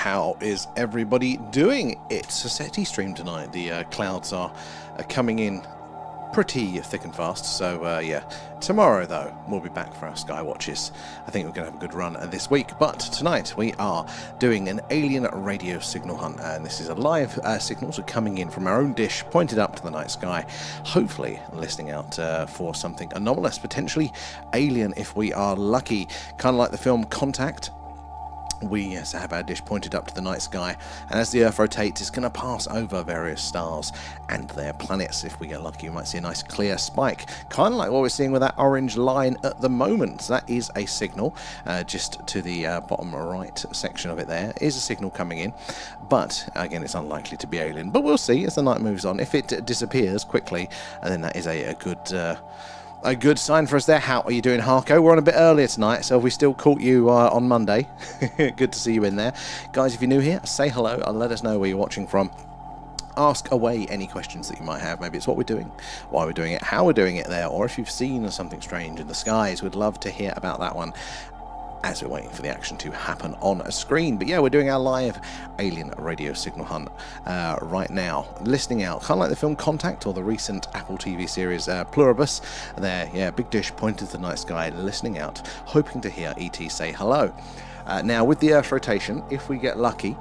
How is everybody doing? It's a SETI stream tonight. The clouds are coming in pretty thick and fast, so yeah. Tomorrow, though, we'll be back for our sky watches. I think we're going to have a good run this week, but tonight we are doing an alien radio signal hunt, and this is a live signals are coming in from our own dish, pointed up to the night sky, hopefully listening out for something anomalous, potentially alien if we are lucky, kind of like the film Contact. We have our dish pointed up to the night sky, and as the Earth rotates, it's going to pass over various stars and their planets. If we get lucky, we might see a nice clear spike, kind of like what we're seeing with that orange line at the moment. So that is a signal. Just to the bottom right section of it there is a signal coming in, but again, it's unlikely to be alien. But we'll see as the night moves on. If it disappears quickly, then that is a good sign for us there. How are you doing, Harko? We're on a bit earlier tonight, so we still caught you on Monday. Good to see you in there. Guys, if you're new here, say hello and let us know where you're watching from. Ask away any questions that you might have. Maybe it's what we're doing, why we're doing it, how we're doing it there, or if you've seen something strange in the skies. We'd love to hear about that one as we're waiting for the action to happen on a screen. But yeah, we're doing our live alien radio signal hunt right now, listening out, kind of like the film Contact or the recent Apple TV series Pluribus. There, yeah, big dish pointed to the night sky, listening out, hoping to hear ET say hello. Now, with the Earth's rotation, if we get lucky,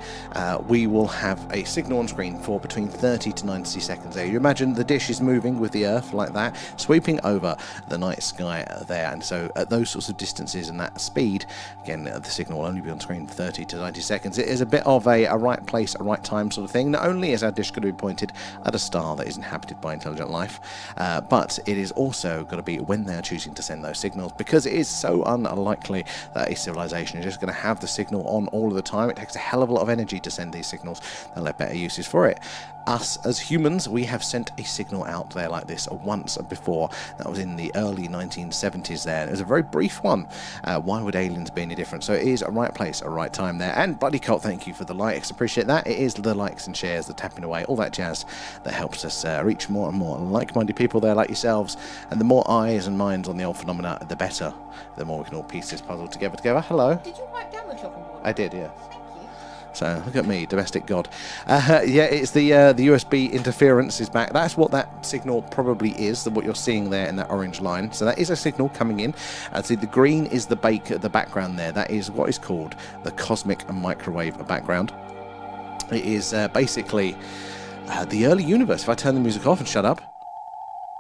we will have a signal on screen for between 30 to 90 seconds there. You imagine the dish is moving with the Earth like that, sweeping over the night sky there. And so at those sorts of distances and that speed, again, the signal will only be on screen for 30 to 90 seconds. It is a bit of a right place, a right time sort of thing. Not only is our dish going to be pointed at a star that is inhabited by intelligent life, but it is also going to be when they're choosing to send those signals, because it is so unlikely that a civilization is just going to have the signal on all of the time. It takes a hell of a lot of energy to send these signals. They'll have better uses for it. Us as humans, we have sent a signal out there like this once before. That was in the early 1970s there. It was a very brief one. Why would aliens be any different? So it is a right place, a right time there. And Buddy Colt, thank you for the likes. Appreciate that. It is the likes and shares, the tapping away, all that jazz that helps us reach more and more like-minded people there like yourselves. And the more eyes and minds on the old phenomena, the better. The more we can all piece this puzzle together. Hello. Did you write down the clock on board? I did, yeah. Thank you. So look at me, domestic god. Yeah, it's the USB interference is back. That's what that signal probably is. What you're seeing there in that orange line. So that is a signal coming in. See, the green is the background there. That is what is called the cosmic microwave background. It is basically the early universe. If I turn the music off and shut up,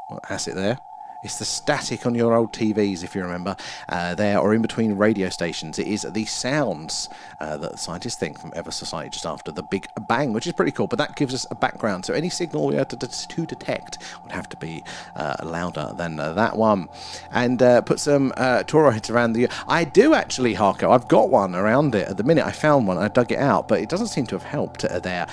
well, that's it there. It's the static on your old TVs, if you remember, there, or in between radio stations. It is the sounds that the scientists think from ever society just after the Big Bang, which is pretty cool, but that gives us a background. So any signal we have to detect would have to be louder than that one. And put some toroids around the... I do actually, Harko. I've got one around it at the minute. I found one. I dug it out, but it doesn't seem to have helped there.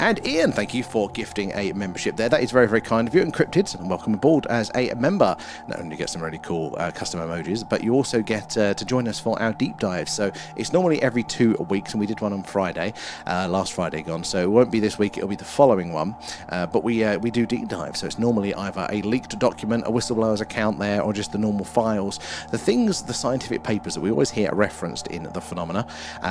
And Ian, thank you for gifting a membership there. That is very, very kind of you. Encrypted, and welcome aboard as a member. Not only get some really cool custom emojis, but you also get to join us for our deep dives. So it's normally every 2 weeks, and we did one on Friday, last Friday gone. So it won't be this week, it'll be the following one. But we do deep dives. So it's normally either a leaked document, a whistleblower's account there, or just the normal files. The things, the scientific papers that we always hear referenced in the phenomena,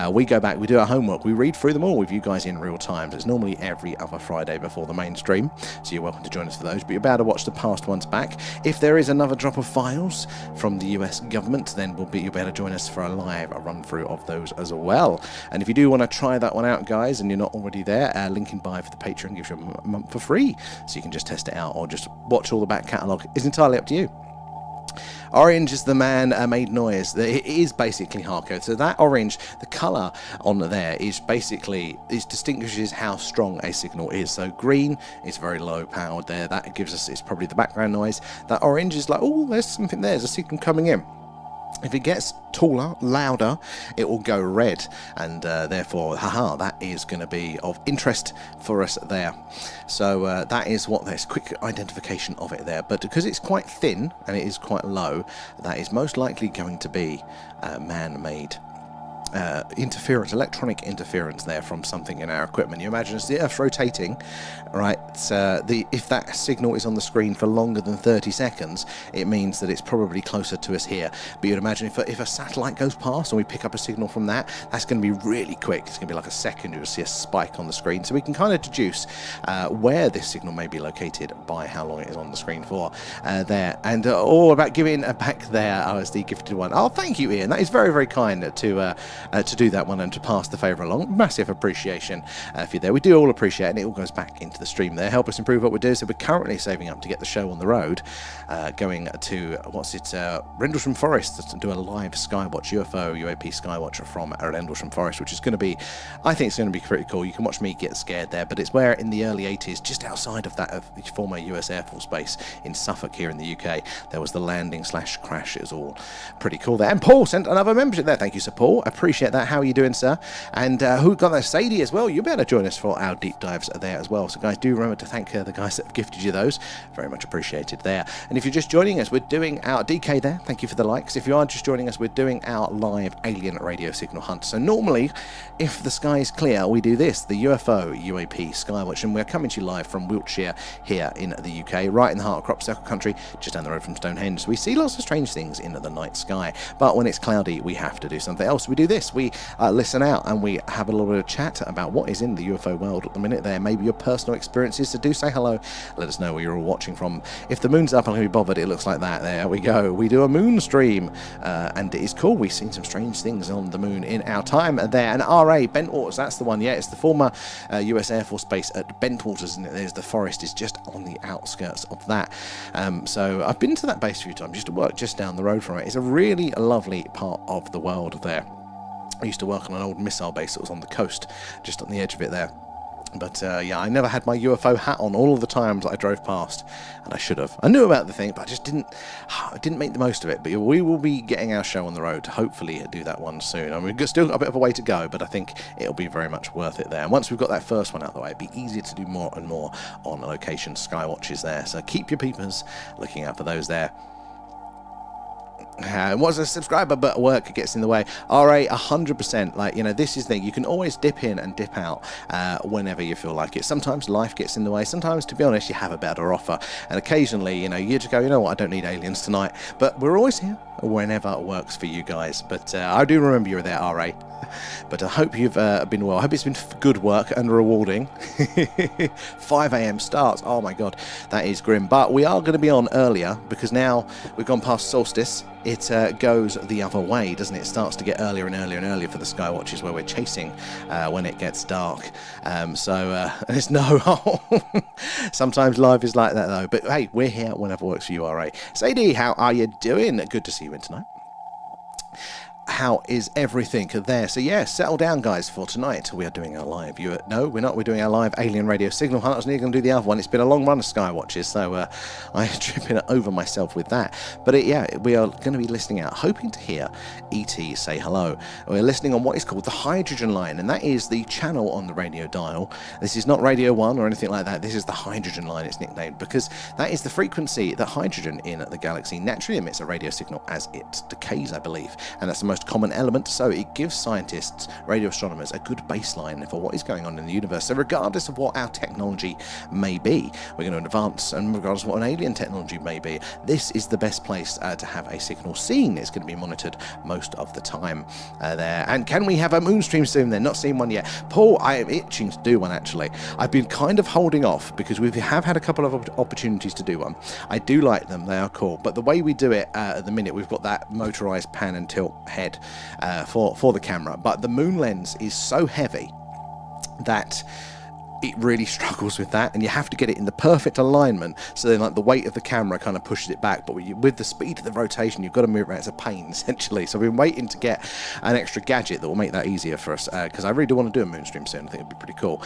we go back, we do our homework, we read through them all with you guys in real time. So it's normally every other Friday before the mainstream, so you're welcome to join us for those, but you're about to watch the past ones back. If there is another drop of files from the US government, then you'll be able to join us for a live run through of those as well. And if you do want to try that one out, guys, and you're not already there, link in bio for the Patreon gives you a month for free, so you can just test it out or just watch all the back catalogue. It's entirely up to you. Orange is the man-made noise. It is basically Harko. So that orange, the colour on there is basically, it distinguishes how strong a signal is. So green is very low powered there. That gives us, it's probably the background noise. That orange is like, oh, there's something there. There's a signal coming in. If it gets taller, louder, it will go red, and therefore, that is going to be of interest for us there. So that is what there's quick identification of it there. But because it's quite thin and it is quite low, that is most likely going to be man-made interference, electronic interference there from something in our equipment. You imagine as the Earth's rotating, right, it's if that signal is on the screen for longer than 30 seconds, it means that it's probably closer to us here. But you'd imagine if a satellite goes past and we pick up a signal from that, that's going to be really quick. It's going to be like a second. You'll see a spike on the screen. So we can kind of deduce where this signal may be located by how long it is on the screen for there. And all about giving back there, as the gifted one. Oh, thank you, Ian. That is very, very kind to do that one and to pass the favour along. Massive appreciation for you there. We do all appreciate it, and it all goes back into the stream there. Help us improve what we do. So we're currently saving up to get the show on the road, going to Rendlesham Forest to do a live Skywatch UFO UAP Skywatch from Rendlesham Forest, which is going to be, I think it's going to be pretty cool. You can watch me get scared there, but it's where in the early 80s, just outside of that of the former US Air Force Base in Suffolk here in the UK, there was the landing / crash. It was all pretty cool there. And Paul sent another membership there. Thank you, Sir Paul. Appreciate that. How are you doing, sir? And who got that? Sadie as well. You'll be able to join us for our deep dives there as well. So guys, do remember to thank the guys that have gifted you those. Very much appreciated there. And if you're just joining us, we're doing our DK there. Thank you for the likes. If you are just joining us, we're doing our live alien radio signal hunt. So normally, if the sky is clear, we do this, the UFO UAP Skywatch, and we're coming to you live from Wiltshire here in the UK, right in the heart of Crop Circle country, just down the road from Stonehenge. So we see lots of strange things in the night sky, but when it's cloudy, we have to do something else. We do this, we listen out and we have a little bit of chat about what is in the UFO world at the minute there, maybe your personal experiences. So do say hello, let us know where you're all watching from. If the moon's up, I'm going to be bothered. It looks like that. There we go. We do a moon stream, and it is cool. We've seen some strange things on the moon in our time there. And RA, Bentwaters, that's the one. Yeah, it's the former US Air Force Base at Bentwaters, and there's the forest is just on the outskirts of that. So I've been to that base a few times, used to work just down the road from it. It's a really lovely part of the world there. I used to work on an old missile base that was on the coast, just on the edge of it there. But yeah, I never had my UFO hat on all of the times I drove past, and I should have. I knew about the thing, but I didn't make the most of it. But we will be getting our show on the road to hopefully do that one soon. I mean, we've still got a bit of a way to go, but I think it'll be very much worth it there. And once we've got that first one out of the way, it'll be easier to do more and more on location Skywatches there. So keep your peepers looking out for those there. Was a subscriber, but work gets in the way. RA, 100%. Like, you know, this is the thing. You can always dip in and dip out whenever you feel like it. Sometimes life gets in the way. Sometimes, to be honest, you have a better offer. And occasionally, you know, you just go, you know what, I don't need aliens tonight. But we're always here whenever it works for you guys. But I do remember you were there, RA. But I hope you've been well. I hope it's been good work and rewarding. 5 a.m. starts. Oh my God, that is grim. But we are going to be on earlier because now we've gone past solstice. It goes the other way, doesn't it? It starts to get earlier and earlier and earlier for the Skywatches where we're chasing when it gets dark. So there's no... Sometimes life is like that though. But hey, we're here whenever works for you, RA. Sadie, how are you doing? Good to see you in tonight. How is everything there? So yeah, settle down guys for tonight. We are doing our live no, we're not. We're doing our live alien radio signal hunt. I was nearly going to do the other one. It's been a long run of Skywatches, so I'm tripping over myself with that. But yeah, we are going to be listening out, hoping to hear ET say hello. We're listening on what is called the hydrogen line, and that is the channel on the radio dial. This is not Radio 1 or anything like that. This is the hydrogen line, it's nicknamed, because that is the frequency that hydrogen in the galaxy naturally emits a radio signal as it decays, I believe. And that's the most common element, so it gives scientists, radio astronomers, a good baseline for what is going on in the universe. So regardless of what our technology may be, we're going to advance, and regardless of what an alien technology may be, this is the best place to have a signal seen. It's going to be monitored most of the time there. And can we have a moon stream soon then? Not seen one yet. Paul, I am itching to do one actually. I've been kind of holding off because we have had a couple of opportunities to do one. I do like them, they are cool, but the way we do it at the minute, we've got that motorized pan and tilt head for the camera, but the moon lens is so heavy that it really struggles with that, and you have to get it in the perfect alignment so then like the weight of the camera kind of pushes it back, but with the speed of the rotation you've got to move around. It's a pain essentially. So we've been waiting to get an extra gadget that will make that easier for us, because I really do want to do a moon stream soon. I think it'd be pretty cool.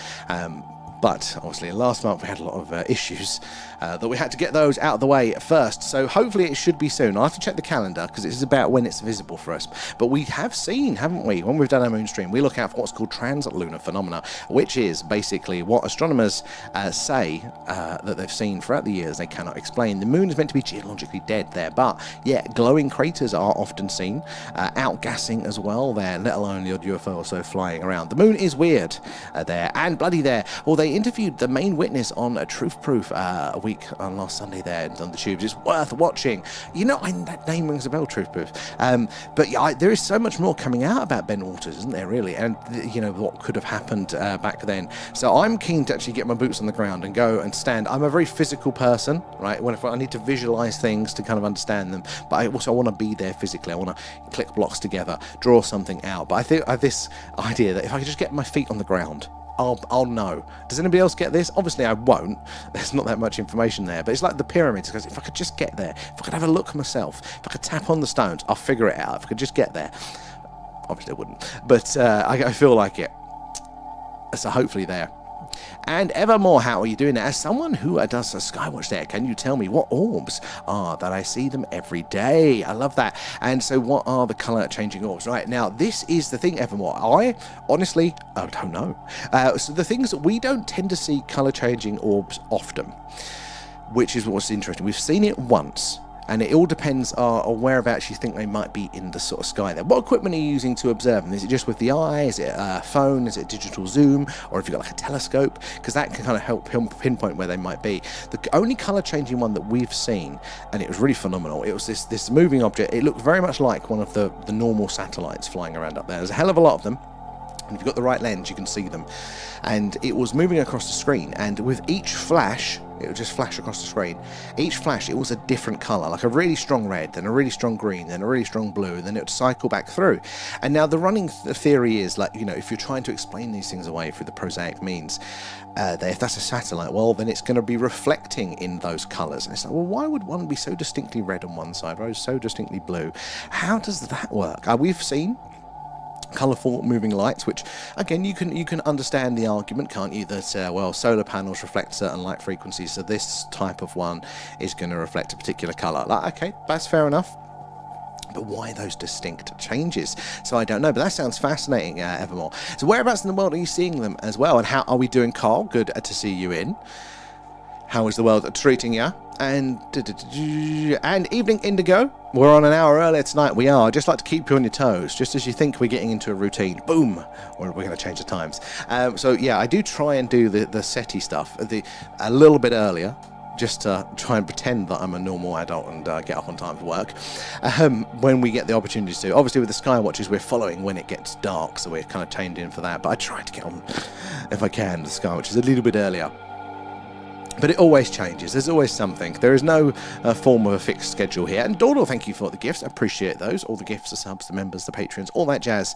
But obviously last month we had a lot of issues that we had to get those out of the way first. So hopefully it should be soon. I'll have to check the calendar because it's about when it's visible for us. But we have seen, haven't we, when we've done our moon stream, we look out for what's called translunar phenomena, which is basically what astronomers say that they've seen throughout the years. They cannot explain. The moon is meant to be geologically dead there, but yeah, glowing craters are often seen, outgassing as well there, let alone the odd UFO or so flying around. The moon is weird there, and bloody there. Well, interviewed the main witness on a Truth Proof a week on last Sunday there on the tubes. It's worth watching. You know, that name rings a bell, Truth Proof. But yeah, there is so much more coming out about Ben Waters, isn't there, really? And, you know, what could have happened back then. So I'm keen to actually get my boots on the ground and go and stand. I'm a very physical person, right? If I need to visualize things to kind of understand them, but I also want to be there physically. I want to click blocks together, draw something out. But I think I have this idea that if I could just get my feet on the ground, I'll know. Does anybody else get this? Obviously I won't. There's not that much information there, but it's like the pyramids, because if I could just get there, if I could have a look myself, if I could tap on the stones, I'll figure it out. If I could just get there. Obviously I wouldn't, but I feel like it. So hopefully there. And Evermore, how are you doing? As someone who does a Skywatch there, can you tell me what orbs are that I see them every day? I love that. And so what are the colour changing orbs? Right, now this is the thing, Evermore. I honestly, I don't know. So the things that we don't tend to see colour changing orbs often, which is what's interesting. We've seen it once. And it all depends on whereabouts you think they might be in the sort of sky there. What equipment are you using to observe them? Is it just with the eye? Is it a phone? Is it digital zoom? Or have you got like a telescope? Because that can kind of help pinpoint where they might be. The only colour changing one that we've seen, and it was really phenomenal, it was this moving object. It looked very much like one of the normal satellites flying around up there. There's a hell of a lot of them. And if you've got the right lens, you can see them. And it was moving across the screen. And with each flash, it would just flash across the screen. Each flash, it was a different colour, like a really strong red, then a really strong green, then a really strong blue, and then it would cycle back through. And now the running theory is, like, you know, if you're trying to explain these things away through the prosaic means, that if that's a satellite, well, then it's going to be reflecting in those colours. And it's like, well, why would one be so distinctly red on one side, or so distinctly blue? How does that work? We've seen colourful moving lights, which again you can understand the argument, can't you, that well, solar panels reflect certain light frequencies, so this type of one is going to reflect a particular colour. Like, okay, that's fair enough. But why those distinct changes? So I don't know, but that sounds fascinating, Evermore. So whereabouts in the world are you seeing them as well? And how are we doing, Carl? Good to see you in. How is the world treating you? And Evening Indigo, we're on an hour earlier tonight. We are. Just like to keep you on your toes, just as you think we're getting into a routine. Boom! Or we're going to change the times. So yeah, I do try and do the SETI stuff a little bit earlier, just to try and pretend that I'm a normal adult and get up on time for work. When we get the opportunities to. Obviously with the Skywatches, we're following when it gets dark, so we're kind of chained in for that. But I try to get on, if I can, the Skywatches a little bit earlier. But it always changes. There's always something. There is no form of a fixed schedule here. And Dordal, thank you for the gifts. I appreciate those. All the gifts, the subs, the members, the patrons, all that jazz,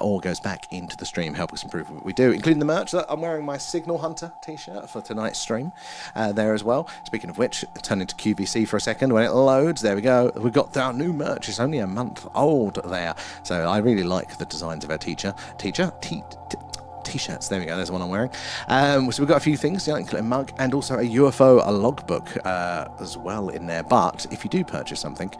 all goes back into the stream. Help us improve what we do, including the merch. I'm wearing my Signal Hunter t-shirt for tonight's stream there as well. Speaking of which, turn into QVC for a second. When it loads, there we go. We've got our new merch. It's only a month old there. So I really like the designs of our t-shirts. There we go. There's the one I'm wearing. So we've got a few things, including a mug and also a UFO logbook as well in there. But if you do purchase something,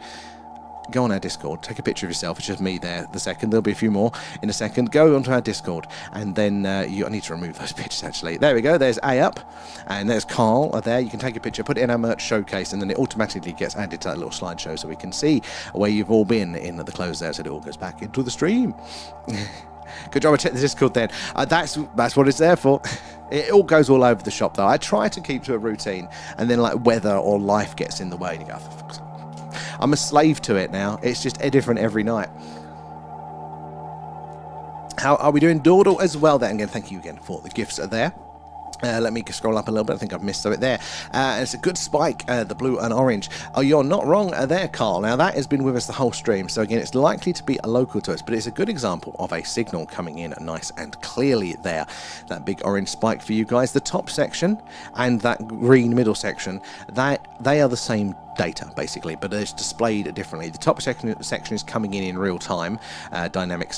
go on our Discord, take a picture of yourself. It's just me there. There'll be a few more in a second. Go onto our Discord, and then I need to remove those pictures actually. There we go. There's A up, and there's Carl there. You can take a picture, put it in our merch showcase, and then it automatically gets added to that little slideshow, so we can see where you've all been in the clothes there. So it all goes back into the stream. Good job. I checked the Discord then. That's what it's there for. It all goes all over the shop though. I try to keep to a routine, and then like weather or life gets in the way, and you go, for fuck's sake. I'm a slave to it now. It's just different every night. How are we doing, Dordal, as well then? Again, thank you again for the gifts there. Let me scroll up a little bit. I think I've missed something there. It's a good spike, the blue and orange. Oh, you're not wrong there, Carl. Now, that has been with us the whole stream. So, again, it's likely to be a local to us, but it's a good example of a signal coming in nice and clearly there. That big orange spike for you guys. The top section and that green middle section, they are the same data, basically, but it's displayed differently. The top section is coming in real time, dynamic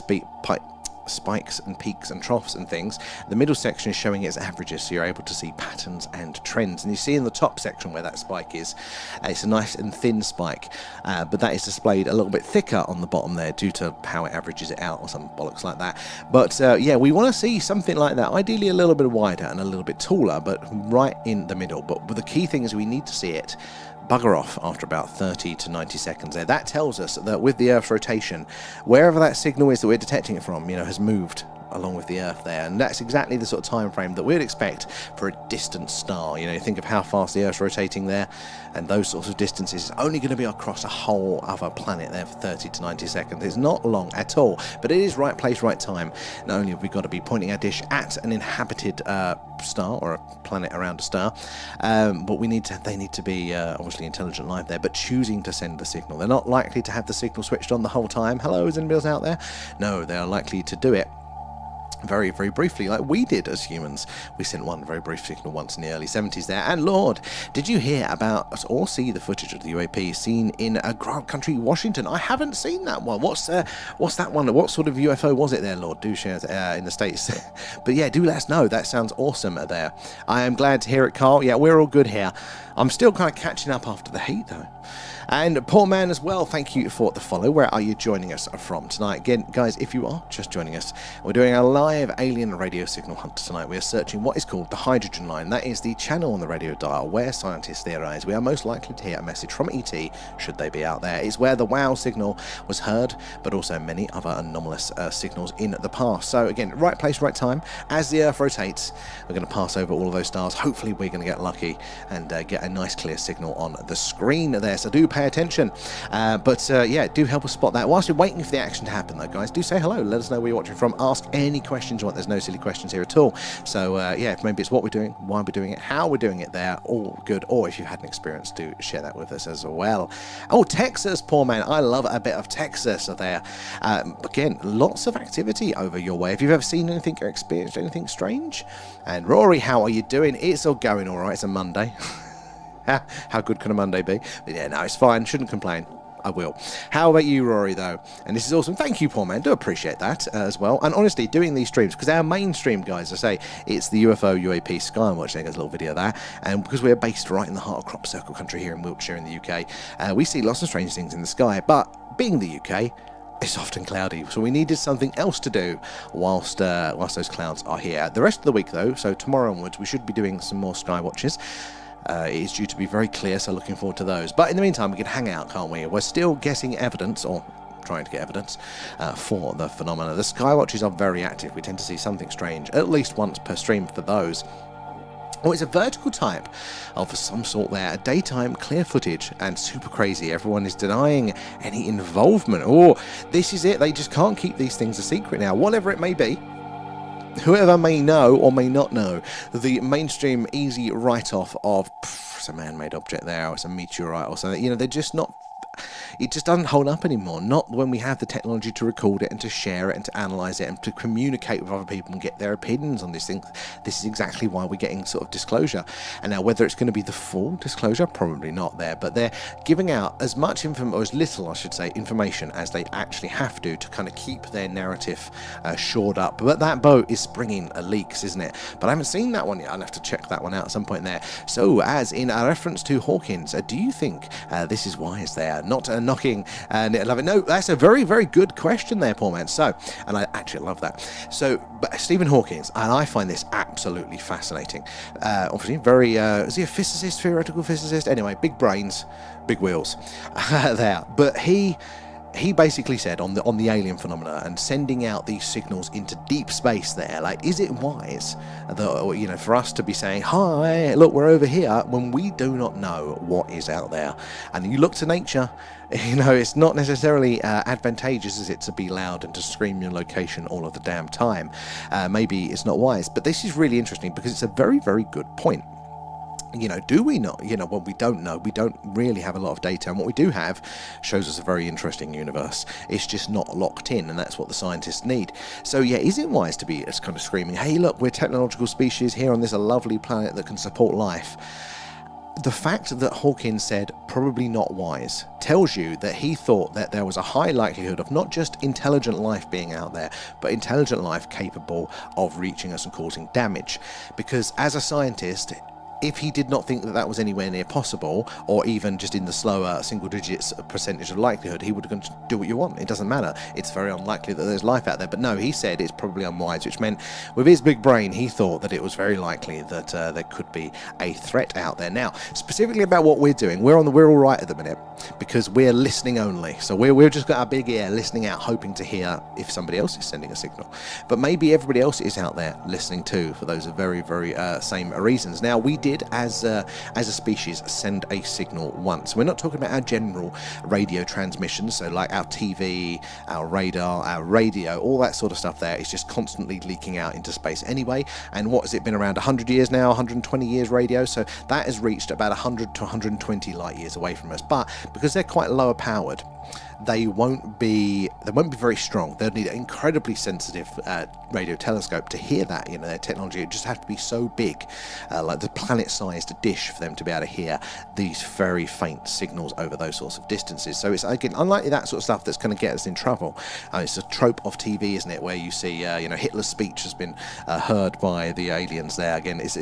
spikes and peaks and troughs and things. The middle section is showing its averages, so you're able to see patterns and trends. And you see in the top section where that spike is, it's a nice and thin spike, but that is displayed a little bit thicker on the bottom there due to how it averages it out or some bollocks like that. But yeah, we want to see something like that, ideally a little bit wider and a little bit taller, but right in the middle. But the key thing is we need to see it bugger off after about 30 to 90 seconds there. That tells us that with the Earth's rotation, wherever that signal is that we're detecting it from, has moved along with the Earth there, and that's exactly the sort of time frame that we'd expect for a distant star. You know, you think of how fast the Earth's rotating there, and those sorts of distances. It's only going to be across a whole other planet there for 30 to 90 seconds. It's not long at all, but it is right place, right time. Not only have we got to be pointing our dish at an inhabited star or a planet around a star, but they need to be obviously intelligent life there, but choosing to send the signal. They're not likely to have the signal switched on the whole time. Hello, is anybody else out there? No, they are likely to do it very, very briefly, like we did as humans. We sent one very brief signal once in the early 70s there. And Lord, did you hear about or see the footage of the UAP seen in Grant Country, Washington? I haven't seen that one. What's that one? What sort of UFO was it there, Lord? Do share in the States. But yeah, do let us know. That sounds awesome there. I am glad to hear it, Carl. Yeah, we're all good here. I'm still kind of catching up after the heat, though. And Poor Man as well, thank you for the follow. Where are you joining us from tonight? Again, guys, if you are just joining us, we're doing a live alien radio signal hunt tonight. We are searching what is called the hydrogen line. That is the channel on the radio dial where scientists theorize we are most likely to hear a message from ET, should they be out there. It's where the WOW signal was heard, but also many other anomalous signals in the past. So again, right place, right time. As the Earth rotates, we're going to pass over all of those stars. Hopefully we're going to get lucky and get a nice clear signal on the screen there. So do pay attention. Yeah, do help us spot that. Whilst you're waiting for the action to happen, though, guys, do say hello. Let us know where you're watching from. Ask any questions you want. There's no silly questions here at all. So yeah, maybe it's what we're doing, why we're doing it, how we're doing it there, all good. Or if you've had an experience, do share that with us as well. Oh, Texas, Poor Man. I love a bit of Texas there. Again, lots of activity over your way. If you've ever seen anything or experienced anything strange. And Rory, how are you doing? It's all going all right. It's a Monday. How good can a Monday be? But yeah, no, it's fine. Shouldn't complain. I will. How about you, Rory, though? And this is awesome. Thank you, Poor Man. Do appreciate that as well. And honestly, doing these streams, because our mainstream, guys, I say, it's the UFO UAP Skywatch. There's a little video there. And because we're based right in the heart of Crop Circle country here in Wiltshire in the UK, we see lots of strange things in the sky. But being the UK, it's often cloudy, so we needed something else to do whilst those clouds are here. The rest of the week, though, so tomorrow onwards, we should be doing some more sky watches. It is due to be very clear, so looking forward to those. But in the meantime, we can hang out, can't we? We're still getting evidence, or trying to get evidence, for the phenomena. The sky watches are very active. We tend to see something strange at least once per stream for those. Oh, it's a vertical type of some sort there, a daytime clear footage, and super crazy. Everyone is denying any involvement. Oh, this is it. They just can't keep these things a secret now, whatever it may be. Whoever may know or may not know, the mainstream easy write-off of it's a man-made object there, or it's a meteorite or something, you know, they're just not. It just doesn't hold up anymore. Not when we have the technology to record it and to share it and to analyse it and to communicate with other people and get their opinions on these things. This is exactly why we're getting sort of disclosure. And now whether it's going to be the full disclosure, probably not there, but they're giving out as much or as little, I should say, information as they actually have to kind of keep their narrative shored up. But that boat is springing leaks, isn't it? But I haven't seen that one yet. I'll have to check that one out at some point there. So, as in a reference to Hawkins, do you think this is wise there? Not knocking and I love it. No, that's a very, very good question there, Poor Man. So, and I actually love that. So, but Stephen Hawkins, and I find this absolutely fascinating. Obviously, very, is he a physicist, theoretical physicist? Anyway, big brains, big wheels there. But he basically said on the alien phenomena and sending out these signals into deep space there, like, is it wise that, you know, for us to be saying, hi, look, we're over here, when we do not know what is out there? And you look to nature, you know, it's not necessarily advantageous, is it, to be loud and to scream your location all of the damn time. Maybe it's not wise, but this is really interesting because it's a very, very good point. You know, do we not? You know, what we don't know, we don't really have a lot of data, and what we do have shows us a very interesting universe. It's just not locked in, and that's what the scientists need. So yeah, is it wise to be kind of screaming, hey look, we're a technological species here on this lovely planet that can support life? The fact that Hawkins said probably not wise tells you that he thought that there was a high likelihood of not just intelligent life being out there, but intelligent life capable of reaching us and causing damage. Because as a scientist, if he did not think that that was anywhere near possible, or even just in the slower single digits percentage of likelihood, he would have gone to do what you want. It doesn't matter. It's very unlikely that there's life out there. But no, he said it's probably unwise, which meant with his big brain, he thought that it was very likely that there could be a threat out there. Now, specifically about what we're doing, we're all right at the minute because we're listening only. So we've just got our big ear listening out, hoping to hear if somebody else is sending a signal. But maybe everybody else is out there listening too for those very, very same reasons. Now, we did, as a species, send a signal once. We're not talking about our general radio transmissions, so like our TV, our radar, our radio, all that sort of stuff there is just constantly leaking out into space anyway. And what has it been, around 100 years now, 120 years radio? So that has reached about 100 to 120 light years away from us. But because they're quite lower powered, they won't be very strong. They'll need an incredibly sensitive radio telescope to hear that. Their technology, it just has to be so big, like the planet-sized dish, for them to be able to hear these very faint signals over those sorts of distances. So it's, again, unlikely that sort of stuff that's going to get us in trouble. It's a trope of TV, isn't it, where you see Hitler's speech has been heard by the aliens there. Again, it's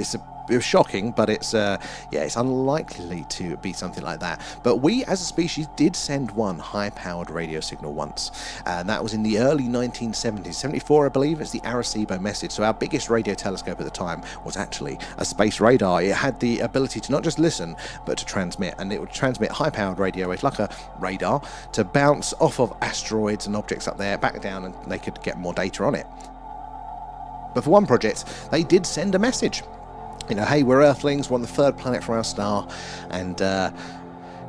it was shocking, but it's unlikely to be something like that. But we as a species did send one high-powered radio signal once, and that was in the early 1970s, 74 I believe. It's the Arecibo message. So our biggest radio telescope at the time was actually a space radar. It had the ability to not just listen but to transmit, and it would transmit high-powered radio waves like a radar to bounce off of asteroids and objects up there back down, and they could get more data on it. But for one project, they did send a message. Hey, we're Earthlings, we're on the third planet from our star, and,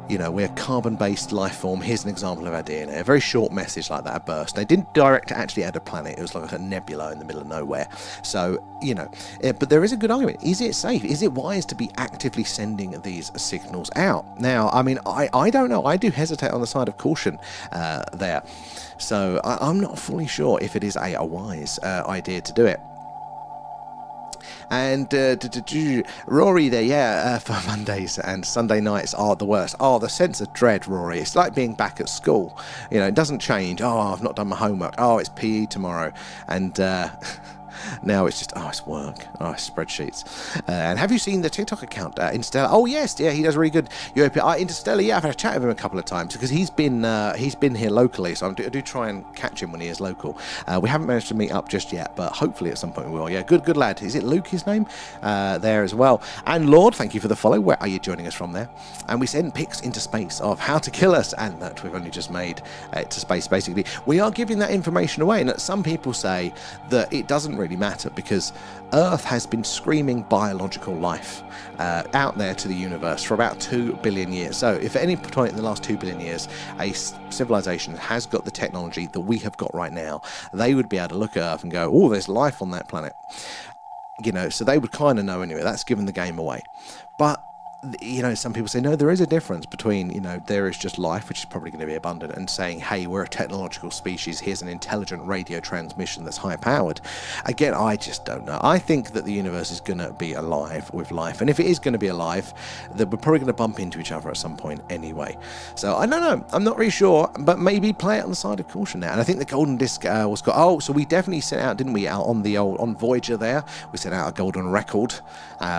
we're carbon-based life form. Here's an example of our DNA. A very short message like that, a burst. They didn't direct it actually at a planet. It was like a nebula in the middle of nowhere. So, but there is a good argument. Is it safe? Is it wise to be actively sending these signals out? Now, I don't know. I do hesitate on the side of caution there. So I'm not fully sure if it is a wise idea to do it. And Rory there, for Mondays and Sunday nights are the worst. Oh, the sense of dread, Rory. It's like being back at school. It doesn't change. Oh, I've not done my homework. Oh, it's PE tomorrow. And now it's just, it's work. It's spreadsheets. And have you seen the TikTok account, Interstellar? Oh, yes. Yeah, he does really good. Interstellar, yeah, I've had a chat with him a couple of times because he's been here locally, so I do try and catch him when he is local. We haven't managed to meet up just yet, but hopefully at some point we will. Yeah, good lad. Is it Luke, his name? There as well. And Lord, thank you for the follow. Where are you joining us from there? And we send pics into space of how to kill us, and that we've only just made it to space, basically. We are giving that information away, and some people say that it doesn't really matter because Earth has been screaming biological life out there to the universe for about 2 billion years. So if at any point in the last 2 billion years a civilization has got the technology that we have got right now, they would be able to look at Earth and go, oh, there's life on that planet. So they would kind of know anyway. That's given the game away. But some people say, no, there is a difference between, there is just life, which is probably going to be abundant, and saying, hey, we're a technological species, here's an intelligent radio transmission that's high powered. Again, I just don't know. I think that the universe is going to be alive with life, and if it is going to be alive, then we're probably going to bump into each other at some point anyway. So I don't know. I'm not really sure, but maybe play it on the side of caution now. And I think the golden disc was got. So we definitely sent out, didn't we, out on Voyager there? We sent out a golden record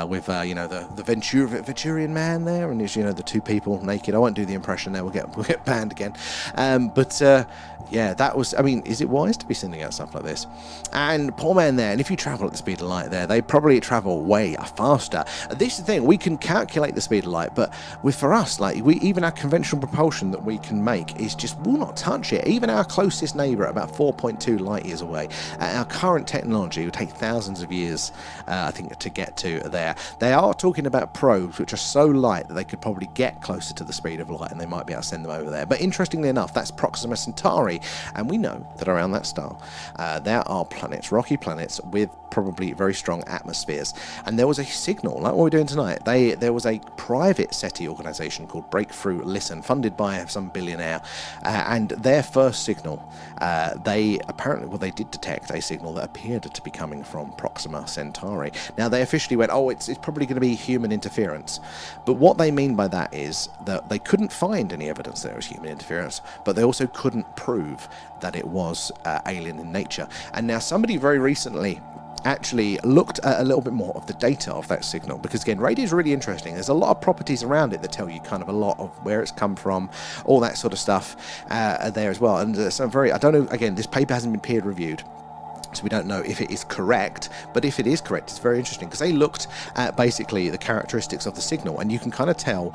with the Venturian man there, and there's the two people naked. I won't do the impression there. We'll get banned again. That was. Is it wise to be sending out stuff like this? And poor man there. And if you travel at the speed of light there, they probably travel way faster. This is the thing. We can calculate the speed of light, but for us, even our conventional propulsion that we can make is just will not touch it. Even our closest neighbour, at about 4.2 light years away, our current technology would take thousands of years, I think, to get to there. They are talking about probes which are so light that they could probably get closer to the speed of light, and they might be able to send them over there. But interestingly enough, that's Proxima Centauri, and we know that around that star there are planets, rocky planets with probably very strong atmospheres. And there was a signal, like what we're doing tonight. There was a private SETI organisation called Breakthrough Listen, funded by some billionaire, and their first signal, they did detect a signal that appeared to be coming from Proxima Centauri. Now they officially went, it's probably going to be human interference. But what they mean by that is that they couldn't find any evidence that it was human interference, but they also couldn't prove that it was alien in nature. And now somebody very recently actually looked at a little bit more of the data of that signal, because again, radio is really interesting. There's a lot of properties around it that tell you kind of a lot of where it's come from, all that sort of stuff there as well. And some I don't know, again, this paper hasn't been peer reviewed, so we don't know if it is correct, but if it is correct, it's very interesting, because they looked at basically the characteristics of the signal, and you can kind of tell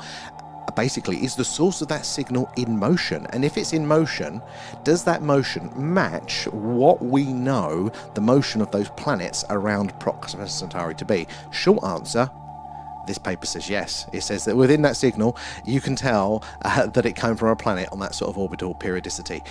basically, is the source of that signal in motion? And if it's in motion, does that motion match what we know the motion of those planets around Proxima Centauri to be? Short answer, this paper says yes. It says that within that signal, you can tell that it came from a planet on that sort of orbital periodicity.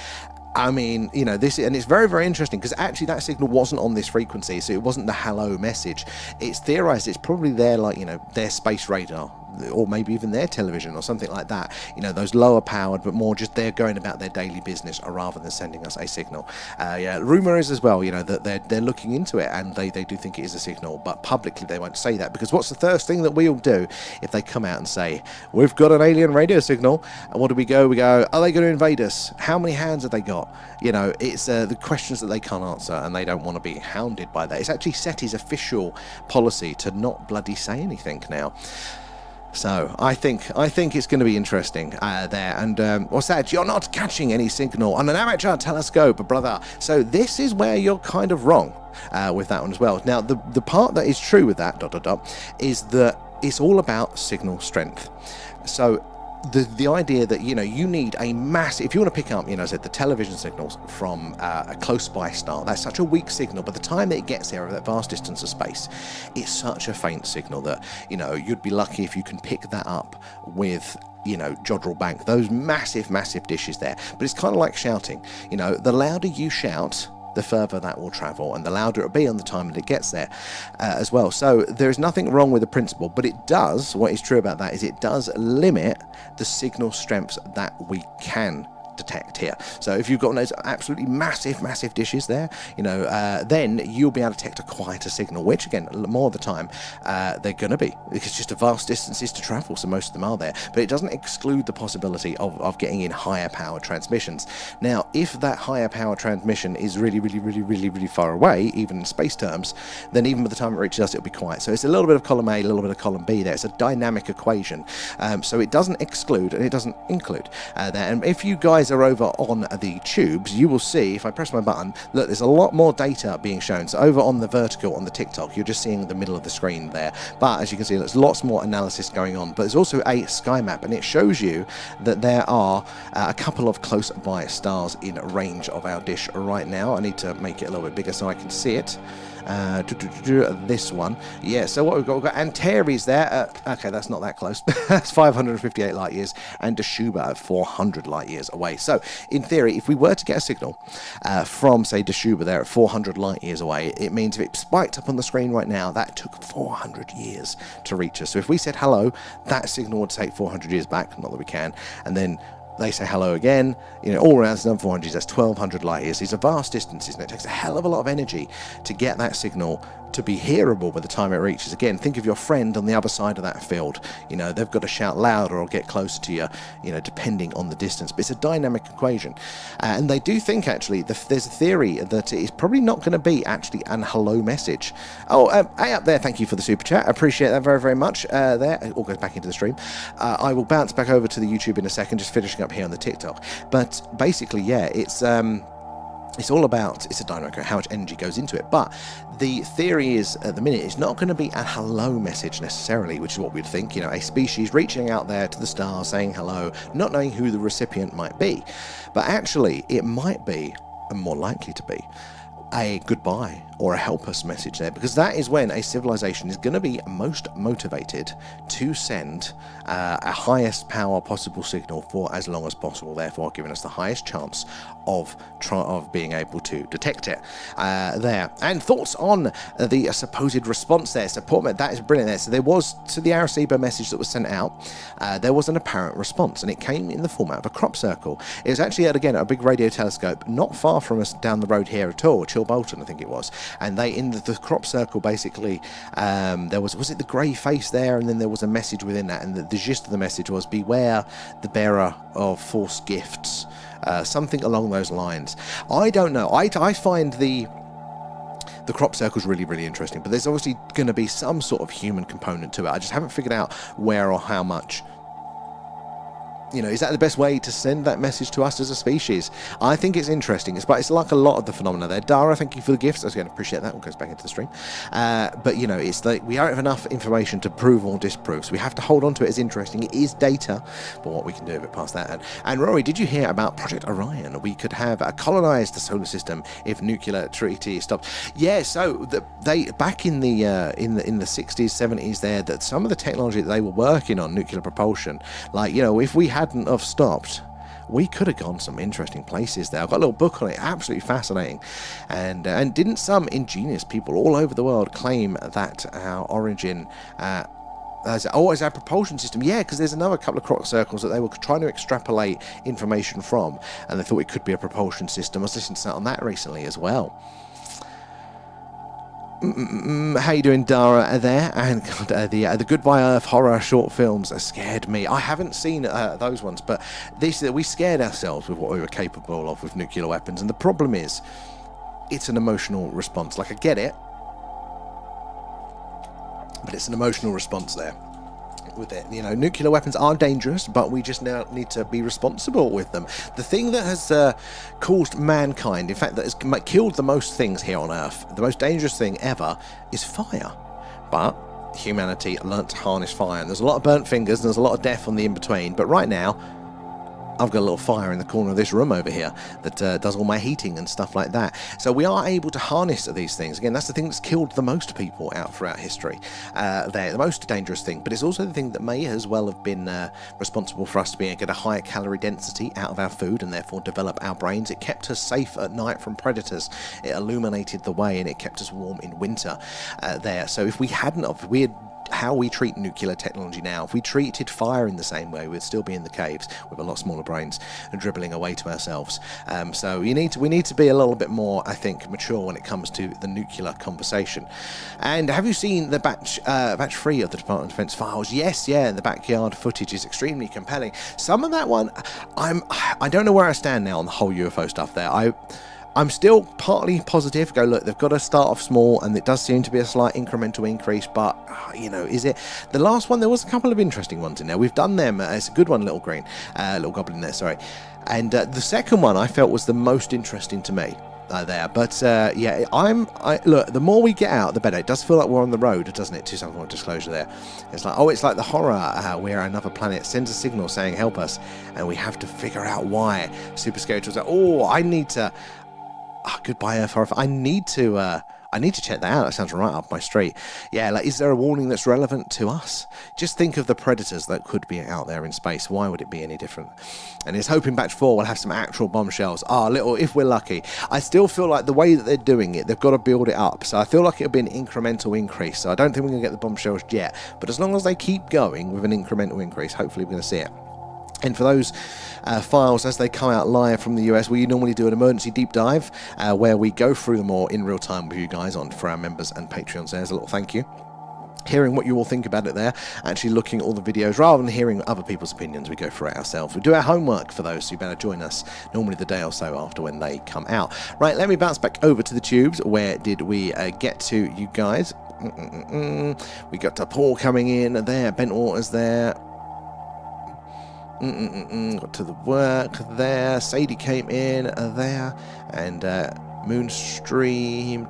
I mean, you know, this, and it's very, very interesting, because actually that signal wasn't on this frequency, so it wasn't the hello message. It's theorized it's probably their, like, you know, their space radar, or maybe even their television or something like that, you know, those lower powered, but more just they're going about their daily business rather than sending us a signal. Yeah, rumor is as well, you know, that they're looking into it, and they do think it is a signal, but publicly they won't say that, because what's the first thing that we'll do if they come out and say, we've got an alien radio signal, and what do? We go, are they going to invade us? How many hands have they got? You know, it's the questions that they can't answer, and they don't want to be hounded by that. It's actually SETI's official policy to not bloody say anything now. So I think it's going to be interesting there. And what's that? You're not catching any signal on an amateur telescope, brother. So this is where you're kind of wrong with that one as well. Now, the part that is true with that, is that it's all about signal strength. So the idea that, you know, you need a massive, if you want to pick up, you know, as I said, the television signals from a close by star, that's such a weak signal. By the time that it gets there over that vast distance of space, it's such a faint signal that, you know, you'd be lucky if you can pick that up with, you know, Jodrell Bank, those massive dishes there. But it's kind of like shouting, you know, the louder you shout, the further that will travel, and the louder it'll be on the time that it gets there as well. So there's nothing wrong with the principle, but it does, what is true about that is it does limit the signal strengths that we can detect here. So if you've got those absolutely massive dishes there, you know, then you'll be able to detect a quieter signal, which again, more of the time they're going to be, because it's just a vast distances to travel, so most of them are there. But it doesn't exclude the possibility of getting in higher power transmissions. Now, if that higher power transmission is really far away, even in space terms, then even by the time it reaches us, it'll be quiet. So it's a little bit of column A, a little bit of column B there. It's a dynamic equation. So it doesn't exclude and it doesn't include that. And if you guys are over on the tubes, you will see, if I press my button, look, there's a lot more data being shown. So over on the vertical, on the TikTok, you're just seeing the middle of the screen there. But as you can see, there's lots more analysis going on. But there's also a sky map, and it shows you that there are a couple of close by stars in range of our dish right now. I need to make it a little bit bigger so I can see it. This one, yeah. So what we've got Antares there. Okay, that's not that close. That's 558 light years, and Dashuba at 400 light years away. So in theory, if we were to get a signal from, say, Dashuba there at 400 light years away, it means if it spiked up on the screen right now, that took 400 years to reach us. So if we said hello, that signal would take 400 years back. Not that we can, and then they say hello again, you know, all around 400 years, that's 1,200 light years. These are vast distances, and it takes a hell of a lot of energy to get that signal to be hearable by the time it reaches. Again, think of your friend on the other side of that field. You know, they've got to shout louder or get closer to you, you know, depending on the distance. But it's a dynamic equation. And they do think, actually, there's a theory that it's probably not going to be actually an hello message. Oh, hey up there, thank you for the super chat. I appreciate that very much there. It all goes back into the stream. I will bounce back over to the YouTube in a second, just finishing up here on the TikTok. But basically, yeah, it's all about, it's a dynamic, how much energy goes into it. But the theory is, at the minute, it's not going to be a hello message necessarily, which is what we'd think, you know, a species reaching out there to the stars saying hello, not knowing who the recipient might be. But actually, it might be, and more likely to be, a goodbye or a help us message there, because that is when a civilization is going to be most motivated to send a highest power possible signal for as long as possible, therefore giving us the highest chance of being able to detect it there. And thoughts on the supposed response there. So Portman, that is brilliant there. So there was, to the Arecibo message that was sent out, there was an apparent response, and it came in the format of a crop circle. It was actually, again, a big radio telescope not far from us down the road here at all, Chilbolton I think it was, and they, in the crop circle, basically, there was it the grey face there, and then there was a message within that, and the gist of the message was, beware the bearer of false gifts, something along those lines. I don't know. I find The crop circle is really, really interesting, but there's obviously going to be some sort of human component to it. I just haven't figured out where or how much. You know, is that the best way to send that message to us as a species? I think it's interesting. It's like a lot of the phenomena there. Dara, thank you for the gifts. I was going to appreciate that. One goes back into the stream. But, you know, it's like we don't have enough information to prove or disprove, so we have to hold on to it as interesting. It is data, but what we can do with it past that. And Rory, did you hear about Project Orion? We could have colonized the solar system if nuclear treaty stopped. Yeah, so they back in the 60s, 70s there, that some of the technology that they were working on, nuclear propulsion, like, you know, if we hadn't have stopped, we could have gone some interesting places there. I've got a little book on it, absolutely fascinating. And didn't some ingenious people all over the world claim that our origin as our propulsion system? Yeah, because there's another couple of crop circles that they were trying to extrapolate information from, and they thought it could be a propulsion system. I was listening to that on that recently as well. How you doing, Dara, there? And God, the Goodbye Earth horror short films scared me. I haven't seen those ones, but we scared ourselves with what we were capable of with nuclear weapons. And the problem is, it's an emotional response. Like, I get it, but it's an emotional response there with it. You know, nuclear weapons are dangerous, but we just now need to be responsible with them. The thing that has caused mankind, in fact, that has killed the most things here on Earth, the most dangerous thing ever, is fire. But humanity learnt to harness fire, and there's a lot of burnt fingers, and there's a lot of death on the in-between. But right now, I've got a little fire in the corner of this room over here that does all my heating and stuff like that. So we are able to harness these things. Again, that's the thing that's killed the most people out throughout history. They're the most dangerous thing, but it's also the thing that may as well have been responsible for us to be able to get a higher calorie density out of our food and therefore develop our brains. It kept us safe at night from predators. It illuminated the way, and it kept us warm in winter there. So if we hadn't, if we had how we treat nuclear technology now, if we treated fire in the same way, we'd still be in the caves with a lot smaller brains and dribbling away to ourselves. So we need to be a little bit more, I think, mature when it comes to the nuclear conversation. And have you seen the batch 3 of the Department of Defense files? Yes, yeah, the backyard footage is extremely compelling. Some of that one, I don't know where I stand now on the whole UFO stuff there. I'm still partly positive. Go, look, they've got to start off small, and it does seem to be a slight incremental increase, but, you know, is it? The last one, there was a couple of interesting ones in there. We've done them. It's a good one, Little Green. Little Goblin there, sorry. And the second one I felt was the most interesting to me there. But, yeah, look, the more we get out, the better. It does feel like we're on the road, doesn't it? To some more disclosure there. It's like the horror where another planet sends a signal saying, help us, and we have to figure out why. Super Scary was like, oh, I need to... Goodbye Earth horror. I need to check that out. That sounds right up my street. Yeah, like, is there a warning that's relevant to us? Just think of the predators that could be out there in space. Why would it be any different? And it's hoping batch 4 will have some actual bombshells. If we're lucky. I still feel like the way that they're doing it, they've got to build it up. So I feel like it'll be an incremental increase. So I don't think we're going to get the bombshells yet. But as long as they keep going with an incremental increase, hopefully we're going to see it. And for those files, as they come out live from the US, we normally do an emergency deep dive where we go through them all in real time with you guys for our members and Patreons. There's a little thank you. Hearing what you all think about it there, actually looking at all the videos rather than hearing other people's opinions, we go through it ourselves. We do our homework for those, so you better join us normally the day or so after when they come out. Right, let me bounce back over to the tubes. Where did we get to, you guys? We got to Paul coming in there, Bent Waters there. Got to the work there. Sadie came in there, and Moonstream.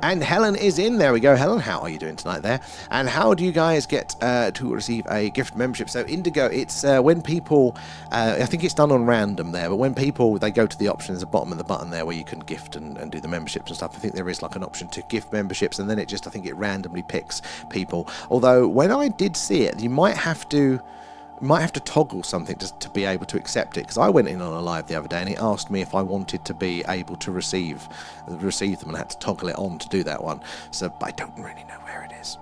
And Helen is in. There we go. Helen, how are you doing tonight there? And how do you guys get to receive a gift membership? So Indigo, it's when people, I think it's done on random there, but when people, they go to the option, there's a bottom of the button there where you can gift and do the memberships and stuff. I think there is like an option to gift memberships, and then I think it randomly picks people. Although when I did see it, you might have to toggle something just to be able to accept it, because I went in on a live the other day and it asked me if I wanted to be able to receive them, and I had to toggle it on to do that one. So I don't really know where it is.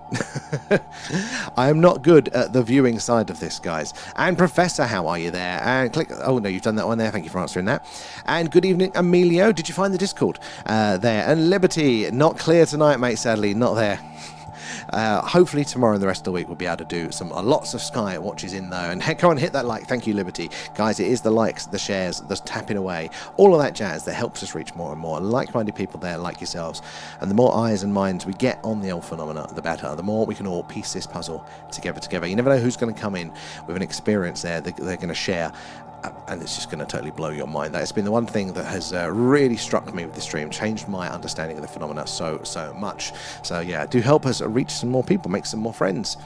I am not good at the viewing side of this, guys. And Professor, how are you there? And click. Oh no, you've done that one there. Thank you for answering that. And good evening, Emilio. Did you find the Discord there? And Liberty, not clear tonight, mate. Sadly, not there. Hopefully tomorrow and the rest of the week we'll be able to do some lots of sky watches in there. And go and hit that like. Thank you, Liberty. Guys, it is the likes, the shares, the tapping away, all of that jazz that helps us reach more and more like-minded people there like yourselves. And the more eyes and minds we get on the old phenomena, the better. The more we can all piece this puzzle together. You never know who's going to come in with an experience there that they're going to share. And it's just going to totally blow your mind. That's been the one thing that has really struck me with this stream, changed my understanding of the phenomena so much. So yeah, do help us reach some more people, make some more friends.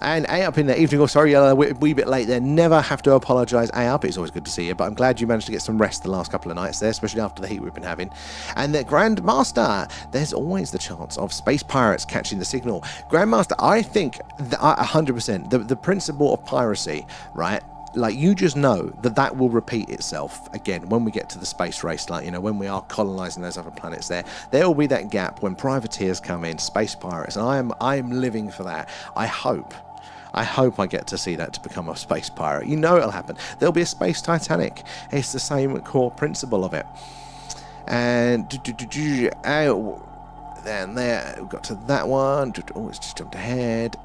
And A up in there, evening, sorry, we're a wee bit late there. Never have to apologise, A up. It's always good to see you, but I'm glad you managed to get some rest the last couple of nights there, especially after the heat we've been having. And the Grandmaster, there's always the chance of space pirates catching the signal. Grandmaster, I think 100% the principle of piracy, right? Like, you just know that will repeat itself again when we get to the space race, like, you know, when we are colonizing those other planets there will be that gap when privateers come in, space pirates, and I am living for that. I hope I get to see that to become a space pirate. You know it'll happen. There'll be a space Titanic. It's the same core principle of it. And then there we got to that one. Oh, it's just jumped ahead.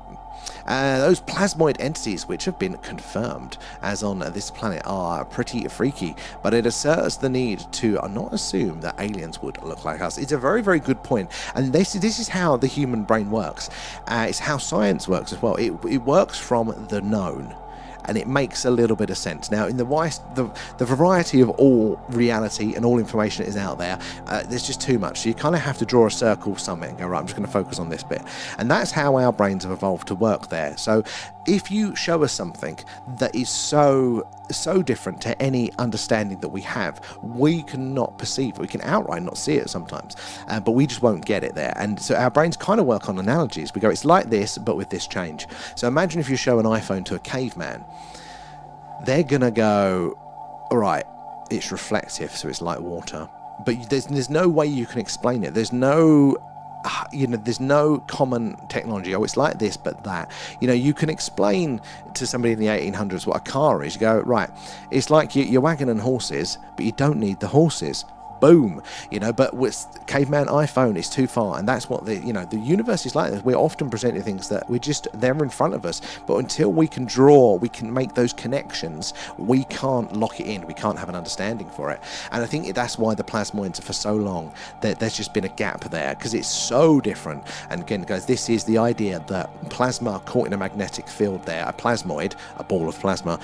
Those plasmoid entities, which have been confirmed as on this planet, are pretty freaky, but it asserts the need to not assume that aliens would look like us. It's a very, very good point, and this is how the human brain works. It's how science works as well. It works from the known, and it makes a little bit of sense. Now, in the variety of all reality and all information that is out there, there's just too much. So you kind of have to draw a circle somewhere and go, right, I'm just going to focus on this bit. And that's how our brains have evolved to work there. So if you show us something that is so different to any understanding that we have, we cannot perceive it. We can outright not see it sometimes, but we just won't get it there. And so our brains kind of work on analogies. We go, it's like this, but with this change. So imagine if you show an iPhone to a caveman, they're gonna go, all right, it's reflective, so it's like water, but there's no way you can explain it. There's no there's no common technology. Oh, it's like this, but that. You can explain to somebody in the 1800s what a car is. You go, right, it's like your wagon and horses, but you don't need the horses. Boom. But with caveman iPhone is too far, and that's what the universe is like. We're often presenting things that they're in front of us, but until we can make those connections, we can't lock it in. We can't have an understanding for it. And I think that's why the plasmoids are for so long, there's just been a gap there, because it's so different. And again, guys, this is the idea that plasma caught in a magnetic field there, a plasmoid, a ball of plasma,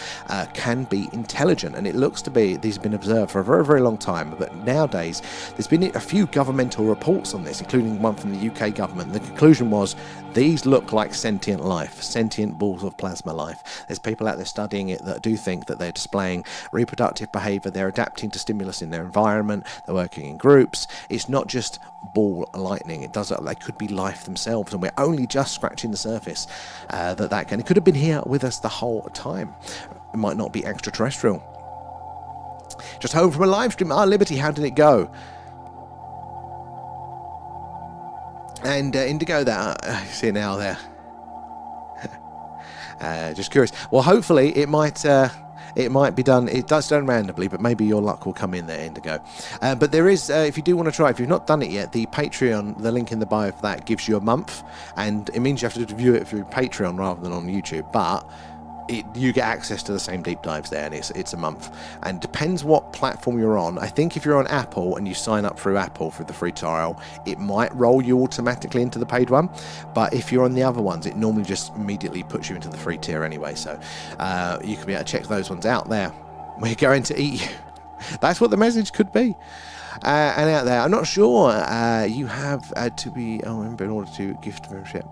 can be intelligent, and it looks to be, these have been observed for a very, very long time, but nowadays there's been a few governmental reports on this, including one from the UK government. The conclusion was, these look like sentient life, sentient balls of plasma life. There's people out there studying it that do think that they're displaying reproductive behavior, they're adapting to stimulus in their environment, they're working in groups. It's not just ball lightning. They could be life themselves, and we're only just scratching the surface. It could have been here with us the whole time. It might not be extraterrestrial. Just home from a live stream. Liberty, how did it go? And Indigo, that see now there. Just curious. Well, hopefully it might be done. It does done randomly, but maybe your luck will come in there, Indigo. But there is, if you do want to try, if you've not done it yet, the Patreon, the link in the bio for that gives you a month, and it means you have to view it through Patreon rather than on YouTube. But you get access to the same deep dives there, and it's a month, and depends what platform you're on. I think if you're on Apple and you sign up through Apple for the free trial, it might roll you automatically into the paid one, but if you're on the other ones, it normally just immediately puts you into the free tier anyway. So you can be able to check those ones out there. We're going to eat you. That's what the message could be. And out there, I'm not sure. You have to be in order to gift membership.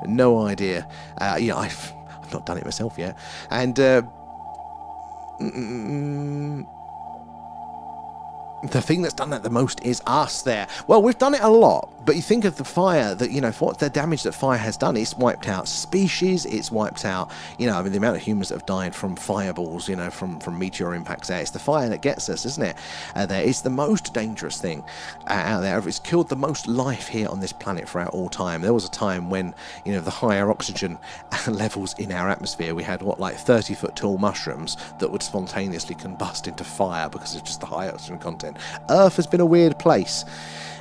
No idea. I've not done it myself yet, and the thing that's done that the most is us there. Well, we've done it a lot, but you think of the fire that, for what the damage that fire has done. It's wiped out species, it's wiped out, the amount of humans that have died from fireballs, from meteor impacts there. It's the fire that gets us, isn't it? It's the most dangerous thing out there. It's killed the most life here on this planet throughout all time. There was a time when, the higher oxygen levels in our atmosphere, we had, 30-foot tall mushrooms that would spontaneously combust into fire because of just the high oxygen content. Earth has been a weird place.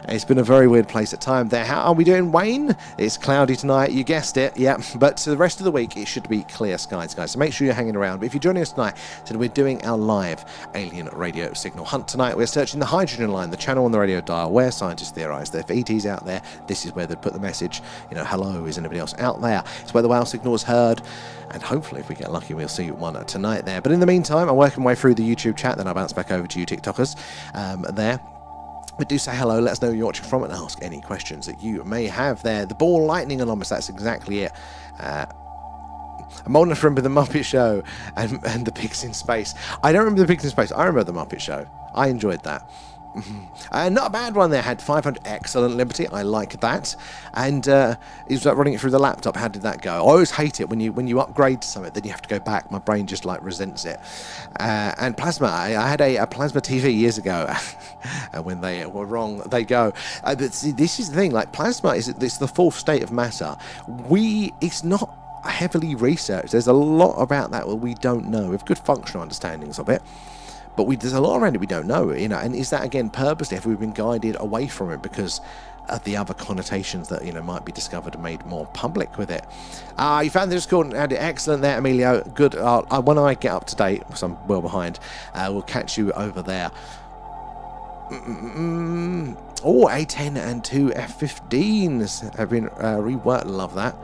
It's been a very weird place at time there. How are we doing, Wayne? It's cloudy tonight, you guessed it, yeah. But the rest of the week, it should be clear skies, guys. So make sure you're hanging around. But if you're joining us tonight, so we're doing our live alien radio signal hunt tonight. We're searching the hydrogen line, the channel on the radio dial, where scientists theorise that if ET's out there, this is where they'd put the message. You know, hello, is anybody else out there? It's where the WOW signal is heard. And hopefully, if we get lucky, we'll see one tonight there. But in the meantime, I'm working my way through the YouTube chat, then I'll bounce back over to you TikTokers there. But do say hello, let us know where you're watching from, and ask any questions that you may have there. The ball lightning anomalous, that's exactly it. I'm old enough to remember the Muppet Show and the pigs in space. I don't remember the pigs in space, I remember the Muppet Show. I enjoyed that. Not a bad one there. Had 500 excellent Liberty. I like that. And it was like running it through the laptop. How did that go? I always hate it when you upgrade to something, then you have to go back. My brain just like resents it. And plasma. I had a plasma TV years ago. And when they were wrong, they go. But see, this is the thing. Like plasma it's the fourth state of matter. It's not heavily researched. There's a lot about that we don't know. We have good functional understandings of it. But there's a lot around it we don't know, you know, and is that again purposely? Have we been guided away from it because of the other connotations that, you know, might be discovered and made more public with it? You found the Discord and had it excellent there, Emilio. Good. When I get up to date, because I'm well behind, we'll catch you over there. Oh, A10 and 2 F-15s have been reworked. Love that.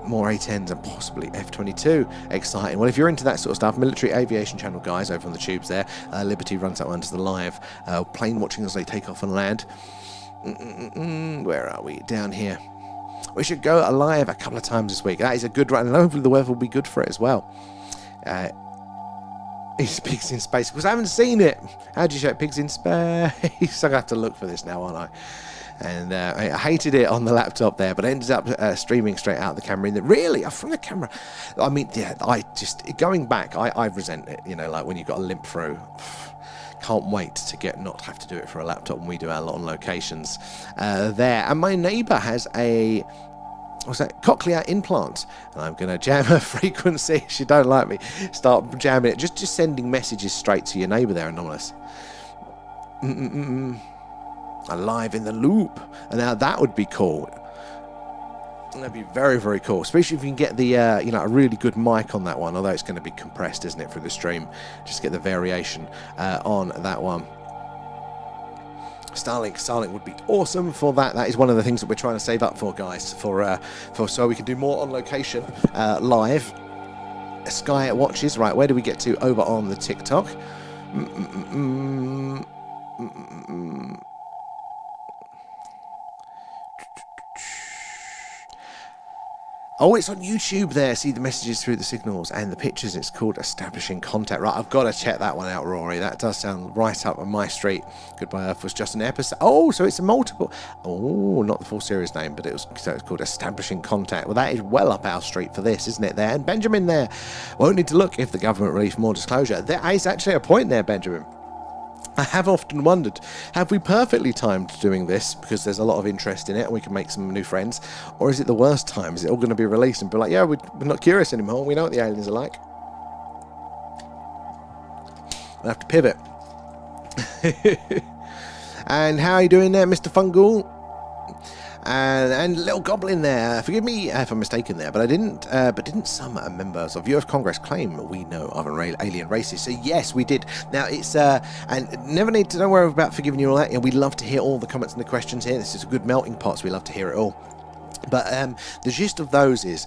More A10s and possibly F-22. Exciting. Well, if you're into that sort of stuff, Military Aviation Channel guys over on the tubes there. Liberty runs that one to the live plane watching as they take off and land. Where are we? Down here. We should go live a couple of times this week. That is a good run, and hopefully the weather will be good for it as well. It's Pigs in Space, because I haven't seen it. How do you show it? Pigs in Space? I'm going to have to look for this now, aren't I? And I hated it on the laptop there, but I ended up streaming straight out of the camera. Really? From the camera? I mean, yeah, going back, I resent it, you know, like when you've got to limp through. Can't wait to not have to do it for a laptop when we do our on locations there. And my neighbour has a cochlear implant, and I'm going to jam her frequency. She don't like me. Start jamming it. Just sending messages straight to your neighbour there, Anomalous. Alive in the loop. And now that would be cool. That'd be very, very cool, especially if you can get the a really good mic on that one, although it's going to be compressed, isn't it, for the stream. Just get the variation on that one. Starlink would be awesome for that. That is one of the things that we're trying to save up for, guys, for so we can do more on location live Sky watches. Right, where do we get to over on the TikTok? Oh, it's on YouTube there. See the messages through the signals and the pictures. It's called Establishing Contact. Right, I've got to check that one out, Rory. That does sound right up on my street. Goodbye Earth was just an episode. Oh, so it's a multiple. Oh, not the full series name, but it's called Establishing Contact. Well, that is well up our street for this, isn't it there? And Benjamin there. Won't need to look if the government released more disclosure. There is actually a point there, Benjamin. I have often wondered, have we perfectly timed doing this because there's a lot of interest in it and we can make some new friends, or is it the worst time? Is it all going to be released and be like, yeah, we're not curious anymore, we know what the aliens are like? I'll have to pivot. And how are you doing there, Mr. Fungal? And little goblin there. Forgive me if I'm mistaken there, but didn't some members of US Congress claim we know of an alien races? So yes, we did. Now it's and never need to don't worry about forgiving you all that. You know, we love to hear all the comments and the questions here. This is a good melting pot, so we love to hear it all. But the gist of those is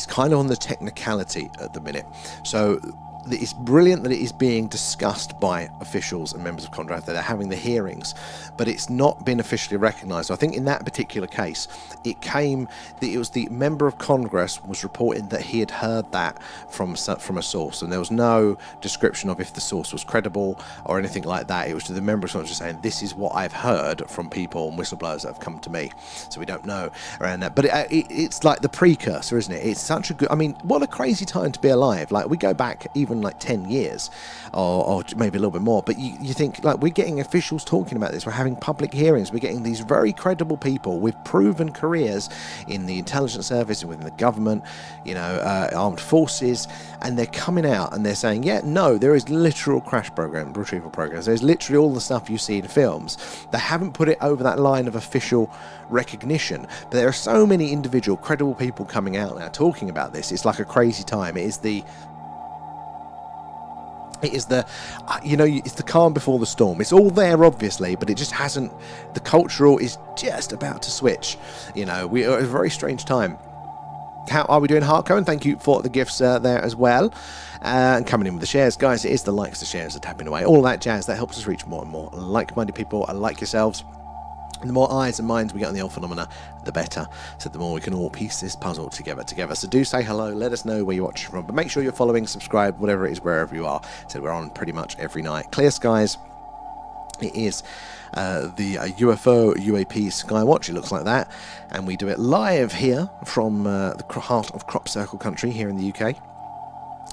kind of on the technicality at the minute. So it's brilliant that it is being discussed by officials and members of Congress, that they're having the hearings, but it's not been officially recognised. So I think in that particular case, it was the member of Congress was reporting that he had heard that from a source, and there was no description of if the source was credible or anything like that. It was the member of Congress just saying, this is what I've heard from people and whistleblowers that have come to me. So we don't know around that. But it's like the precursor, isn't it? It's such a good, I mean, what a crazy time to be alive. Like, we go back even even like 10 years, or maybe a little bit more. But you think, like, we're getting officials talking about this, we're having public hearings, we're getting these very credible people with proven careers in the intelligence service and within the government, you know, armed forces, and they're coming out and they're saying, yeah, no, there is literal crash retrieval programs, there's literally all the stuff you see in films. They haven't put it over that line of official recognition, but there are so many individual credible people coming out now talking about this. It's like a crazy time. It's the you know, it's the calm before the storm. It's all there, obviously, but it just hasn't, the cultural is just about to switch. You know, we are at a very strange time. How are we doing, Harko? And thank you for the gifts there as well. And coming in with the shares, guys, it is the likes, the shares are tapping away, all that jazz that helps us reach more and more like-minded people like yourselves. And the more eyes and minds we get on the old phenomena, the better. So the more we can all piece this puzzle together. So do say hello, let us know where you're watching from, but make sure you're following, subscribe, whatever it is, wherever you are. So we're on pretty much every night. Clear skies. It is the UFO UAP Skywatch, it looks like that, and we do it live here from the heart of Crop Circle country here in the UK,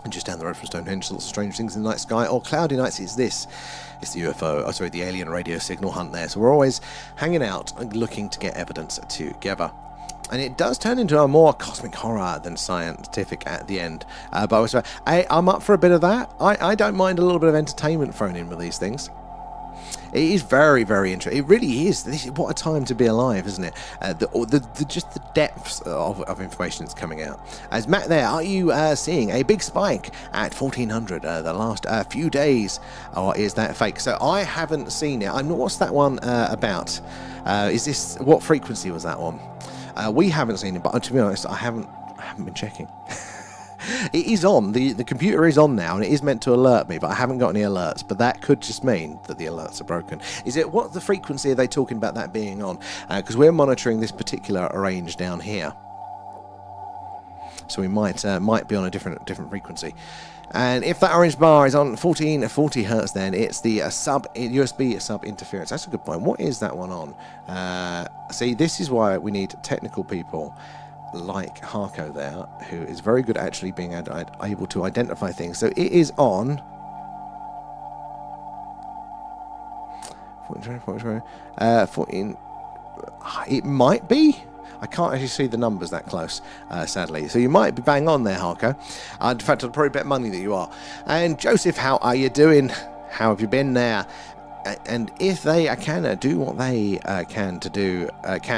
and just down the road from Stonehenge. Lots of strange things in the night sky, or cloudy nights. It's the UFO, the alien radio signal hunt there. So we're always hanging out and looking to get evidence together. And it does turn into a more cosmic horror than scientific at the end. But I'm up for a bit of that. I don't mind a little bit of entertainment thrown in with these things. It is very, very interesting. It really is. What a time to be alive, isn't it? Just the depths of information that's coming out. As Matt there, are you seeing a big spike at 1400 the last few days? Or is that fake? So I haven't seen it. What's that one about? What frequency was that one? We haven't seen it, but to be honest, I haven't been checking. It is on, the computer is on now, and it is meant to alert me, but I haven't got any alerts. But that could just mean that the alerts are broken. What the frequency are they talking about that being on? Because we're monitoring this particular range down here, so we might be on a different frequency. And if that orange bar is on 1440 hertz, then it's the USB sub interference. That's a good point. What is that one on? See, this is why we need technical people like Harko there, who is very good at actually being able to identify things. So it is on 14. It might be. I can't actually see the numbers that close, sadly. So you might be bang on there, Harko. In fact, I'd probably bet money that you are. And Joseph, how are you doing? How have you been there? And if they can do what they can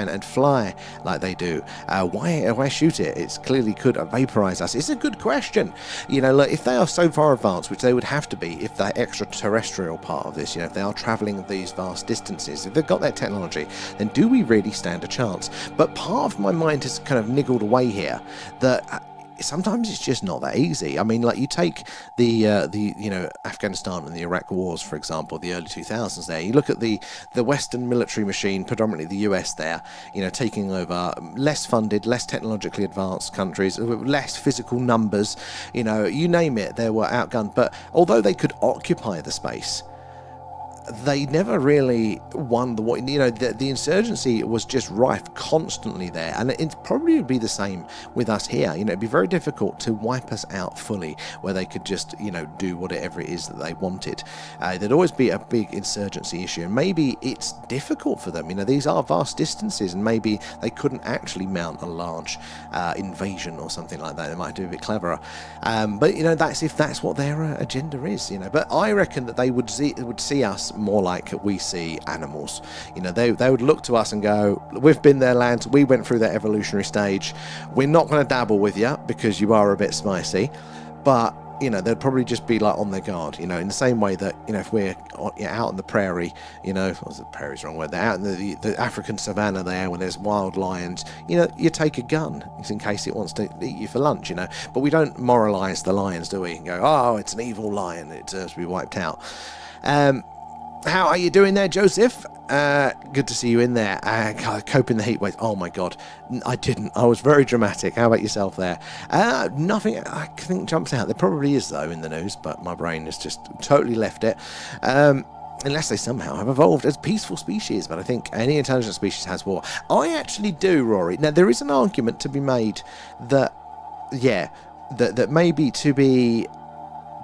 and fly like they do, why shoot it? It's clearly could vaporize us. It's a good question. You know, if they are so far advanced, which they would have to be if they're extraterrestrial part of this, you know, if they are traveling these vast distances, if they've got that technology, then do we really stand a chance? But part of my mind has kind of niggled away here that sometimes it's just not that easy. I mean, like, you take the Afghanistan and the Iraq wars, for example, the early 2000s there. You look at the Western military machine, predominantly the US there, you know, taking over less funded, less technologically advanced countries, with less physical numbers, you know, you name it, they were outgunned. But although they could occupy the space, they never really won the war. You know, the insurgency was just rife constantly there, and it probably would be the same with us here. You know, it'd be very difficult to wipe us out fully, where they could just, you know, do whatever it is that they wanted. There'd always be a big insurgency issue, and maybe it's difficult for them. You know, these are vast distances, and maybe they couldn't actually mount a large invasion or something like that. They might do a bit cleverer, but you know, that's if that's what their agenda is. You know, but I reckon that they would see us more like we see animals. You know, they would look to us and go, we've been their land, we went through that evolutionary stage, we're not going to dabble with you because you are a bit spicy. But you know, they'd probably just be like on their guard, you know, in the same way that, you know, if we're out in the prairie, you know, prairie's the wrong word, they're out in the African savannah there when there's wild lions, you know, you take a gun in case it wants to eat you for lunch, you know. But we don't moralise the lions, do we? And go, oh, it's an evil lion, it deserves to be wiped out. How are you doing there, Joseph? Good to see you in there. Coping the heat waves. Oh my God, I didn't. I was very dramatic. How about yourself there? Nothing I think jumps out. There probably is though in the news, but my brain has just totally left it. Unless they somehow have evolved as peaceful species, but I think any intelligent species has war. I actually do, Rory. Now there is an argument to be made that, yeah, that maybe to be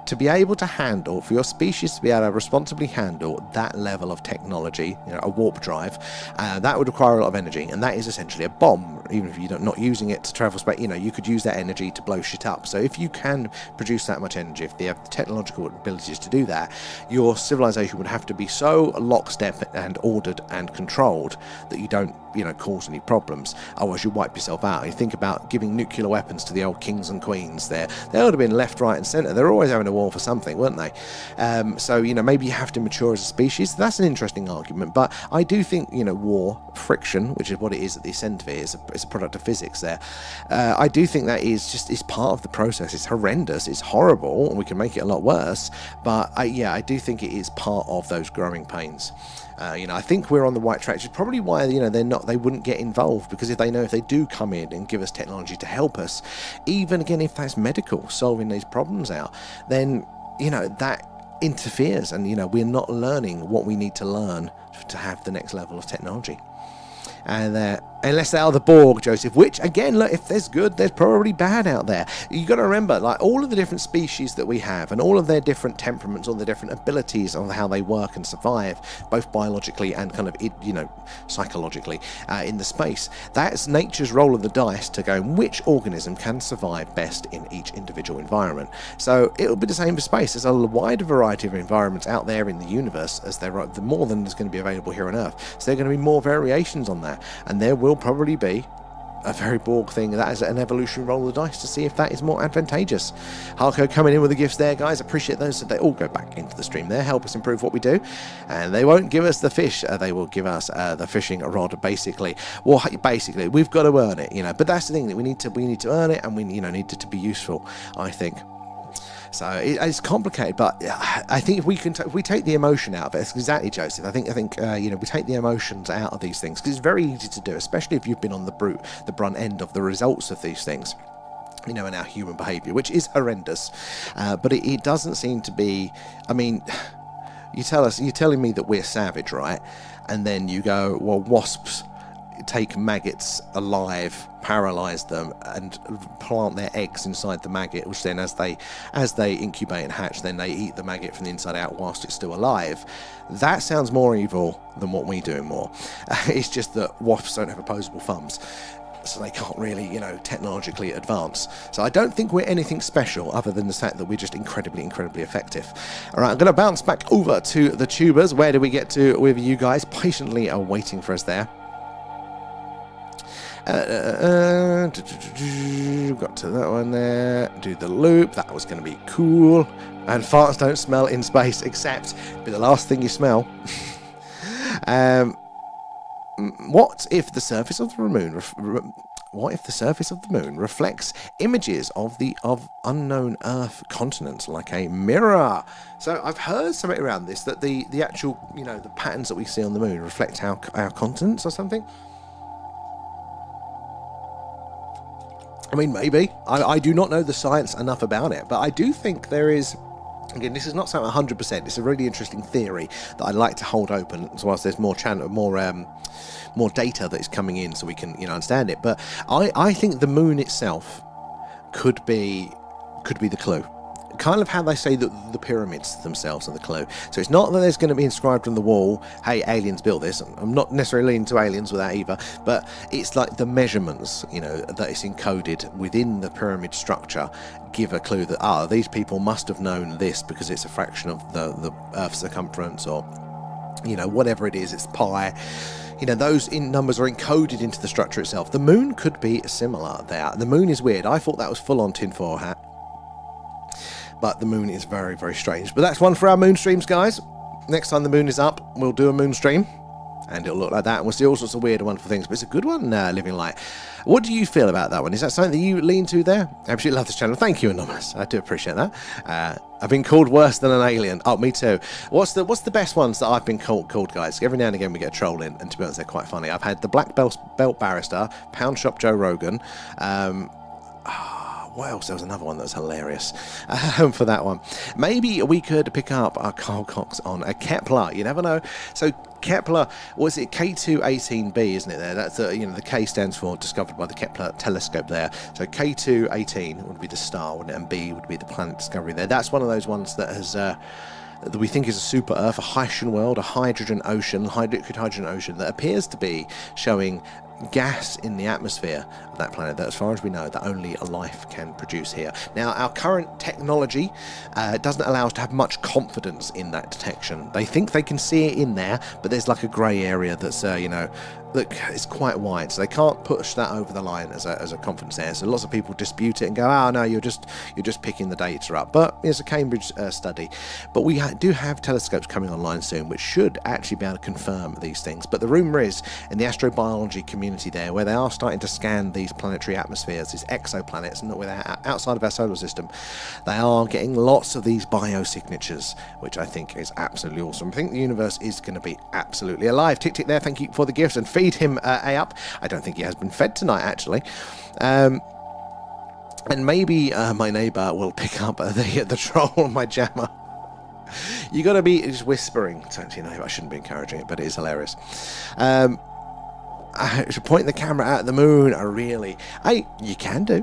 to be able to handle, for your species to be able to responsibly handle that level of technology, a warp drive, that would require a lot of energy, and that is essentially a bomb. Even if you're not using it to travel space, you could use that energy to blow shit up. So if you can produce that much energy, if they have the technological abilities to do that, your civilization would have to be so lockstep and ordered and controlled that you don't cause any problems. Otherwise you wipe yourself out. You think about giving nuclear weapons to the old kings and queens there. They would have been left, right and centre. They're always having a war for something, weren't they? So maybe you have to mature as a species. That's an interesting argument, but I do think war, friction, which is what it is at the ascent of it, is a product of physics there. I do think that is part of the process. It's horrendous, it's horrible, and we can make it a lot worse, but I do think it is part of those growing pains. I think we're on the right track, which is probably why they wouldn't get involved, because if they do come in and give us technology to help us, even again if that's medical, solving these problems out, then that interferes, and we're not learning what we need to learn to have the next level of technology. And unless they are the Borg, Joseph, which again, look, if there's good, there's probably bad out there. You got to remember, like, all of the different species that we have and all of their different temperaments, all the different abilities on how they work and survive, both biologically and kind of psychologically in the space. That's nature's roll of the dice to go which organism can survive best in each individual environment. So it'll be the same for space. There's a wider variety of environments out there in the universe, as there are more than there's going to be available here on Earth. So there are going to be more variations on that, and there will probably be a very Borg thing. That is an evolution roll of the dice to see if that is more advantageous. Harco coming in with the gifts there, guys. Appreciate those. So they all go back into the stream there, help us improve what we do. And they won't give us the fish, they will give us the fishing rod, basically. Well, basically we've got to earn it, but that's the thing, that we need to earn it, and we need it to be useful, I think. So it's complicated, but I think if we take the emotion out of it, exactly, Joseph. I think we take the emotions out of these things, because it's very easy to do, especially if you've been on the brunt end of the results of these things. In our human behaviour, which is horrendous, but it doesn't seem to be. I mean, you're telling me that we're savage, right? And then you go, well, wasps take maggots alive, paralyze them, and plant their eggs inside the maggot, which then as they incubate and hatch, then they eat the maggot from the inside out whilst it's still alive. That sounds more evil than what we do more. It's just that wasps don't have opposable thumbs, so they can't really, technologically advance. So I don't think we're anything special, other than the fact that we're just incredibly, incredibly effective. All right, I'm going to bounce back over to the tubers. Where do we get to with you guys? Patiently are waiting for us there. Got to that one there. Do the loop. That was going to be cool. And farts don't smell in space, except be the last thing you smell. What if the surface of the moon? What if the surface of the moon reflects images of unknown Earth continents like a mirror? So I've heard something around this, that the actual the patterns that we see on the moon reflect our continents or something. I mean, maybe. I do not know the science enough about it, but I do think there is. Again, this is not something 100%. It's a really interesting theory that I'd like to hold open, as well as there's more data that is coming in, so we can understand it. But I think the moon itself could be the clue. Kind of how they say that the pyramids themselves are the clue. So it's not that there's going to be inscribed on the wall, hey, aliens built this. I'm not necessarily into aliens with that either, but it's like the measurements, that is encoded within the pyramid structure give a clue that, these people must have known this because it's a fraction of the Earth's circumference, or, whatever it is, it's pi. Those numbers are encoded into the structure itself. The moon could be similar there. The moon is weird. I thought that was full-on tinfoil hat. But the moon is very, very strange. But that's one for our moon streams, guys. Next time the moon is up, we'll do a moon stream. And it'll look like that. And we'll see all sorts of weird and wonderful things. But it's a good one, Living Light. What do you feel about that one? Is that something that you lean to there? I absolutely love this channel. Thank you, Anonymous. I do appreciate that. I've been called worse than an alien. Oh, me too. What's the best ones that I've been called, guys? Every now and again we get a troll in. And to be honest, they're quite funny. I've had the Black Belt Barrister, Pound Shop Joe Rogan. what else? There was another one that was hilarious for that one. Maybe we could pick up our Carl Cox on a Kepler. You never know. So Kepler, was it K218b, isn't it there? That's the K stands for discovered by the Kepler telescope there. So K218 would be the star, wouldn't it? And B would be the planet discovery there. That's one of those ones that has that we think is a super Earth, a hydrogen world, a hydrogen ocean, liquid hydrogen ocean that appears to be showing gas in the atmosphere of that planet that, as far as we know, that only life can produce here. Now, our current technology doesn't allow us to have much confidence in that detection. They think they can see it in there, but there's like a grey area that's, look, it's quite wide, so they can't push that over the line as a confidence there. So lots of people dispute it and go, "Oh no, you're just picking the data up." But it's a Cambridge study. But we do have telescopes coming online soon, which should actually be able to confirm these things. But the rumour is, in the astrobiology community there, where they are starting to scan these planetary atmospheres, these exoplanets, and where they're outside of our solar system, they are getting lots of these biosignatures, which I think is absolutely awesome. I think the universe is going to be absolutely alive. Tick tick there, thank you for the gifts, and feed him a up. I don't think he has been fed tonight, actually. And maybe my neighbour will pick up the troll on my jammer. You got to be just whispering. I shouldn't be encouraging it, but it is hilarious. I should point the camera at the moon. Really? You can do.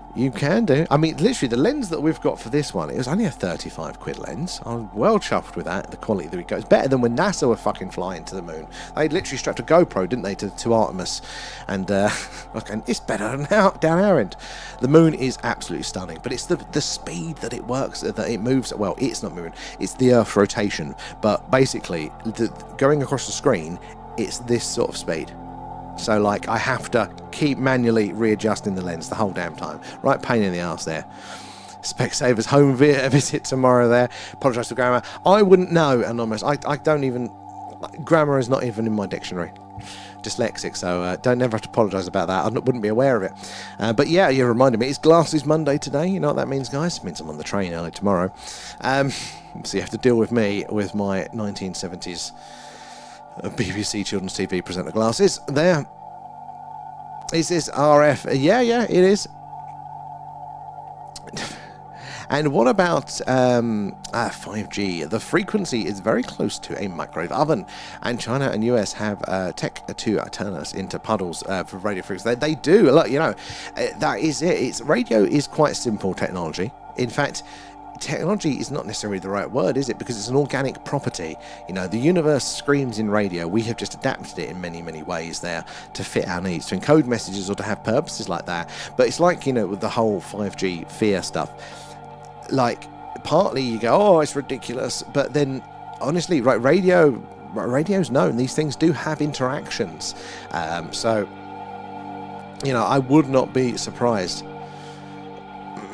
I mean, literally, the lens that we've got for this one, it was only a 35 quid lens. I'm well chuffed with that. The quality that we got. It's better than when NASA were fucking flying to the moon. They literally strapped a GoPro, didn't they, to Artemis? And it's better now down our end. The moon is absolutely stunning, but it's the speed that it works, that it moves. Well, it's not moving. It's the Earth's rotation. But basically, going across the screen, it's this sort of speed. So, like, I have to keep manually readjusting the lens the whole damn time. Right pain in the arse there. Specsavers home visit tomorrow there. Apologise for grammar. I wouldn't know, Anonymous. I don't even... Grammar is not even in my dictionary. Dyslexic, so don't never have to apologise about that. I wouldn't be aware of it. But yeah, you reminded me. It's Glasses Monday today. You know what that means, guys? It means I'm on the train early tomorrow. So you have to deal with me with my 1970s... BBC Children's TV presenter glasses. There. Is this RF? Yeah, it is. And what about 5G? The frequency is very close to a microwave oven, and China and US have tech to turn us into puddles for radio frequency. They do. Look, that is it. Radio is quite simple technology. In fact, technology is not necessarily the right word, is it? Because it's an organic property. The universe screams in radio. We have just adapted it in many, many ways there to fit our needs, to encode messages or to have purposes like that. But it's like, with the whole 5G fear stuff. Like, partly you go, oh, it's ridiculous. But then, honestly, right, radio's known. These things do have interactions. So, I would not be surprised.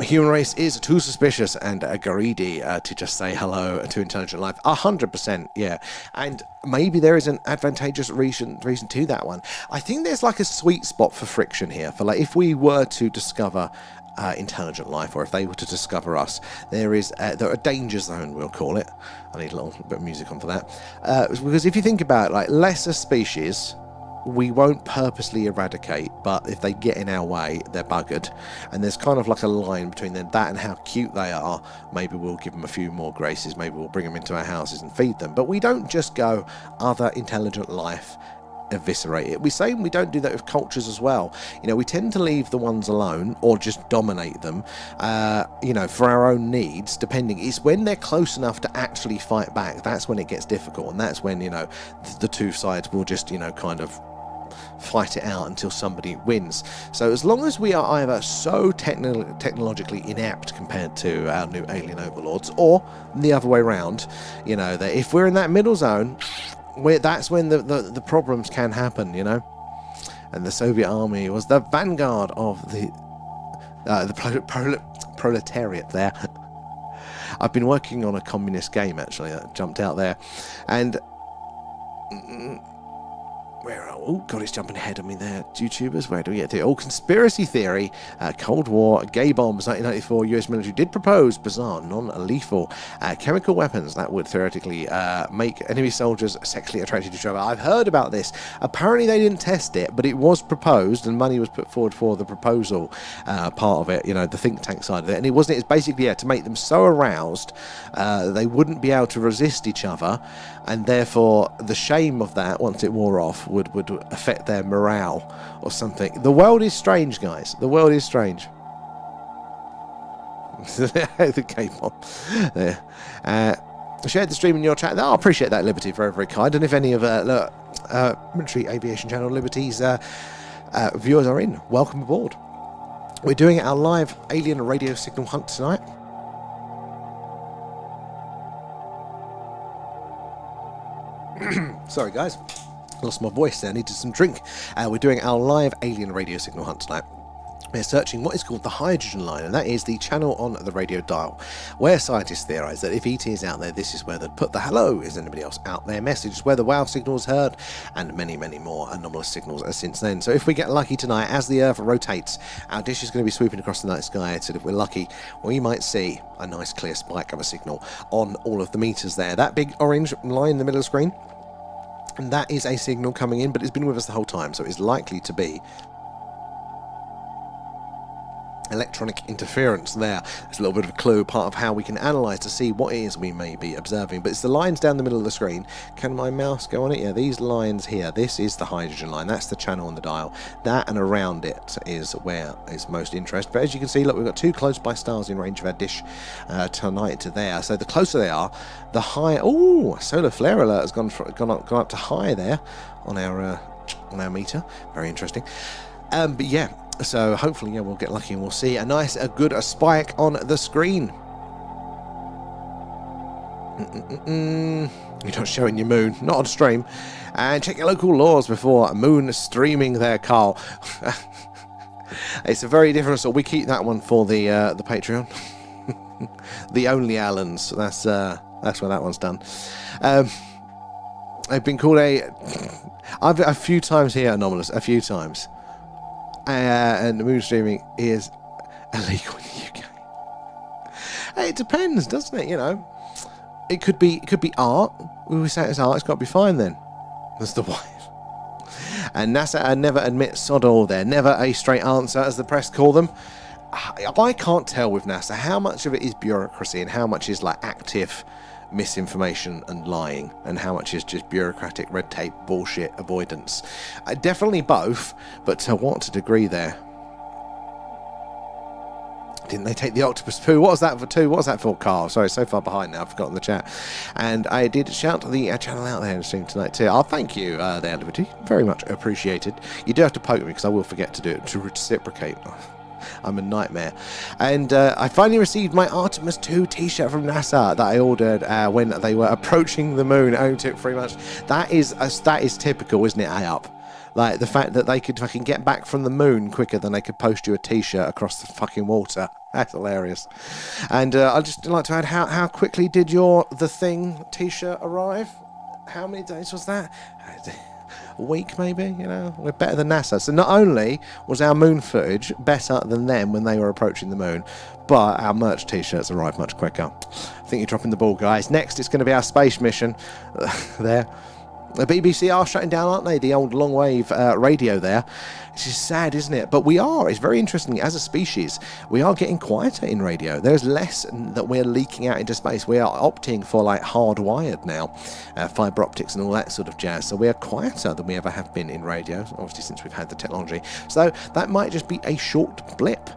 Human race is too suspicious and greedy to just say hello to intelligent life. 100%, yeah. And maybe there is an advantageous reason to that one. I think there's like a sweet spot for friction here. For like, if we were to discover intelligent life, or if they were to discover us, there are a danger zone, we'll call it. I need a little bit of music on for that. Because if you think about it, like lesser species, we won't purposely eradicate, but if they get in our way, they're buggered. And there's kind of like a line between that and how cute they are. Maybe we'll give them a few more graces, maybe we'll bring them into our houses and feed them. But we don't just go, other intelligent life, eviscerate it. We don't do that with cultures as well. We tend to leave the ones alone or just dominate them, for our own needs, depending. It's when they're close enough to actually fight back, that's when it gets difficult. And that's when, the two sides will just, kind of fight it out until somebody wins. So as long as we are either so technologically inept compared to our new alien overlords, or the other way around, that if we're in that middle zone, that's when the problems can happen, And the Soviet army was the vanguard of the proletariat there. I've been working on a communist game, actually, that jumped out there. And Where are... Oh, God, it's jumping ahead of me there. YouTubers, where do we get to? Oh, conspiracy theory. Cold War, gay bombs, 1994. US military did propose bizarre, non-lethal chemical weapons that would theoretically make enemy soldiers sexually attracted to each other. I've heard about this. Apparently they didn't test it, but it was proposed and money was put forward for the proposal part of it, you know, the think tank side of it. And it wasn't, it's basically, yeah, to make them so aroused they wouldn't be able to resist each other, and therefore the shame of that, once it wore off, would affect their morale or something. The world is strange, guys. The world is strange. The K-pop. There. Shared the stream in your chat. I appreciate that, Liberty. Very, very kind. And if any of Military Aviation Channel Liberty's viewers are in, welcome aboard. We're doing our live alien radio signal hunt tonight. Sorry, guys. Lost my voice there. Needed some drink. We're doing our live alien radio signal hunt tonight. We're searching what is called the hydrogen line, and that is the channel on the radio dial where scientists theorise that if ET is out there, this is where they'd put the hello, is anybody else out there message, where the wow signal is heard, and many, many more anomalous signals since then. So if we get lucky tonight, as the Earth rotates, our dish is going to be swooping across the night sky, so if we're lucky, we might see a nice clear spike of a signal on all of the meters there. That big orange line in the middle of the screen, and that is a signal coming in, but it's been with us the whole time, so it's likely to be electronic interference there. It's a little bit of a clue, part of how we can analyse to see what it is we may be observing. But it's the lines down the middle of the screen. Can my mouse go on it? Yeah, these lines here. This is the hydrogen line. That's the channel on the dial. That and around it is where is most interest. But as you can see, look, we've got two close by stars in range of our dish tonight to there. So the closer they are, the higher. Oh, solar flare alert has gone up to high there on our meter. Very interesting. But yeah. So hopefully, yeah, we'll get lucky and we'll see a good spike on the screen. You're not showing your moon, not on stream. And check your local laws before moon streaming there, Carl. It's a very different, so we keep that one for the Patreon. The Only Allens. That's where that one's done. I've been called a few times here anomalous, a few times. And the moon streaming is illegal in the UK. It depends, doesn't it? You know, it could be art. We say it's art. It's got to be fine then. That's the wife. And NASA never admit sod all there. Never a straight answer, as the press call them. I can't tell with NASA how much of it is bureaucracy and how much is like active misinformation and lying, and how much is just bureaucratic red tape bullshit avoidance. Definitely both, but to what degree there? Didn't they take the octopus poo? What was that for too? What was that for, Carl? Sorry, so far behind now, I've forgotten the chat. And I did shout the channel out there in the stream tonight too. Oh, thank you there, Liberty. Very much appreciated. You do have to poke me because I will forget to do it, to reciprocate. I'm a nightmare. And I finally received my Artemis 2 t-shirt from NASA that I ordered when they were approaching the moon. It only took 3 months. That is typical, isn't it, A-Up? Like, the fact that they could fucking get back from the moon quicker than they could post you a t-shirt across the fucking water. That's hilarious. And I'd just like to add, how quickly did your The Thing t-shirt arrive? How many days was that? A week, maybe, you know. We're better than NASA. So not only was our moon footage better than them when they were approaching the moon, but our merch t-shirts arrived much quicker. I think you're dropping the ball, guys. Next, it's going to be our space mission. There. The BBC are shutting down, aren't they? The old long wave radio there. It's just sad, isn't it? But we are. It's very interesting. As a species, we are getting quieter in radio. There's less that we're leaking out into space. We are opting for like hardwired now, fibre optics and all that sort of jazz. So we are quieter than we ever have been in radio, obviously since we've had the technology. So that might just be a short blip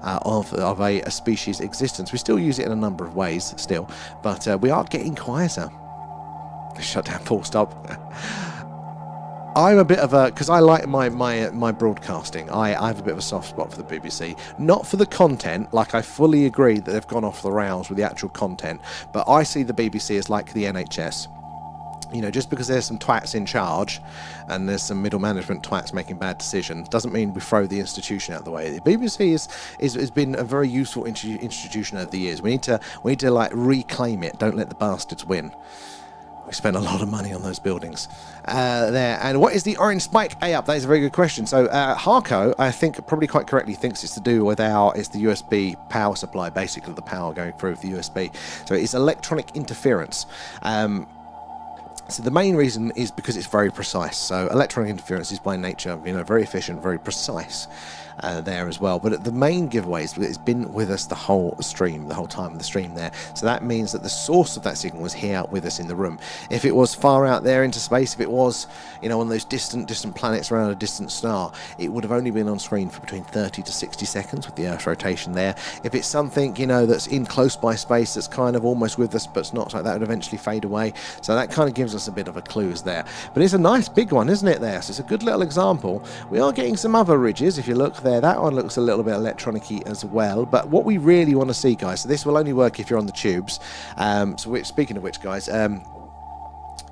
of a species' existence. We still use it in a number of ways still, but we are getting quieter. Shut down, full stop. I'm a bit of a, because I like my broadcasting, I have a bit of a soft spot for the BBC. Not for the content, like I fully agree that they've gone off the rails with the actual content, but I see the BBC as like the NHS. You know, just because there's some twats in charge and there's some middle management twats making bad decisions doesn't mean we throw the institution out of the way. The BBC has been a very useful institution over the years. We need to like reclaim it. Don't let the bastards win. We spent a lot of money on those buildings there. And what is the orange spike A up? That is a very good question. So Harco, I think, probably quite correctly thinks it's to do with it's the USB power supply, basically the power going through the USB. So it's electronic interference. So the main reason is because it's very precise. So electronic interference is by nature, very efficient, very precise there as well. But the main giveaway is it's been with us the whole time of the stream there. So that means that the source of that signal was here with us in the room. If it was far out there into space, if it was, on those distant planets around a distant star, it would have only been on screen for between 30 to 60 seconds with the Earth's rotation there. If it's something, that's in close by space, that's kind of almost with us, but it's not, like that would eventually fade away. So that kind of gives us a bit of a clues there. But it's a nice big one, isn't it there? So it's a good little example. We are getting some other ridges. If you look there, that one looks a little bit electronic-y as well. But what we really want to see, guys, so this will only work if you're on the tubes. Speaking of which, guys,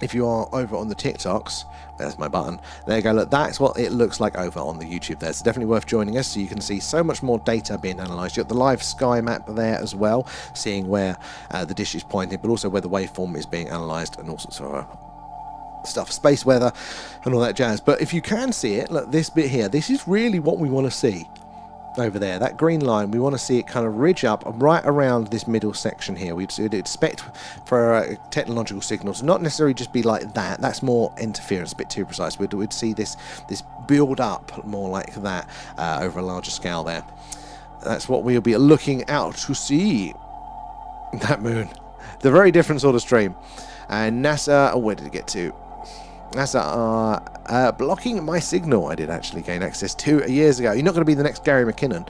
if you are over on the TikToks, there's my button. There you go. Look, that's what it looks like over on the YouTube there. It's definitely worth joining us so you can see so much more data being analysed. You've got the live sky map there as well, seeing where the dish is pointing, but also where the waveform is being analysed and all sorts of stuff, space weather and all that jazz. But if you can see it, look, this bit here, this is really what we want to see over there. That green line, we want to see it kind of ridge up right around this middle section here. We'd expect for technological signals not necessarily just be like that. That's more interference, a bit too precise. We'd see this build up more like that over a larger scale there. That's what we'll be looking out to see. That moon, the very different sort of stream. And NASA, where did it get to? NASA are blocking my signal. I did actually gain access 2 years ago. You're not going to be the next Gary McKinnon.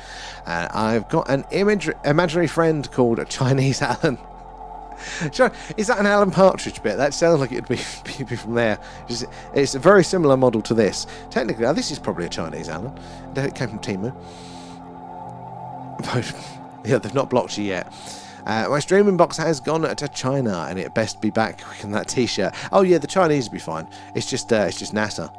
I've got an imaginary friend called Chinese Alan. Is that an Alan Partridge bit? That sounds like it would be from there. It's a very similar model to this. Technically, this is probably a Chinese Alan. It came from Timu. Yeah, they've not blocked you yet. My streaming box has gone to China, and it best be back in that t-shirt. Oh yeah, the Chinese will be fine. It's just NASA.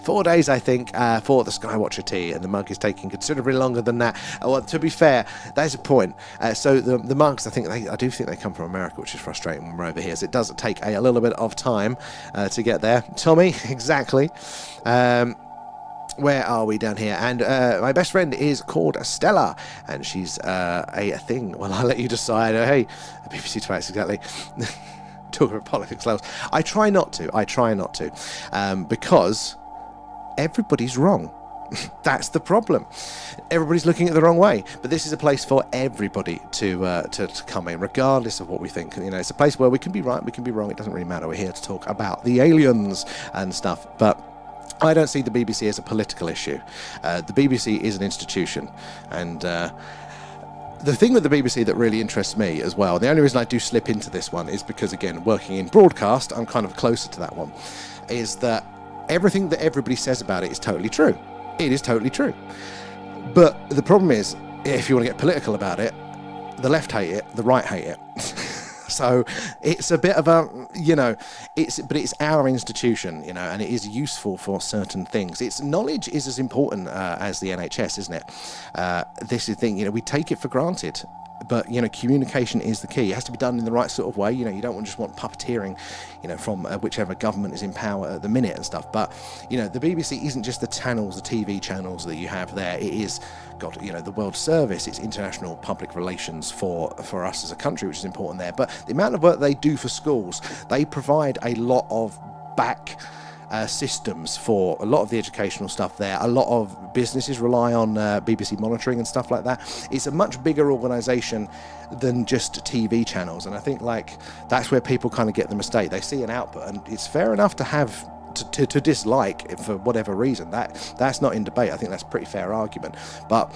4 days, I think, for the Skywatcher tea, and the mug is taking considerably longer than that. Well, to be fair, that's a point. So the mugs, I do think they come from America, which is frustrating when we're over here. So it does take a little bit of time to get there. Tommy, exactly. Where are we down here? And my best friend is called Stella, and she's a thing. Well, I'll let you decide. Hey, BBC Two Facts, exactly. Talking about politics levels. I try not to, because everybody's wrong. That's the problem. Everybody's looking at the wrong way. But this is a place for everybody to come in, regardless of what we think. It's a place where we can be right, we can be wrong. It doesn't really matter. We're here to talk about the aliens and stuff. But I don't see the BBC as a political issue. The BBC is an institution, and the thing with the BBC that really interests me as well, the only reason I do slip into this one is because, again, working in broadcast, I'm kind of closer to that one, is that everything that everybody says about it is totally true. It is totally true. But the problem is, if you want to get political about it, the left hate it, the right hate it. So it's a bit of a, but it's our institution, and it is useful for certain things. Its knowledge is as important as the NHS, isn't it? This is the thing, we take it for granted. But, communication is the key. It has to be done in the right sort of way. You don't just want puppeteering, from whichever government is in power at the minute and stuff. But, the BBC isn't just the channels, the TV channels that you have there. It is, the World Service. It's international public relations for us as a country, which is important there. But the amount of work they do for schools, they provide a lot of back systems for a lot of the educational stuff there. A lot of businesses rely on BBC monitoring and stuff like that. It's a much bigger organisation than just TV channels, and I think that's where people kind of get the mistake. They see an output, and it's fair enough to have to dislike it for whatever reason. That's not in debate. I think that's a pretty fair argument, but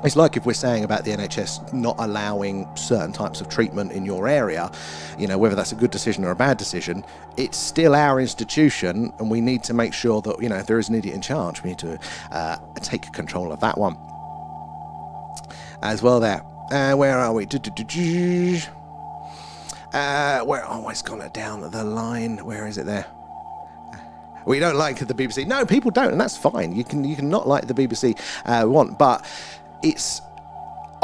it's like if we're saying about the NHS not allowing certain types of treatment in your area, whether that's a good decision or a bad decision, it's still our institution, and we need to make sure that, if there is an idiot in charge, we need to take control of that one as well there. Where are we? It's gone down the line. Where is it there? We don't like the BBC. No, people don't, and that's fine. You can not like the BBC but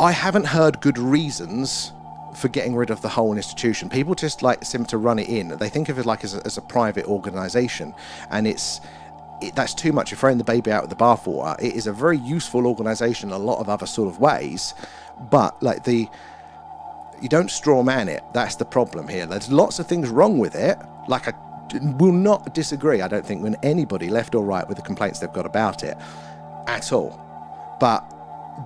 I haven't heard good reasons for getting rid of the whole institution. People just like seem to run it in. They think of it like as a private organisation, and that's too much. You're throwing the baby out with the bathwater. It is a very useful organisation in a lot of other sort of ways, but like you don't straw man it. That's the problem here. There's lots of things wrong with it. Like, I will not disagree, I don't think, when anybody, left or right, with the complaints they've got about it at all. But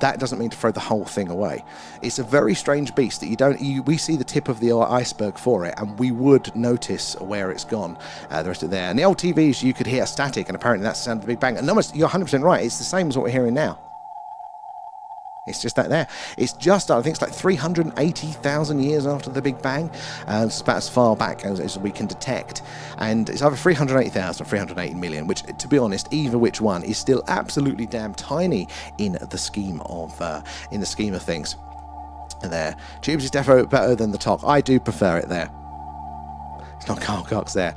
that doesn't mean to throw the whole thing away. It's a very strange beast that we see the tip of the iceberg for it, and we would notice where it's gone. The rest of there. And the old TVs, you could hear static, and apparently that's the sound of the Big Bang. And almost, you're 100% right. It's the same as what we're hearing now. It's just that there. It's just, I think it's like 380,000 years after the Big Bang. It's about as far back as we can detect. And it's either 380,000 or 380 million, which, to be honest, either which one is still absolutely damn tiny in the scheme of things. There. Tubes is definitely better than the talk. I do prefer it there. It's not Carl Cox there.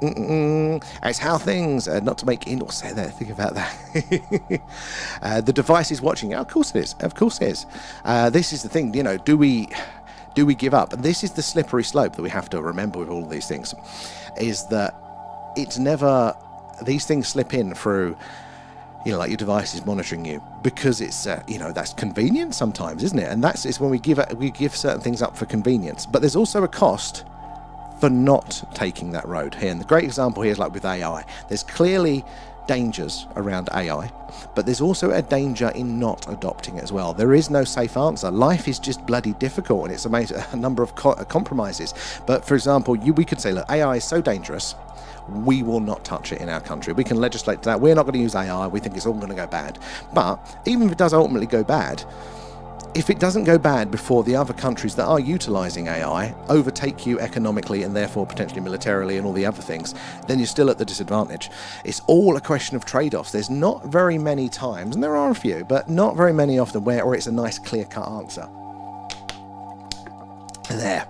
It's how things, not to make in or say there, think about that. The device is watching. Of course it is. Of course it is. This is the thing, do we give up? And this is the slippery slope that we have to remember with all of these things, is that it's never, these things slip in through, like your device is monitoring you, because it's, that's convenient sometimes, isn't it? And it's when we give certain things up for convenience. But there's also a cost for not taking that road here. And the great example here is like with AI. There's clearly dangers around AI, but there's also a danger in not adopting it as well. There is no safe answer. Life is just bloody difficult, and it's a number of compromises. But for example, we could say, look, AI is so dangerous, we will not touch it in our country. We can legislate to that. We're not going to use AI. We think it's all going to go bad. But even if it does ultimately go bad, if it doesn't go bad before the other countries that are utilising AI overtake you economically and therefore potentially militarily and all the other things, then you're still at the disadvantage. It's all a question of trade-offs. There's not very many times, and there are a few, but not very many often where it's a nice clear-cut answer. There.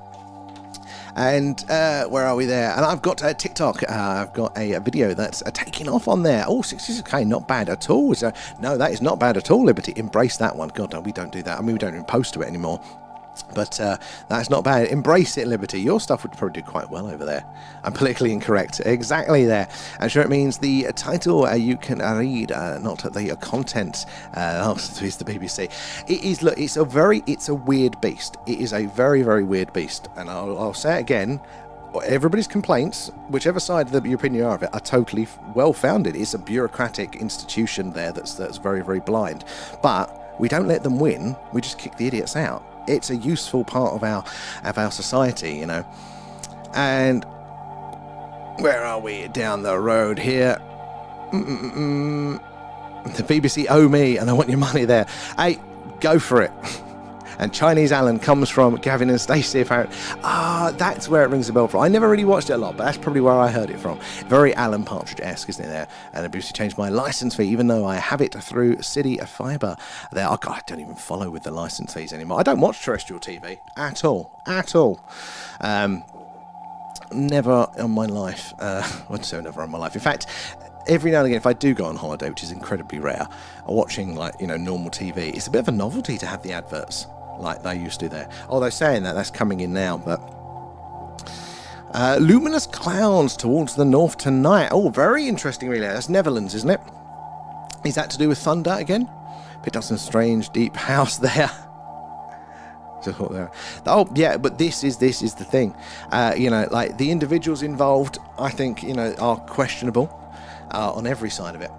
And where are we there? And I've got TikTok. I've got a video that's taking off on there. Oh, 66k, not bad at all. No, that is not bad at all, Liberty. Embrace that one. God, no, we don't do that. I mean, we don't even post to it anymore. But that's not bad. Embrace it, Liberty. Your stuff would probably do quite well over there. I'm politically incorrect. Exactly there. I'm sure it means the title you can read, not the content. It's the BBC. It is. Look, it's a weird beast. It is a very, very weird beast. And I'll say it again. Everybody's complaints, whichever side of your opinion you are of it, are totally well-founded. It's a bureaucratic institution there that's very, very blind. But we don't let them win. We just kick the idiots out. It's a useful part of our society, And where are we? Down the road here. The BBC owe me, and I want your money there. Hey, go for it. And Chinese Alan comes from Gavin and Stacey, apparently. That's where it rings a bell from. I never really watched it a lot, but that's probably where I heard it from. Very Alan Partridge-esque, isn't it there? And the BBC changed my licence fee, even though I have it through City Fibre. There, I don't even follow with the licence fees anymore. I don't watch terrestrial TV at all. Never in my life. I'd say never in my life. In fact, every now and again, if I do go on holiday, which is incredibly rare, watching normal TV, it's a bit of a novelty to have the adverts like they used to there. Although saying that's coming in now, but luminous clouds towards the north tonight. Oh, very interesting, really. That's Netherlands, isn't it? Is that to do with thunder again? Picked up some strange deep house there. Oh yeah, but this is the thing. Like the individuals involved, I think are questionable on every side of it.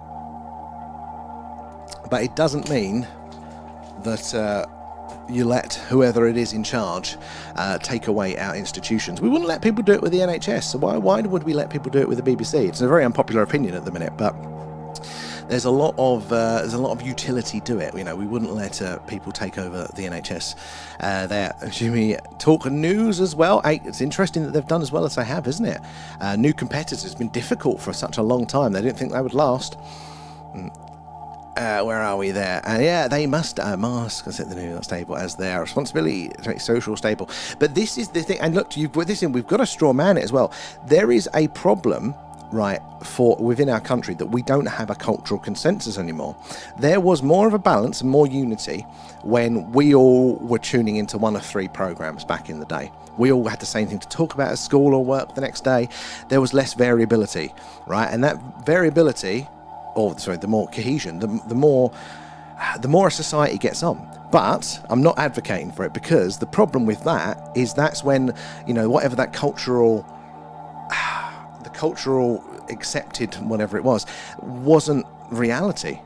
But it doesn't mean that you let whoever it is in charge take away our institutions. We wouldn't let people do it with the NHS, so why would we let people do it with the BBC? It's a very unpopular opinion at the minute, but there's a lot of utility to it. We wouldn't let people take over the NHS there. Jimmy, talk news as well. Hey, it's interesting that they've done as well as they have, isn't it? New competitors. It's been difficult for such a long time. They didn't think they would last. Where are we there? Yeah, they must mask and set the new stable as their responsibility to make social stable. But this is the thing, and look, you've put this in, we've got to straw man it as well. There is a problem right, for within our country, that we don't have a cultural consensus anymore. There was more of a balance and more unity when we all were tuning into one of 3 programs back in the day. We all had the same thing to talk about at school or work the next day. There was less variability, right? And that variability, or sorry, the more cohesion, the more a society gets on. But I'm not advocating for it, because the problem with that is that's when, you know, whatever that cultural accepted, whatever it was, wasn't reality.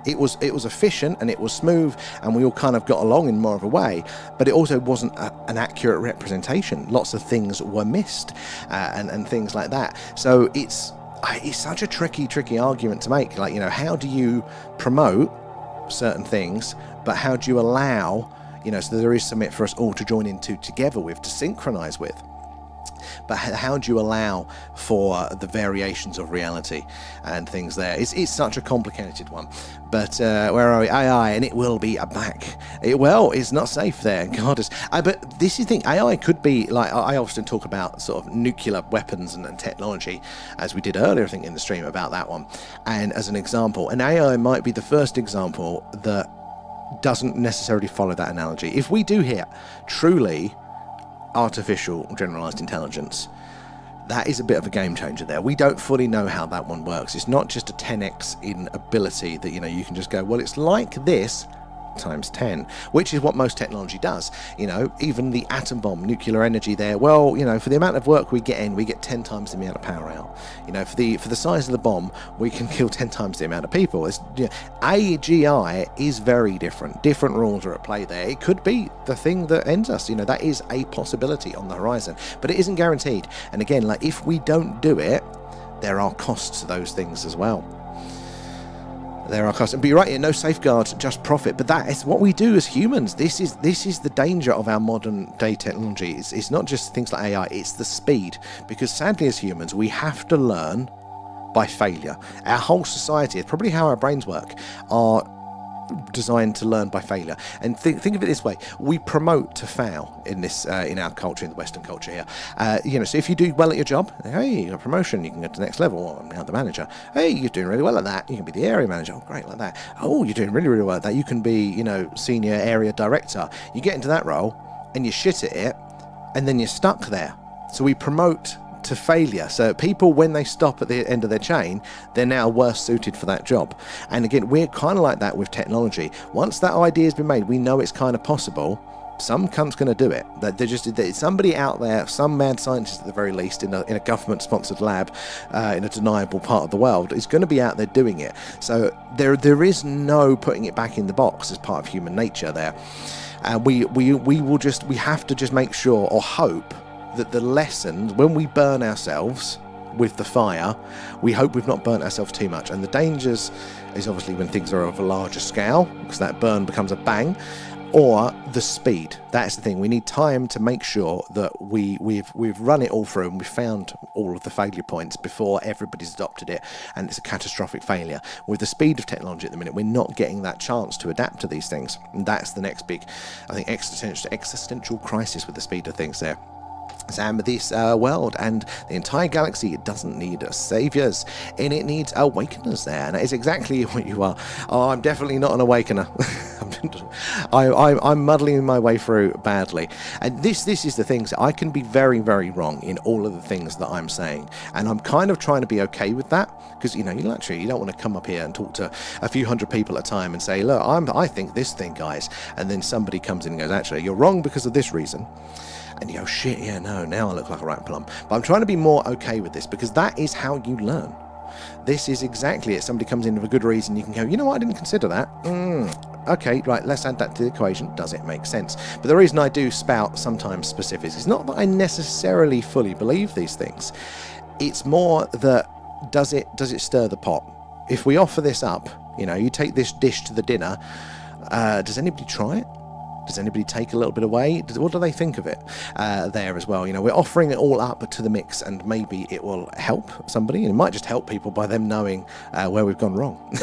It was efficient and it was smooth, and we all kind of got along in more of a way, but it also wasn't an accurate representation. Lots of things were missed, and things like that. So it's such a tricky argument to make. Like, you know, how do you promote certain things, but how do you allow, you know, so there is something for us all to join into together with, to synchronize with. But how do you allow for the variations of reality and things there? It's such a complicated one. But where are we? AI, and it will be back. It's not safe there. God, but this is the thing. AI could be, like, I often talk about sort of nuclear weapons and technology, as we did earlier, I think, in the stream about that one. And as an example, and AI might be the first example that doesn't necessarily follow that analogy. If we do hear truly artificial generalized intelligence, that is a bit of a game changer there. We don't fully know how that one works. It's not just a 10x in ability that, you know, you can just go, well, it's like this times 10, which is what most technology does. You know, even the atom bomb, nuclear energy there, well, you know, for the amount of work we get in, we get 10 times the amount of power out. You know, for the size of the bomb, we can kill 10 times the amount of people. It's, you know, AGI is very different rules are at play there. It could be the thing that ends us. You know, that is a possibility on the horizon, but it isn't guaranteed. And again, like, if we don't do it, there are costs to those things as well. There are costs, but you're right. No safeguards, just profit. But that is what we do as humans. This is the danger of our modern day technology. It's not just things like AI. It's the speed. Because sadly, as humans, we have to learn by failure. Our whole society, it's probably how our brains work, are designed to learn by failure. And think of it this way: we promote to fail in this in our culture, in the Western culture here. You know, so if you do well at your job, hey, you got a promotion, you can go to the next level. Oh, I'm now the manager. Hey, you're doing really well at that. You can be the area manager. Oh, great, like that. Oh, you're doing really well at that. You can be, you know, senior area director. You get into that role and you shit at it, and then you're stuck there. So we promote to failure. So people, when they stop at the end of their chain, they're now worse suited for that job. And again, we're kind of like that with technology. Once that idea has been made, we know it's kind of possible. Some cunt's going to do it. That there's somebody out there, some mad scientist at the very least, in a government-sponsored lab, in a deniable part of the world, is going to be out there doing it. So there is no putting it back in the box as part of human nature there. And we have to just make sure, or hope, that the lessons, when we burn ourselves with the fire, we hope we've not burnt ourselves too much. And the dangers is obviously when things are of a larger scale, because that burn becomes a bang, or the speed. That's the thing. We need time to make sure that we've run it all through and we've found all of the failure points before everybody's adopted it and it's a catastrophic failure. With the speed of technology at the minute, we're not getting that chance to adapt to these things. And that's the next big, I think, existential crisis with the speed of things there. And this world and the entire galaxy, it doesn't need saviors, and it needs awakeners there. And that is exactly what you are. Oh, I'm definitely not an awakener. I'm muddling my way through badly. And this is the thing. So I can be very, very wrong in all of the things that I'm saying. And I'm kind of trying to be okay with that. Because, you know, you don't want to come up here and talk to a few hundred people at a time and say, look, I think this thing, guys. And then somebody comes in and goes, actually, you're wrong because of this reason. And you go, shit, yeah, no, now I look like a right plum. But I'm trying to be more okay with this, because that is how you learn. This is exactly it. Somebody comes in with a good reason, you can go, you know what, I didn't consider that. Okay, right, let's add that to the equation. Does it make sense? But the reason I do spout sometimes specifics is not that I necessarily fully believe these things. It's more that, does it stir the pot? If we offer this up, you know, you take this dish to the dinner, does anybody try it? Does anybody take a little bit away? What do they think of it there as well? We're offering it all up to the mix, and maybe it will help somebody. It might just help people by them knowing where we've gone wrong,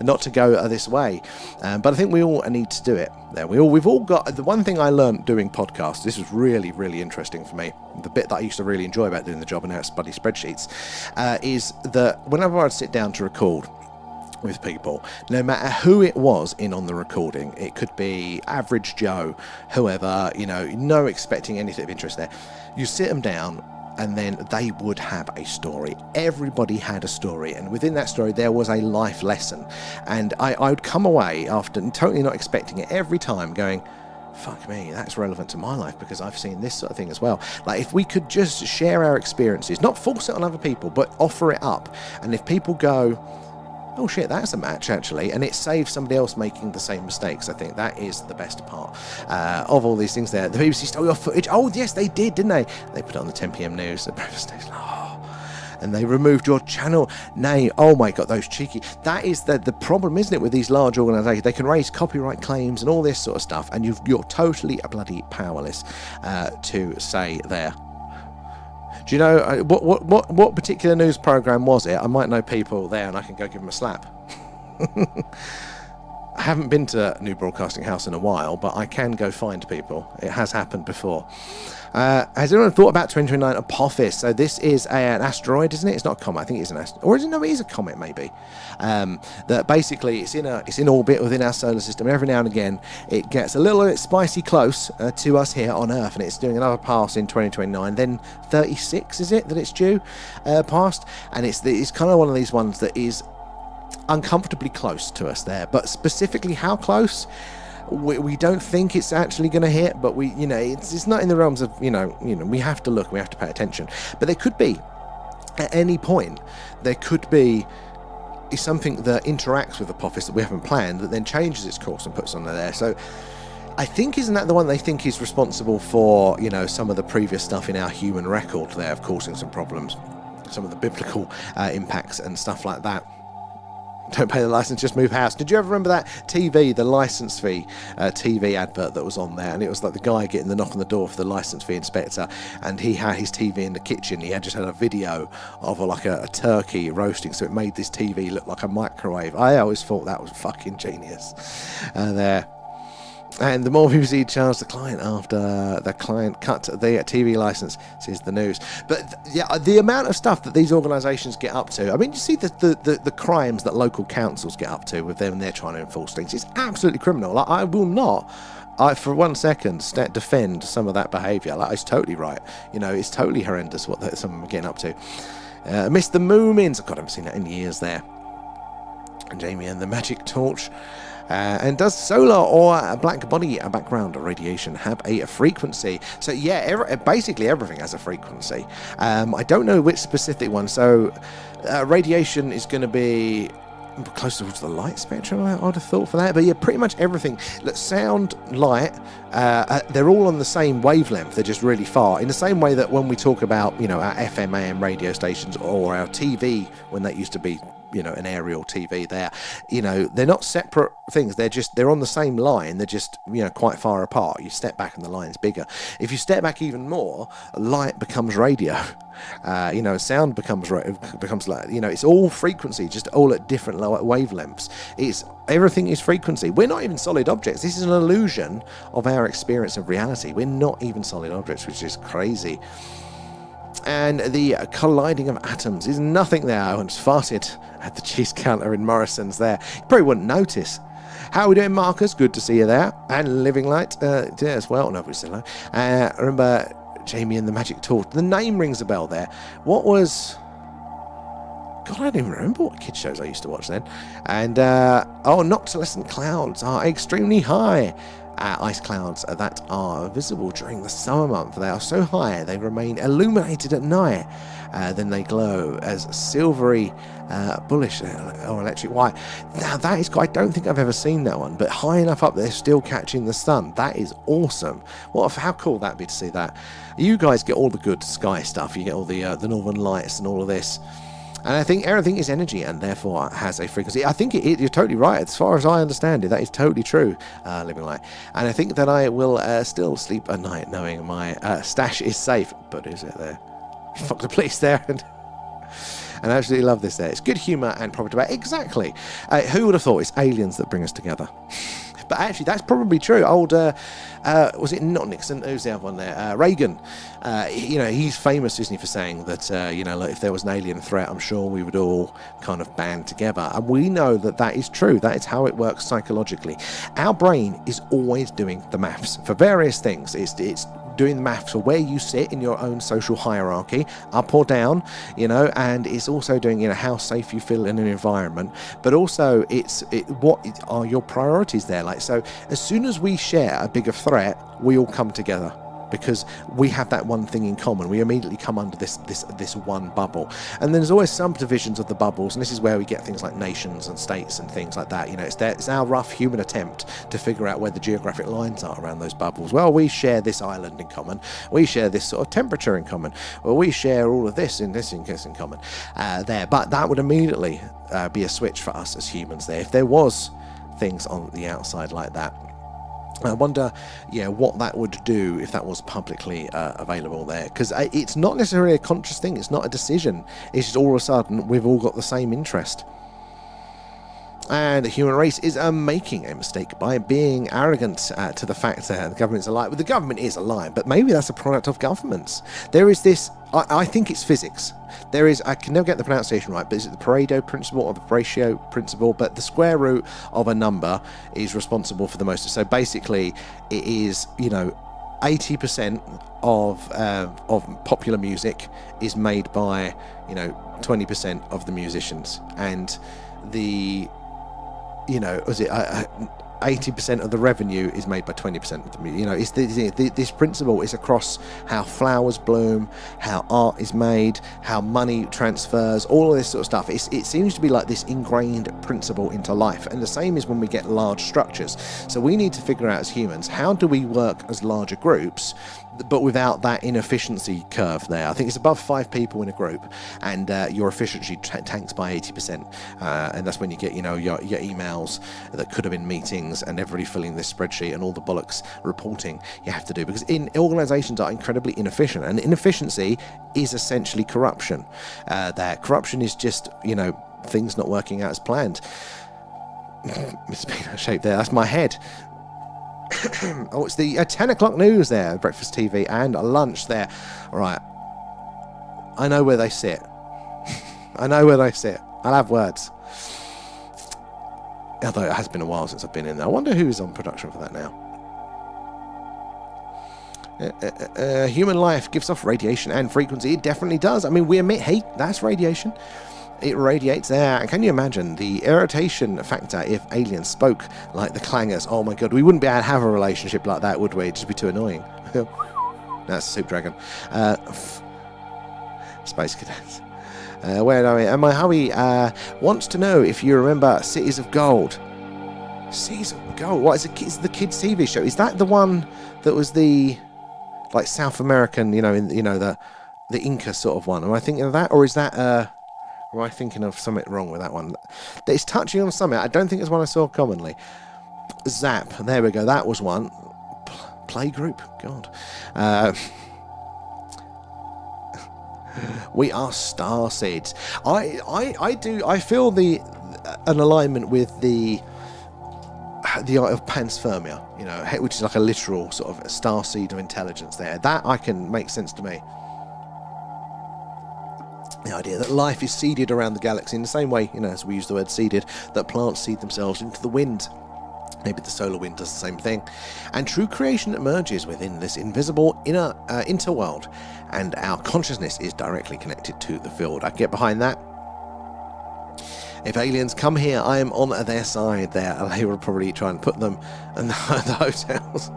not to go this way. But I think we all need to do it. We've all got the one thing I learned doing podcasts. This was really, really interesting for me. The bit that I used to really enjoy about doing the job, and now it's bloody spreadsheets, is that whenever I'd sit down to record with people, no matter who it was in on the recording, it could be average Joe, whoever, no expecting anything of interest there. You sit them down, and then they would have a story. Everybody had a story, and within that story there was a life lesson. And I would come away after totally not expecting it every time, going, fuck me, that's relevant to my life because I've seen this sort of thing as well. Like, if we could just share our experiences, not force it on other people, but offer it up. And if people go, oh shit, that's a match actually, and it saves somebody else making the same mistakes, I think that is the best part of all these things there. The BBC stole your footage. Oh yes, they did, didn't they? They put it on the 10 p.m. news, the breakfast news. And they removed your channel name. Oh my god, those cheeky. That is the problem, isn't it, with these large organisations? They can raise copyright claims and all this sort of stuff, and you're totally bloody powerless to say there. Do you know what particular news programme was it? I might know people there, and I can go give them a slap. I haven't been to New Broadcasting House in a while, but I can go find people. It has happened before. Has anyone thought about 2029 Apophis? So this is an asteroid, isn't it? It's not a comet. I think it's an asteroid. Or is it? No, it is a comet, maybe. That basically it's in orbit within our solar system. Every now and again, it gets a little bit spicy close to us here on Earth, and it's doing another pass in 2029. Then 36, is it, that it's due past? And it's kind of one of these ones that is uncomfortably close to us there. But specifically how close? We don't think it's actually going to hit, but it's not in the realms of, we have to look, we have to pay attention. But there could be, at any point, there could be something that interacts with Apophis that we haven't planned, that then changes its course and puts on there. So I think, isn't that the one they think is responsible for, some of the previous stuff in our human record there of causing some problems, some of the biblical impacts and stuff like that? Don't pay the license, just move house. Did you ever remember that TV, the license fee TV advert that was on there? And it was like the guy getting the knock on the door for the license fee inspector, and he had his TV in the kitchen. He had just had a video of a turkey roasting, so it made this TV look like a microwave. I always thought that was fucking genius there. And the more BBC charge the client after the client cut the TV license, says the news. But the amount of stuff that these organisations get up to, I mean, you see the crimes that local councils get up to with them, and they're trying to enforce things. It's absolutely criminal. Like, I will not, for 1 second, defend some of that behaviour. Like, it's totally right. It's totally horrendous what some of them are getting up to. Mr. Moomins, God, I haven't seen that in years there. And Jamie and the Magic Torch. And does solar or a black body background radiation have a frequency? So yeah, basically everything has a frequency. I don't know which specific one. So radiation is going to be close towards the light spectrum, I would have thought, for that. But yeah, pretty much everything. Look, sound, light, they're all on the same wavelength. They're just really far. In the same way that when we talk about, our FM, AM radio stations, or our TV, when that used to be, an aerial TV there, they're not separate things. They're on the same line. They're just, quite far apart. You step back and the line's bigger. If you step back even more, light becomes radio. Sound becomes like, it's all frequency, just all at different wavelengths. Everything is frequency. We're not even solid objects. This is an illusion of our experience of reality. We're not even solid objects, which is crazy. And the colliding of atoms is nothing there. I once farted at the cheese counter in Morrison's there. You probably wouldn't notice. How are we doing, Marcus? Good to see you there. And Living Light as well. No, we're still hello. Remember Jamie and the Magic Torch. The name rings a bell there. What was... God, I don't even remember what kids shows I used to watch then. And, noctilucent clouds are extremely high. Ice clouds that are visible during the summer month. They are so high they remain illuminated at night. Then they glow as silvery, bullish or electric white. Now that is, I don't think I've ever seen that one, but high enough up there, still catching the sun. That is awesome. How cool would that be to see that? You guys get all the good sky stuff. You get all the northern lights and all of this. And I think everything is energy and therefore has a frequency. I think you're totally right. As far as I understand it, that is totally true, Living Light. And I think that I will still sleep at night knowing my stash is safe. But is it there? Fuck the police there. And I absolutely love this there. It's good humour and proper debate. Exactly. Who would have thought it's aliens that bring us together? But actually, that's probably true. Old, was it not Nixon? Who's the other one there? Reagan. He's famous, isn't he, for saying that, like if there was an alien threat, I'm sure we would all kind of band together. And we know that that is true. That is how it works psychologically. Our brain is always doing the maths for various things. It's doing the maths for where you sit in your own social hierarchy, up or down, and it's also doing, how safe you feel in an environment, but also what are your priorities there. Like, so as soon as we share a bigger threat, we all come together because we have that one thing in common. We immediately come under this one bubble. And there's always subdivisions of the bubbles, and this is where we get things like nations and states and things like that. It's our rough human attempt to figure out where the geographic lines are around those bubbles. Well, we share this island in common. We share this sort of temperature in common. Well, we share all of this in common there. But that would immediately be a switch for us as humans there. If there was things on the outside like that, I wonder, what that would do if that was publicly available there. Because it's not necessarily a conscious thing. It's not a decision. It's just all of a sudden we've all got the same interest. And the human race is making a mistake by being arrogant to the fact that the government's a lie. Well, the government is a lie, but maybe that's a product of governments. There is this, I think it's physics. There is, I can never get the pronunciation right, but is it the Pareto principle or the ratio principle? But the square root of a number is responsible for the most. So basically, it is, 80% of popular music is made by, 20% of the musicians. And the 80% of the revenue is made by 20% of the music. This principle is across how flowers bloom, how art is made, how money transfers, all of this sort of stuff. It seems to be like this ingrained principle into life. And the same is when we get large structures. So we need to figure out as humans, how do we work as larger groups, but without that inefficiency curve there. I think it's above 5 people in a group, and your efficiency tanks by 80%. And that's when you get, your emails that could have been meetings and everybody filling this spreadsheet and all the bollocks reporting you have to do. Because organizations are incredibly inefficient, and inefficiency is essentially corruption. That corruption is just, things not working out as planned. It's been a shape there. That's my head. Oh, it's the 10 o'clock news there, breakfast TV, and a lunch there. All right. I know where they sit. I'll have words. Although it has been a while since I've been in there. I wonder who's on production for that now. Human life gives off radiation and frequency. It definitely does. I mean, we emit heat. That's radiation. It radiates there. And can you imagine the irritation factor if aliens spoke like the clangers? Oh my god, we wouldn't be able to have a relationship like that, would we? It'd just be too annoying. That's Soup Dragon. Space Cadets. Where are we? And my hubby wants to know if you remember Cities of Gold. Cities of Gold? What is it? Is the kids' TV show? Is that the one that was the South American? The Inca sort of one. Am I thinking of that, or is that? Or am I thinking of something wrong with that one? It's touching on something. I don't think it's one I saw commonly. Zap. There we go. That was one. Playgroup. God. We are starseeds. I feel an alignment with the art of panspermia, which is like a literal sort of starseed of intelligence there. That I can make sense to me. The idea that life is seeded around the galaxy in the same way, as we use the word seeded, that plants seed themselves into the wind. Maybe the solar wind does the same thing. And true creation emerges within this invisible inner interworld, and our consciousness is directly connected to the field. I can get behind that. If aliens come here, I am on their side there. They will probably try and put them in the hotels.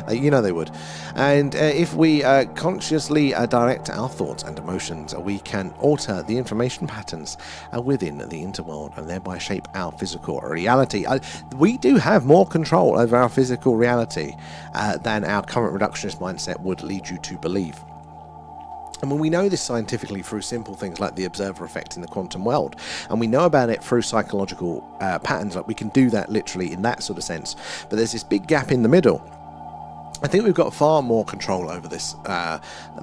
They would. And if we consciously direct our thoughts and emotions, we can alter the information patterns within the interworld and thereby shape our physical reality. We do have more control over our physical reality than our current reductionist mindset would lead you to believe. And when we know this scientifically through simple things like the observer effect in the quantum world, and we know about it through psychological patterns, like we can do that literally in that sort of sense. But there's this big gap in the middle. I think we've got far more control over this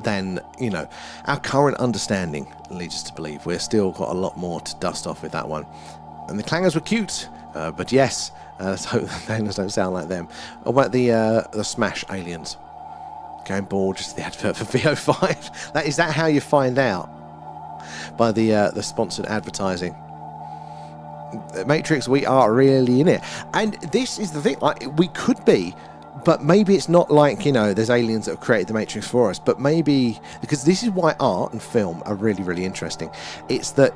than, our current understanding leads us to believe. We've still got a lot more to dust off with that one. And the clangers were cute, but yes, let's hope the clangers don't sound like them. What about the Smash aliens? Going bored, just the advert for VO5. Is that how you find out? By the sponsored advertising. Matrix, we are really in it. And this is the thing, we could be, but maybe it's not like, there's aliens that have created the Matrix for us, but maybe, because this is why art and film are really, really interesting. It's that,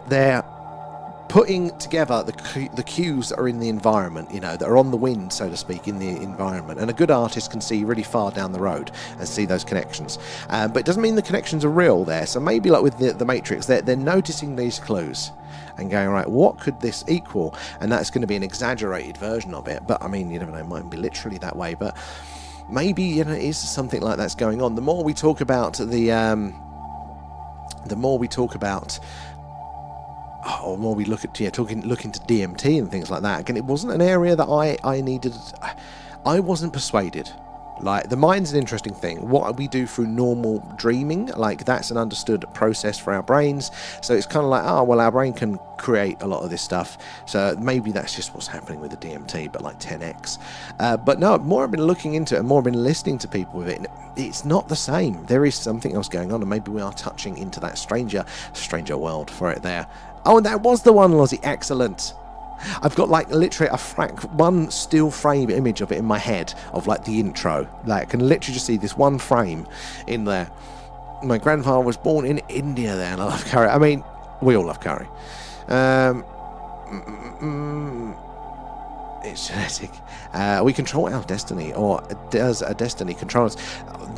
they're putting together the cues that are in the environment, that are on the wind, so to speak, in the environment. And a good artist can see really far down the road and see those connections. But it doesn't mean the connections are real there. So maybe like with the Matrix, they're noticing these clues and going, right, what could this equal? And that's going to be an exaggerated version of it. But I mean, you never know, it might be literally that way. But maybe, it is something like that's going on. The more we talk about or more we look at look into DMT and things like that. Again, it wasn't an area that I needed. I wasn't persuaded. Like, the mind's an interesting thing. What we do through normal dreaming, like, that's an understood process for our brains. So it's kind of like, our brain can create a lot of this stuff. So maybe that's just what's happening with the DMT, but like 10x. But no, more I've been looking into it and more I've been listening to people with it. It's not the same. There is something else going on, and maybe we are touching into that stranger world for it there. Oh, and that was the one, Lozzie. Excellent. I've got like literally one still frame image of it in my head of like the intro. Like, I can literally just see this one frame in there. My grandfather was born in India there, and I love curry. I mean, we all love curry. It's genetic. We control our destiny, or does a destiny control us?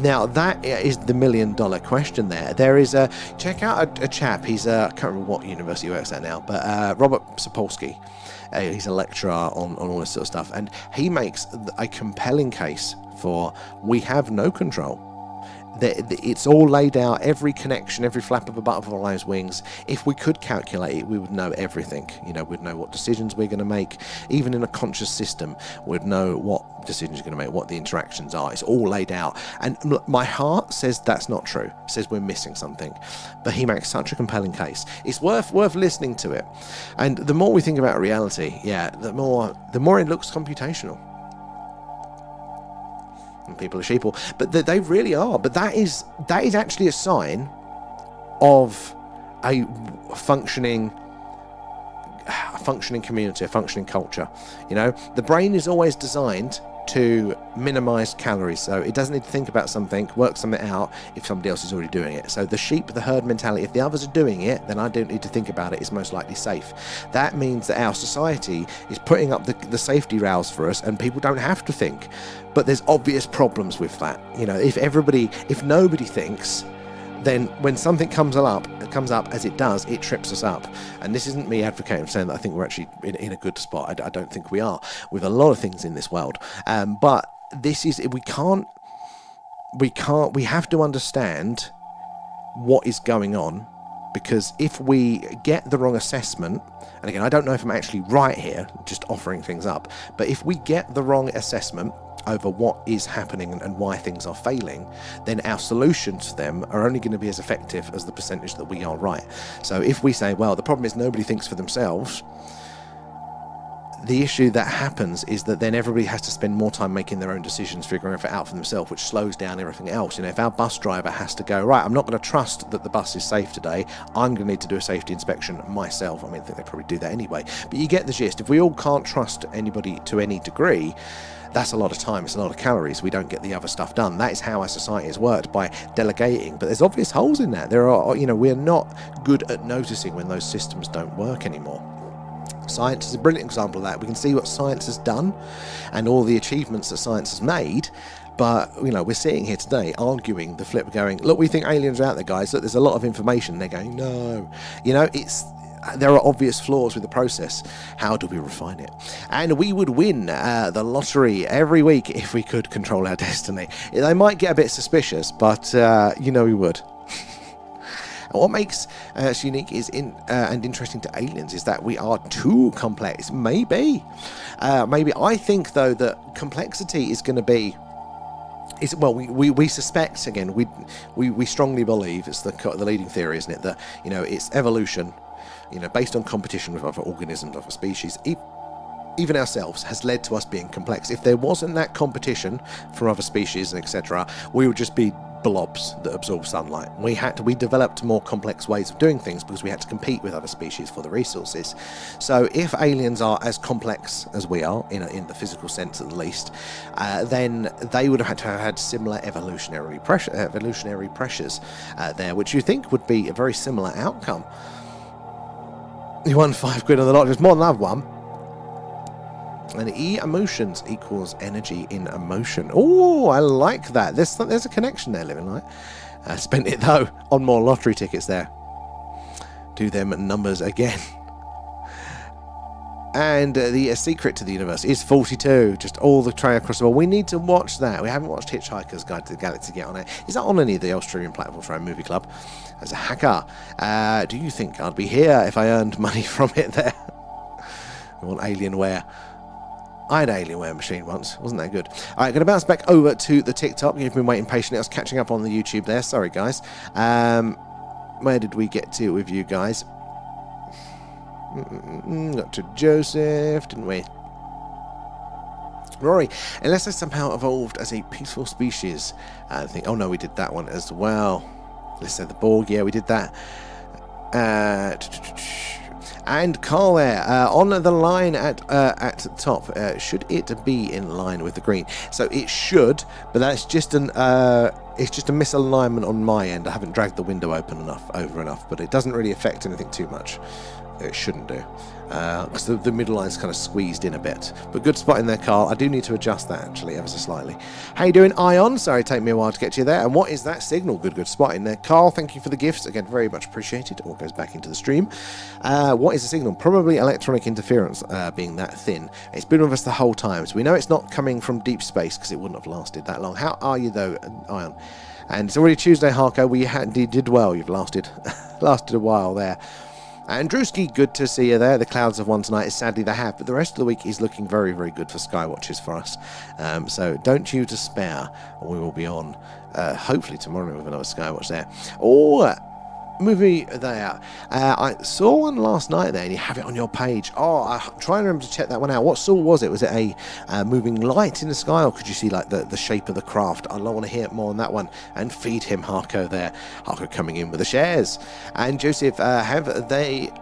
Now, that is the $1 million question there. There is check out a chap, he's I can't remember what university he works at now, but Robert Sapolsky. He's a lecturer on all this sort of stuff, and he makes a compelling case for we have no control. It's all laid out, every connection, every flap of a butterfly's wings. If we could calculate it, we would know everything. We'd know what decisions we're going to make. Even in a conscious system, we'd know what decisions you're going to make, what the interactions are. It's all laid out. And my heart says that's not true. It says we're missing something. But he makes such a compelling case. It's worth listening to it. And the more we think about reality, the more it looks computational. And people are sheeple, but they really are. But that is actually a sign of a functioning community, a functioning culture. The brain is always designed to minimize calories, so it doesn't need to think about something, work something out if somebody else is already doing it. So the herd mentality, if the others are doing it, then I don't need to think about it, it's most likely safe. That means that our society is putting up the safety rails for us, and people don't have to think. But there's obvious problems with that. If nobody thinks, then when something comes up as it does, it trips us up. And this isn't me advocating, saying that I think we're actually in a good spot. I don't think we are with a lot of things in this world. But this is, we have to understand what is going on, because if we get the wrong assessment, and again, I don't know if I'm actually right here, just offering things up, but if we get the wrong assessment over what is happening and why things are failing, then our solutions to them are only going to be as effective as the percentage that we are right. So if we say, well, the problem is nobody thinks for themselves, the issue that happens is that then everybody has to spend more time making their own decisions, figuring it out for themselves, which slows down everything else. If our bus driver has to go, right, I'm not going to trust that the bus is safe today, I'm going to need to do a safety inspection myself. I mean, I think they probably do that anyway. But you get the gist. If we all can't trust anybody to any degree, that's a lot of time, it's a lot of calories, we don't get the other stuff done. That is how our society has worked, by delegating. But there's obvious holes in that. We're not good at noticing when those systems don't work anymore. Science is a brilliant example of that. We can see what science has done and all the achievements that science has made, but we're sitting here today arguing the flip, going, look, we think aliens are out there, guys, look, there's a lot of information. They're going, no. There are obvious flaws with the process. How do we refine it? And we would win the lottery every week if we could control our destiny. They might get a bit suspicious, but we would. And what makes us unique is and interesting to aliens is that we are too complex. Maybe. I think, though, that complexity is going to be... we suspect, again, we strongly believe, it's the leading theory, isn't it, that, it's evolution, based on competition with other organisms, other species, even ourselves, has led to us being complex. If there wasn't that competition from other species and etc., we would just be blobs that absorb sunlight. We developed more complex ways of doing things because we had to compete with other species for the resources. So if aliens are as complex as we are, in the physical sense at least, then they would have had to have had similar evolutionary pressures there, which you think would be a very similar outcome. You won £5 on the lot, there's more than I've won. And E emotions equals energy in emotion. Oh, I like that. There's a connection there, Living Light. Spent it, though, on more lottery tickets there. Do them numbers again. And the secret to the universe is 42. Just all the trail across the world. We need to watch that. We haven't watched Hitchhiker's Guide to the Galaxy yet on it. Is that on any of the Australian platforms around Movie Club? As a hacker, do you think I'd be here if I earned money from it there? We want Alienware. I had an Alienware machine once. Wasn't that good? All right, going to bounce back over to the TikTok. You've been waiting patiently. I was catching up on the YouTube there. Sorry, guys. Where did we get to with you guys? Got to Joseph, didn't we? Rory, unless I somehow evolved as a peaceful species. I think. Oh, no, we did that one as well. Let's say the Borg. Yeah, we did that. And Carl there, on the line at the top, should it be in line with the green? So it should, but that's just it's just a misalignment on my end. I haven't dragged the window over enough, but it doesn't really affect anything too much. It shouldn't do, because the middle line's kind of squeezed in a bit. But good spot in there, Carl. I do need to adjust that, actually, ever so slightly. How you doing, Ion? Sorry, it took me a while to get you there. And what is that signal? Good spot in there. Carl, thank you for the gifts. Again, very much appreciated. All goes back into the stream. What is the signal? Probably electronic interference, being that thin. It's been with us the whole time, so we know it's not coming from deep space, because it wouldn't have lasted that long. How are you, though, Ion? And it's already Tuesday, Harko. We did well. You've lasted a while there. And Drewski, good to see you there. The clouds have won tonight, sadly they have, but the rest of the week is looking very, very good for Skywatchers for us. So don't you despair. We will be on, hopefully tomorrow with another Skywatch there. Oh, movie there. I saw one last night there, and you have it on your page. Oh, I'm trying to remember to check that one out. What saw was it? Was it a moving light in the sky, or could you see like the shape of the craft? I want to hear more on that one. And feed him, Harko there. Harko coming in with the shares. And Joseph, have they...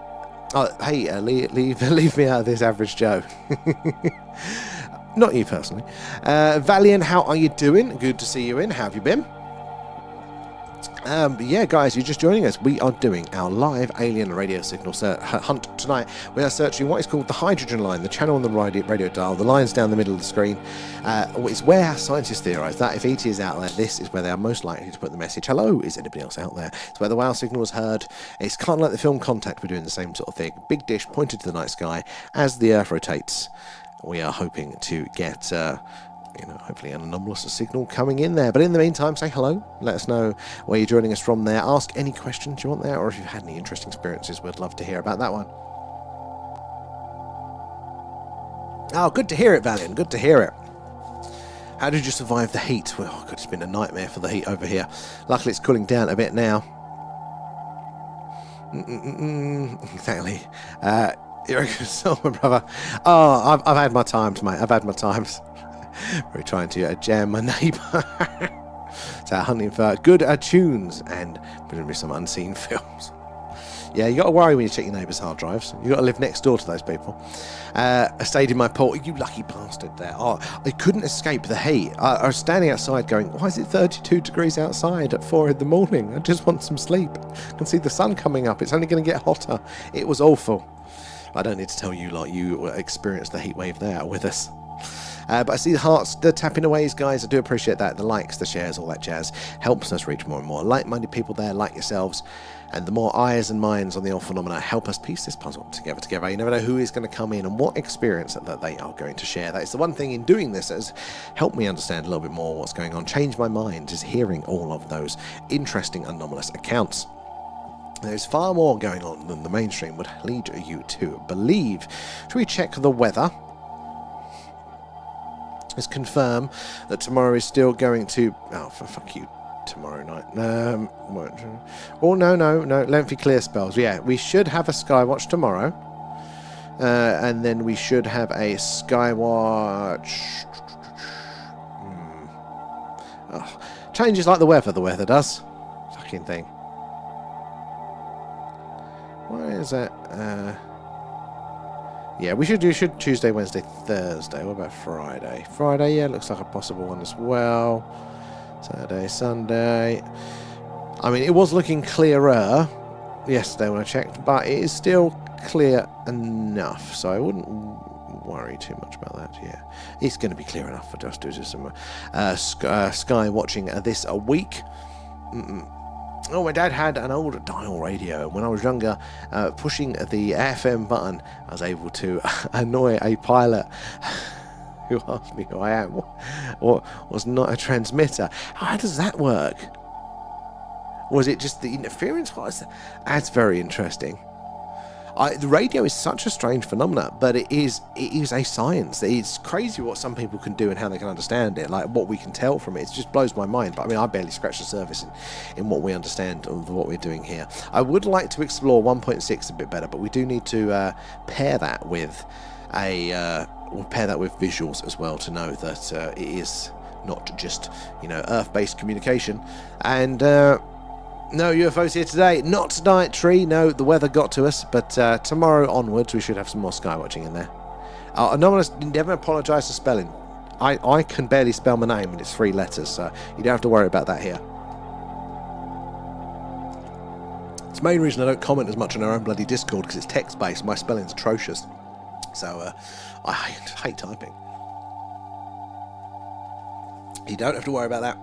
Oh, hey, leave me out of this, Average Joe. Not you personally. Valiant, how are you doing? Good to see you in. How have you been? Yeah, guys, you're just joining us. We are doing our live alien radio signal hunt tonight. We are searching what is called the hydrogen line, the channel on the radio dial. The line's down the middle of the screen. It's where scientists theorise that if ET is out there, this is where they are most likely to put the message. Hello, is anybody else out there? It's where the wow signal is heard. It's kind of like the film Contact. We're doing the same sort of thing. Big dish pointed to the night sky as the Earth rotates. We are hoping to get... hopefully an anomalous signal coming in there. But in the meantime, say hello. Let us know where you're joining us from there. Ask any questions you want there, or if you've had any interesting experiences, we'd love to hear about that one. Oh, good to hear it, Valiant. Good to hear it. How did you survive the heat? Well, God, it's been a nightmare for the heat over here. Luckily, it's cooling down a bit now. Exactly. You're a good soul, my brother. Oh, I've had my times, mate. I've had my times. We're trying to jam my neighbour. So hunting for good tunes and presumably some unseen films. Yeah, you got to worry when you check your neighbour's hard drives. You got to live next door to those people. I stayed in my port. You lucky bastard there. Oh, I couldn't escape the heat. I was standing outside going, why is it 32 degrees outside at 4 in the morning? I just want some sleep. I can see the sun coming up. It's only going to get hotter. It was awful. I don't need to tell you, like, you experienced the heat wave there with us. But I see the hearts, the tapping aways, guys. I do appreciate that. The likes, the shares, all that jazz helps us reach more and more like-minded people there, like yourselves. And the more eyes and minds on the old phenomena help us piece this puzzle together. You never know who is going to come in and what experience that they are going to share. That is the one thing in doing this that has helped me understand a little bit more what's going on. Change my mind is hearing all of those interesting anomalous accounts. There's far more going on than the mainstream would lead you to believe. Should we check the weather? Let's confirm that tomorrow is still going to... Oh, for fuck you. Tomorrow night. Oh, no. Lengthy clear spells. Yeah, we should have a Skywatch tomorrow. And then we should have a Skywatch... Oh, changes like the weather does. Fucking thing. Why is that? Yeah, we should do Tuesday, Wednesday, Thursday. What about Friday? Friday, yeah, looks like a possible one as well. Saturday, Sunday. I mean, it was looking clearer yesterday when I checked, but it is still clear enough, so I wouldn't worry too much about that. Yeah, it's going to be clear enough for us to do some sky watching this week. Oh, my dad had an old dial radio. When I was younger, pushing the FM button, I was able to annoy a pilot who asked me who I am, or was not a transmitter. How does that work? Was it just the interference? What is that? That's very interesting. The radio is such a strange phenomenon, but it is a science. It's crazy what some people can do and how they can understand it, like what we can tell from it. It just blows my mind. But I mean, I barely scratch the surface in what we understand of what we're doing here. I would like to explore 1.6 a bit better, but we do need to pair that with visuals as well to know that it is not just Earth-based communication. And no UFOs here today. Not tonight, Tree. No, the weather got to us. But tomorrow onwards, we should have some more sky watching in there. Anomalous, never apologise for spelling. I can barely spell my name, and it's 3 letters, so you don't have to worry about that here. It's the main reason I don't comment as much on our own bloody Discord, because it's text-based. My spelling's atrocious. So I hate typing. You don't have to worry about that.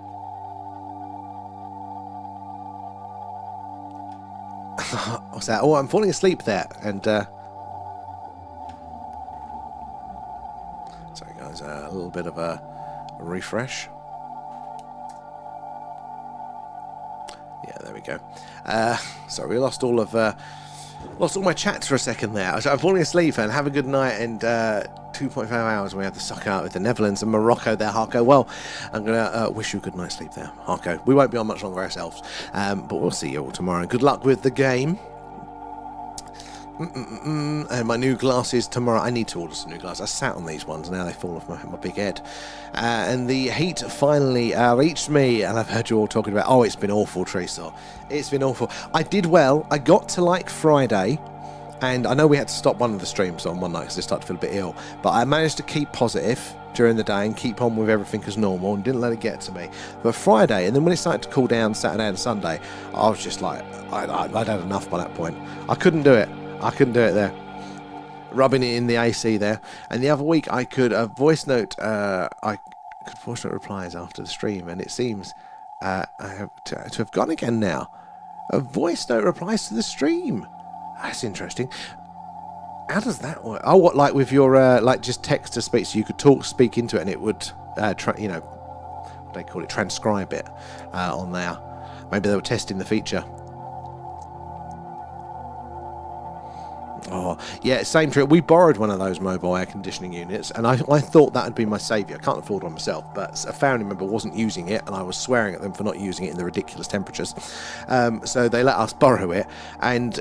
What's that? Oh, I'm falling asleep there. And sorry guys, a little bit of a refresh. Yeah, there we go. Sorry, we lost all my chats for a second there. So I'm falling asleep, and have a good night. And 2.5 hours we have to suck out with the Netherlands and Morocco there, Harko. Well, I'm going to wish you a good night's sleep there, Harko. We won't be on much longer ourselves, but we'll see you all tomorrow. Good luck with the game. And my new glasses tomorrow. I need to order some new glasses. I sat on these ones, now they fall off my big head. And the heat finally reached me, and I've heard you all talking about, oh, it's been awful, Teresa. It's been awful. I did well. I got to like Friday, and I know we had to stop one of the streams on one night because I started to feel a bit ill, but I managed to keep positive during the day and keep on with everything as normal and didn't let it get to me. But Friday, and then when it started to cool down Saturday and Sunday, I was just like, I'd had enough by that point. I couldn't do it. I couldn't do it there. Rubbing it in the AC there. And the other week I could voice note replies after the stream, and it seems I have to have gone again now. A voice note replies to the stream. That's interesting. How does that work? Oh, what, like with your like just text to speech, so you could speak into it, and it would what they call it, transcribe it on there. Maybe they were testing the feature. Oh, yeah, same trip. We borrowed one of those mobile air conditioning units, and I thought that would be my saviour. I can't afford one myself, but a family member wasn't using it, and I was swearing at them for not using it in the ridiculous temperatures. So they let us borrow it, and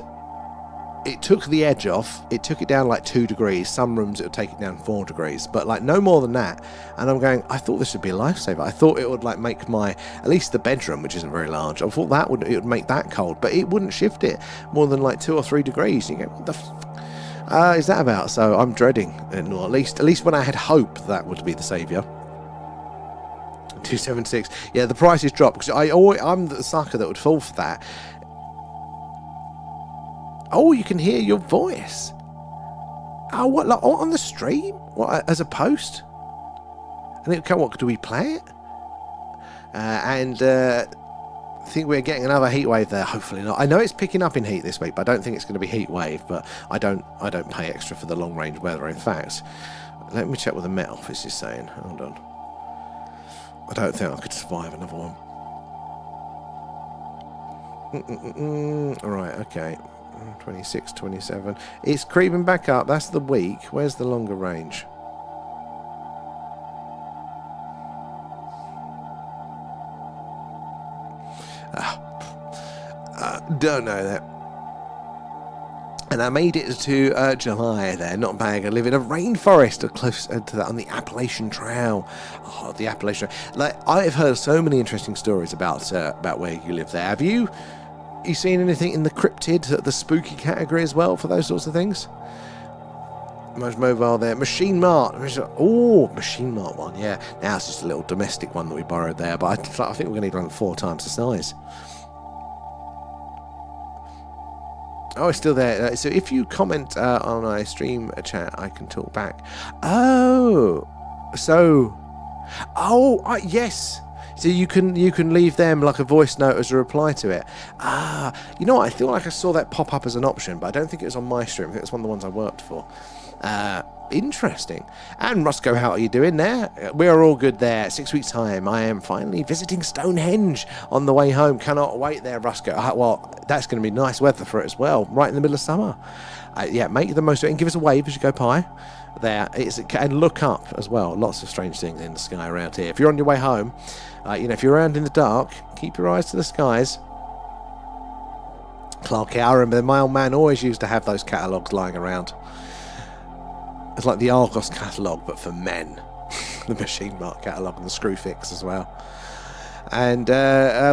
it took the edge off. It took it down like 2 degrees. Some rooms it would take it down 4 degrees, but like no more than that. And I'm going, I thought this would be a lifesaver. I thought it would like make at least the bedroom, which isn't very large, I thought it would make that cold, but it wouldn't shift it more than like 2 or 3 degrees. You go, what the is that about? So I'm dreading it, or at least when I had hope that would be the saviour. 276. Yeah, the price is dropped because I'm the sucker that would fall for that. Oh, you can hear your voice. Oh, what, like on the stream? What, as a post? And what, do we play it? I think we're getting another heat wave there. Hopefully not. I know it's picking up in heat this week, but I don't think it's going to be heat wave. But I don't pay extra for the long range weather. In fact, let me check what the Met Office is saying. Hold on. I don't think I could survive another one. Right, okay. 26, 27. It's creeping back up. That's the week. Where's the longer range? Don't know that. And I made it to July there, not bad. I live in a rainforest close to that on the Appalachian Trail. Oh, the Appalachian Trail. Like, I've heard so many interesting stories about where you live there. Have you seen anything in the cryptid, the spooky category as well for those sorts of things? Most mobile there. Machine Mart. Oh, Machine Mart one, yeah. Now it's just a little domestic one that we borrowed there, but I think we're going to need one 4 times the size. Oh, it's still there. So if you comment on my stream chat, I can talk back. Oh, so, yes. So you can leave them like a voice note as a reply to it. You know what? I feel like I saw that pop up as an option, but I don't think it was on my stream. I think it's one of the ones I worked for. Interesting. And Roscoe, how are you doing there? We are all good there. 6 weeks' time, I am finally visiting Stonehenge on the way home. Cannot wait there, Roscoe. Well, that's going to be nice weather for it as well, right in the middle of summer. Yeah, make the most of it and give us a wave as you go by. There, and look up as well. Lots of strange things in the sky around here. If you're on your way home, if you're around in the dark, keep your eyes to the skies. Clark, I remember my old man always used to have those catalogues lying around. It's like the Argos catalogue, but for men. The Machine Mart catalogue and the Screwfix as well. And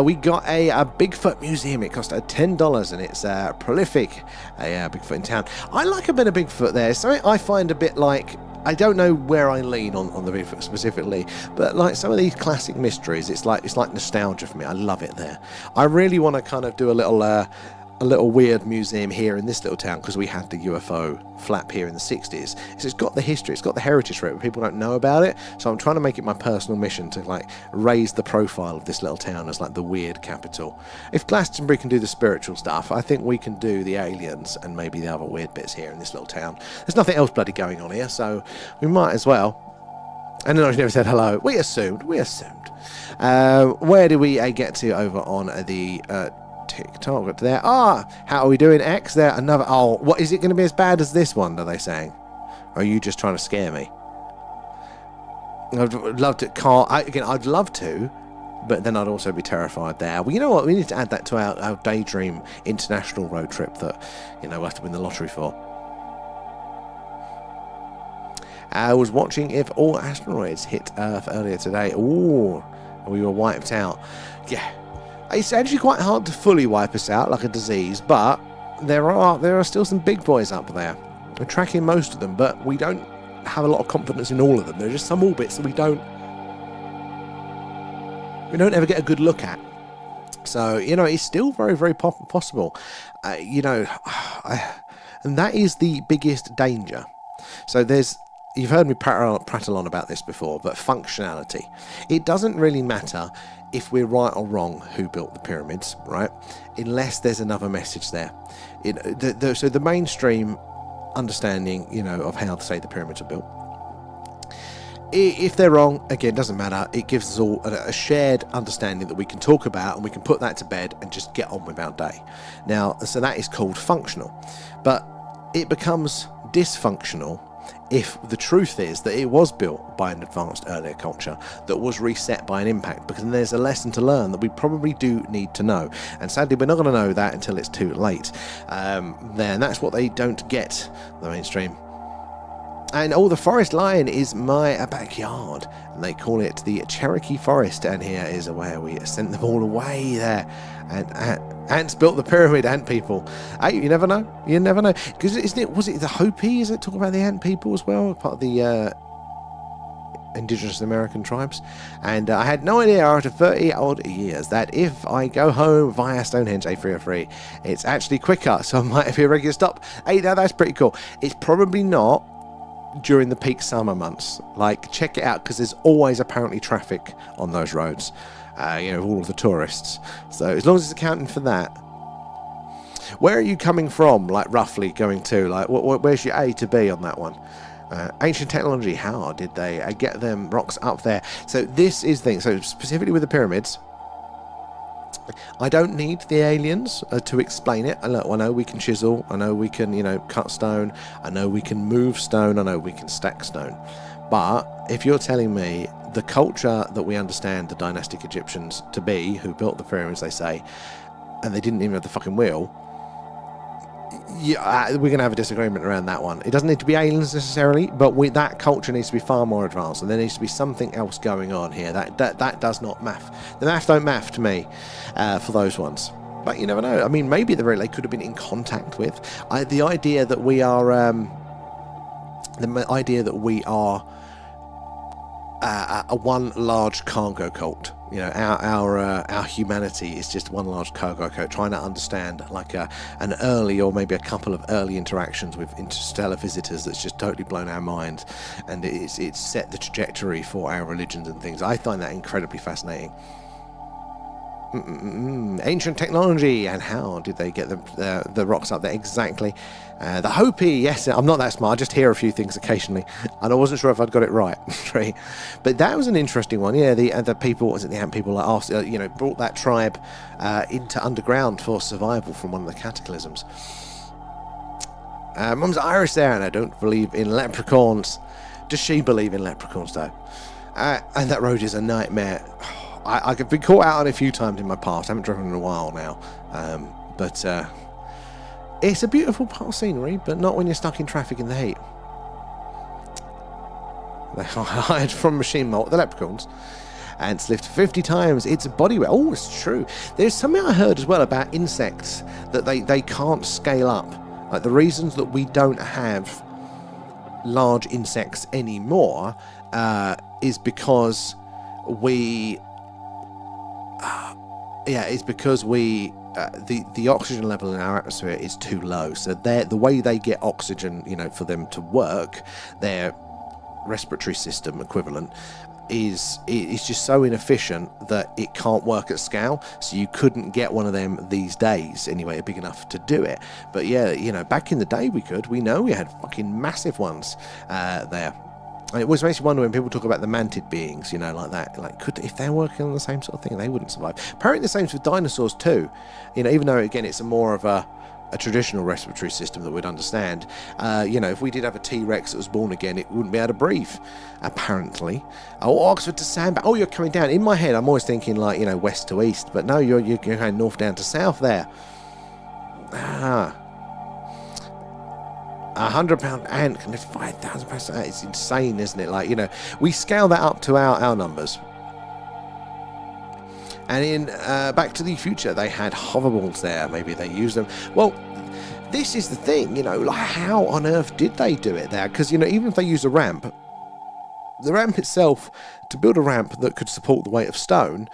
we got a Bigfoot museum. It cost $10, and it's prolific. A Bigfoot in town. I like a bit of Bigfoot there. Something I find a bit like, I don't know where I lean on the Bigfoot specifically, but like some of these classic mysteries, it's like nostalgia for me. I love it there. I really want to kind of do a little weird museum here in this little town, because we had the UFO flap here in the 60s. So it's got the history, it's got the heritage for it, but people don't know about it. So I'm trying to make it my personal mission to like raise the profile of this little town as like the weird capital. If Glastonbury can do the spiritual stuff, I think we can do the aliens and maybe the other weird bits here in this little town. There's nothing else bloody going on here, so we might as well. And then I never said hello. We assumed. Where do we get to over on the TikTok there? How are we doing, X? There another. What is it going to be as bad as this one, are they saying? Or are you just trying to scare me? I'd love to. I'd love to, but then I'd also be terrified there. Well, you know what? We need to add that to our Daydream international road trip that we'll have to win the lottery for. I was watching if all asteroids hit Earth earlier today. Ooh, we were wiped out. Yeah. It's actually quite hard to fully wipe us out like a disease, but there are still some big boys up there. We're tracking most of them, but we don't have a lot of confidence in all of them. There are just some orbits that we don't ever get a good look at. So it's still very, very possible. And that is the biggest danger. So you've heard me prattle on about this before, but functionality. It doesn't really matter if we're right or wrong who built the pyramids, right? Unless there's another message there. So the mainstream understanding, of how, say, the pyramids are built. If they're wrong, again, doesn't matter. It gives us all a shared understanding that we can talk about, and we can put that to bed and just get on with our day. Now, so that is called functional. But it becomes dysfunctional if the truth is that it was built by an advanced earlier culture that was reset by an impact, because there's a lesson to learn that we probably do need to know, and sadly we're not going to know that until it's too late. Then that's what they don't get, the mainstream. And the forest line is my backyard, and they call it the Cherokee Forest, and here is where we sent them all away there. And ants built the pyramid, ant people. You never know. Because was it the Hopi? Is it talking about the ant people as well? Part of the indigenous American tribes. And I had no idea after 30 odd years that if I go home via Stonehenge A303, it's actually quicker. So I might be a regular stop. Hey, now that's pretty cool. It's probably not during the peak summer months. Like, check it out, because there's always apparently traffic on those roads. All of the tourists. So as long as it's accounting for that. Where are you coming from, like, roughly going to? Like, where's your A to B on that one? Ancient technology, how did they get them rocks up there? So this is the thing. So specifically with the pyramids, I don't need the aliens to explain it. Look, I know we can chisel. I know we can, cut stone. I know we can move stone. I know we can stack stone. But if you're telling me the culture that we understand the dynastic Egyptians to be, who built the pyramids, they say, and they didn't even have the fucking wheel, yeah, we're going to have a disagreement around that one. It doesn't need to be aliens necessarily, but that culture needs to be far more advanced, and there needs to be something else going on here. That does not math. The math don't math to me for those ones. But you never know. I mean, maybe they could have been in contact with. The idea that we are a one large cargo cult. Our humanity is just one large cargo cult, trying to understand like an early or maybe a couple of early interactions with interstellar visitors that's just totally blown our mind, and it's set the trajectory for our religions and things. I find that incredibly fascinating. Ancient technology, and how did they get the rocks up there? Exactly. The Hopi, yes, I'm not that smart, I just hear a few things occasionally, and I wasn't sure if I'd got it right. But that was an interesting one. Yeah, the people, was it the ant people that asked, brought that tribe into underground for survival from one of the cataclysms. Mum's Irish there, and I don't believe in leprechauns. Does she believe in leprechauns though? And that road is a nightmare. I've been caught out on it a few times in my past. I haven't driven in a while now. But it's a beautiful part of scenery, but not when you're stuck in traffic in the heat. They hide from machine mold, the leprechauns. Ants lift 50 times its body weight. Oh, it's true. There's something I heard as well about insects, that they can't scale up. Like the reasons that we don't have large insects anymore is because we... it's because we the oxygen level in our atmosphere is too low. So the way they get oxygen, for them to work, their respiratory system equivalent is just so inefficient that it can't work at scale. So you couldn't get one of them these days anyway, big enough to do it. But yeah, back in the day we could. We know we had fucking massive ones there. And it always makes you wonder when people talk about the mantid beings, like that. Like, if they're working on the same sort of thing, they wouldn't survive. Apparently the same with dinosaurs too. Even though, again, it's more of a traditional respiratory system that we'd understand. If we did have a T-Rex that was born again, it wouldn't be able to breathe, apparently. Oh, Oxford to Sandbank. Oh, you're coming down. In my head, I'm always thinking like, west to east. But no, you're going north down to south there. Ah. A 100-pound ant can lift 5,000 pounds. It's insane, isn't it? Like, we scale that up to our numbers. And in Back to the Future, they had hoverboards there. Maybe they used them. Well, this is the thing, like how on earth did they do it there? Because, even if they use a ramp, the ramp itself, to build a ramp that could support the weight of stone,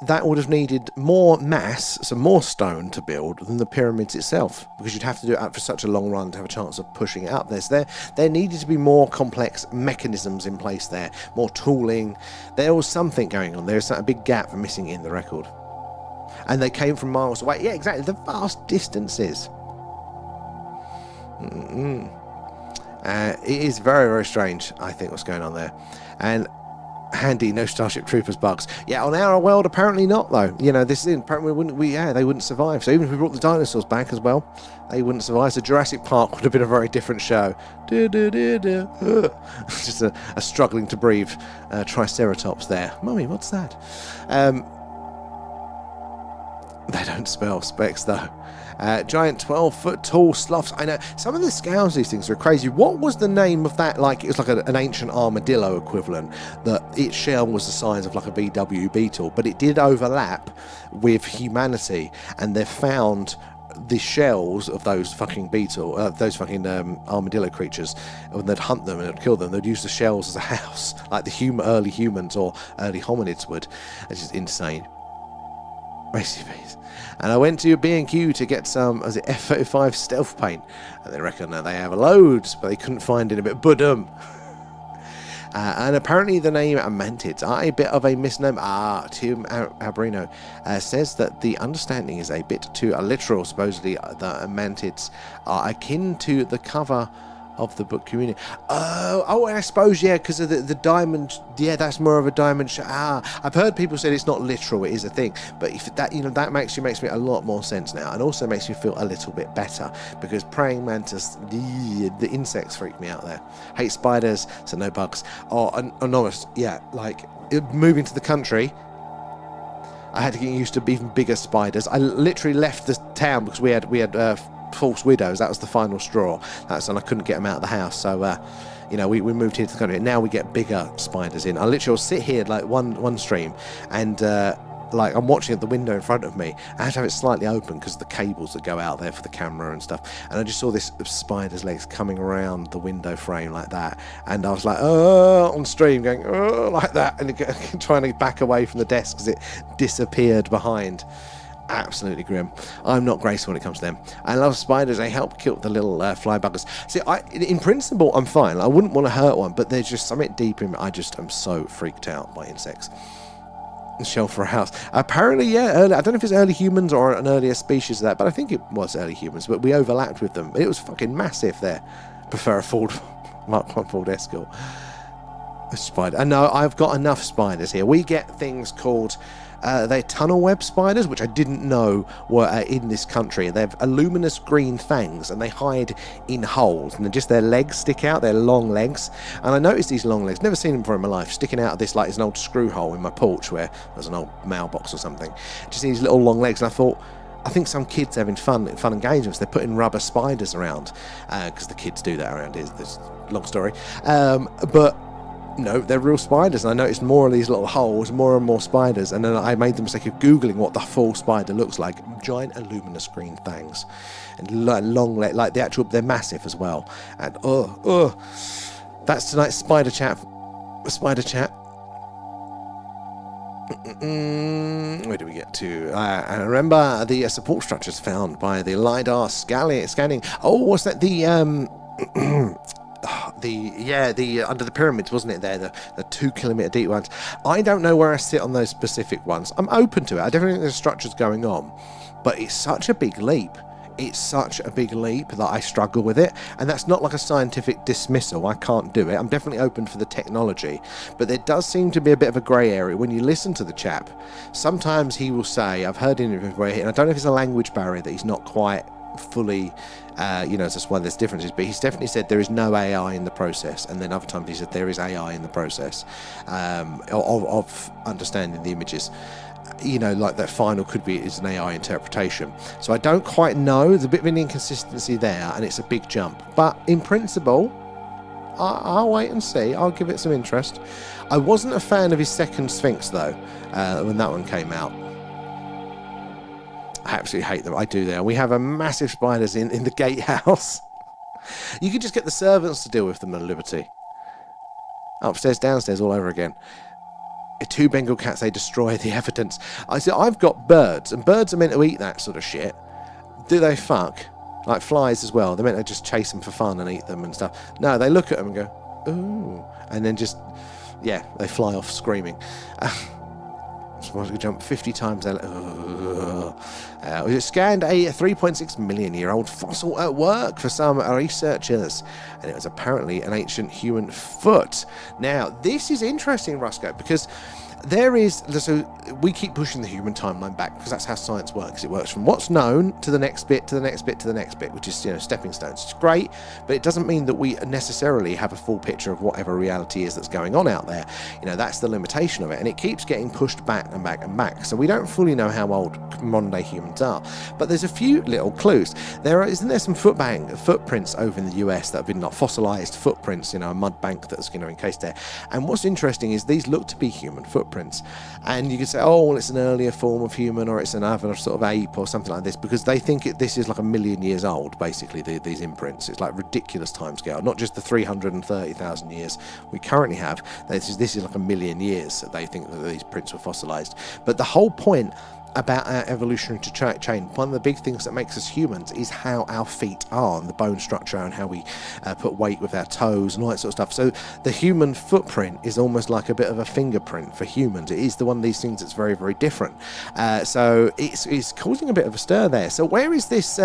that would have needed more mass, so more stone to build than the pyramids itself, because you'd have to do it up for such a long run to have a chance of pushing it up there. So there needed to be more complex mechanisms in place there, more tooling. There was something going on. There's a big gap missing in the record. And they came from miles away. Yeah, exactly. The vast distances. It is very, very strange, I think, what's going on there. And handy, no Starship Troopers bugs. Yeah, on our world, apparently not, though. This is apparently they wouldn't survive. So even if we brought the dinosaurs back as well, they wouldn't survive. So Jurassic Park would have been a very different show. Just a struggling to breathe Triceratops there. Mummy, what's that? They don't spell specs, though. Giant 12-foot tall sloths. I know some of the scales of these things are crazy. What was the name of that? Like, it was like an ancient armadillo equivalent, that its shell was the size of like a VW beetle, but it did overlap with humanity, and they've found the shells of those fucking armadillo creatures. When they'd hunt them and they'd kill them, they'd use the shells as a house, like the early humans or early hominids would. It's just insane. Recipes. And I went to B&Q to get some F-35 stealth paint, and they reckon that they have loads, but they couldn't find it. A bit budum. And apparently the name mantids are a bit of a misnomer. Tim Albrino says that the understanding is a bit too literal. Supposedly the mantids are akin to the cover of the book community. Oh, and I suppose, yeah, because of the diamond. Yeah, that's more of a diamond shape. I've heard people say it's not literal, it is a thing. But if that, that makes me a lot more sense now, and also makes me feel a little bit better, because praying mantis, the insects freak me out there. Hate spiders, so no bugs. Oh, anomalous, yeah, like moving to the country, I had to get used to even bigger spiders. I literally left the town because we had false widows. That was the final straw. And I couldn't get them out of the house. So, we moved here to the country. Now we get bigger spiders in. I literally will sit here like one stream, and like I'm watching at the window in front of me. I have to have it slightly open because of the cables that go out there for the camera and stuff. And I just saw this spider's legs coming around the window frame like that. And I was like, on stream going, like that. And trying to back away from the desk because it disappeared behind. Absolutely grim. I'm not graceful when it comes to them. I love spiders. They help kill the little fly buggers. See, in principle, I'm fine. I wouldn't want to hurt one, but there's just something deep in me. I just am so freaked out by insects. Shell for a house. Apparently, yeah, early, I don't know if it's early humans or an earlier species of that, but I think it was early humans, but we overlapped with them. It was fucking massive there. Prefer a Ford Mark 1 Ford Escort. A spider. No, I've got enough spiders here. We get things called they're tunnel web spiders, which I didn't know were in this country. They have a luminous green fangs, and they hide in holes, and just their legs stick out, their long legs. And I noticed these long legs, never seen them before in my life, sticking out of this like it's an old screw hole in my porch where there's an old mailbox or something. Just these little long legs, and I think some kids having fun and games with us. They're putting rubber spiders around because the kids do that around here. There's a long story, but. No, they're real spiders, and I noticed more of these little holes, more and more spiders, and then I made the mistake of Googling what the full spider looks like. Giant luminous green fangs, and long leg, like the actual, they're massive as well. And that's tonight's spider chat. Where do we get to? And remember the support structures found by the LiDAR scanning. Oh, what's that? The under the pyramids, wasn't it there? The 2 kilometre deep ones. I don't know where I sit on those specific ones. I'm open to it. I definitely think there's structures going on, but it's such a big leap. It's such a big leap that I struggle with it, and that's not like a scientific dismissal. I can't do it. I'm definitely open for the technology, but there does seem to be a bit of a grey area when you listen to the chap. Sometimes he will say, I've heard interviews where, and I don't know if it's a language barrier that he's not quite fully that's why there's differences, but he's definitely said there is no AI in the process, and then other times he said there is AI in the process of understanding the images. Like that final is an AI interpretation. So I don't quite know. There's a bit of an inconsistency there, and it's a big jump. But in principle, I'll wait and see. I'll give it some interest. I wasn't a fan of his second Sphinx, though, when that one came out. I absolutely hate them. I do there. We have a massive spiders in the gatehouse. You could just get the servants to deal with them at Liberty. Upstairs, downstairs, all over again. 2 Bengal cats, they destroy the evidence. I've got birds, and birds are meant to eat that sort of shit. Do they fuck? Like flies as well. They're meant to just chase them for fun and eat them and stuff. No, they look at them and go, ooh. And then just, they fly off screaming. Supposed to jump 50 times. We scanned a 3.6 million year old fossil at work for some researchers, and it was apparently an ancient human foot. Now, this is interesting, Roscoe, because we keep pushing the human timeline back because that's how science works. It works from what's known to the next bit, to the next bit, to the next bit, which is stepping stones. It's great, but it doesn't mean that we necessarily have a full picture of whatever reality is that's going on out there. That's the limitation of it, and it keeps getting pushed back and back and back. So we don't fully know how old modern day humans are, but there's a few little clues. Isn't there some footprints over in the US that have been fossilized footprints, a mud bank that's encased there. And what's interesting is these look to be human footprints. And you could say, oh, well, it's an earlier form of human, or it's another sort of ape or something like this, because they think this is like 1 million years old, basically, these imprints. It's like ridiculous timescale, not just the 330,000 years we currently have. This is like 1 million years that they think that these prints were fossilized. But the whole point about our evolutionary chain, one of the big things that makes us humans is how our feet are, and the bone structure, and how we put weight with our toes and all that sort of stuff. So the human footprint is almost like a bit of a fingerprint for humans. It is one of these things that's very, very different. So it's causing a bit of a stir there. So where is this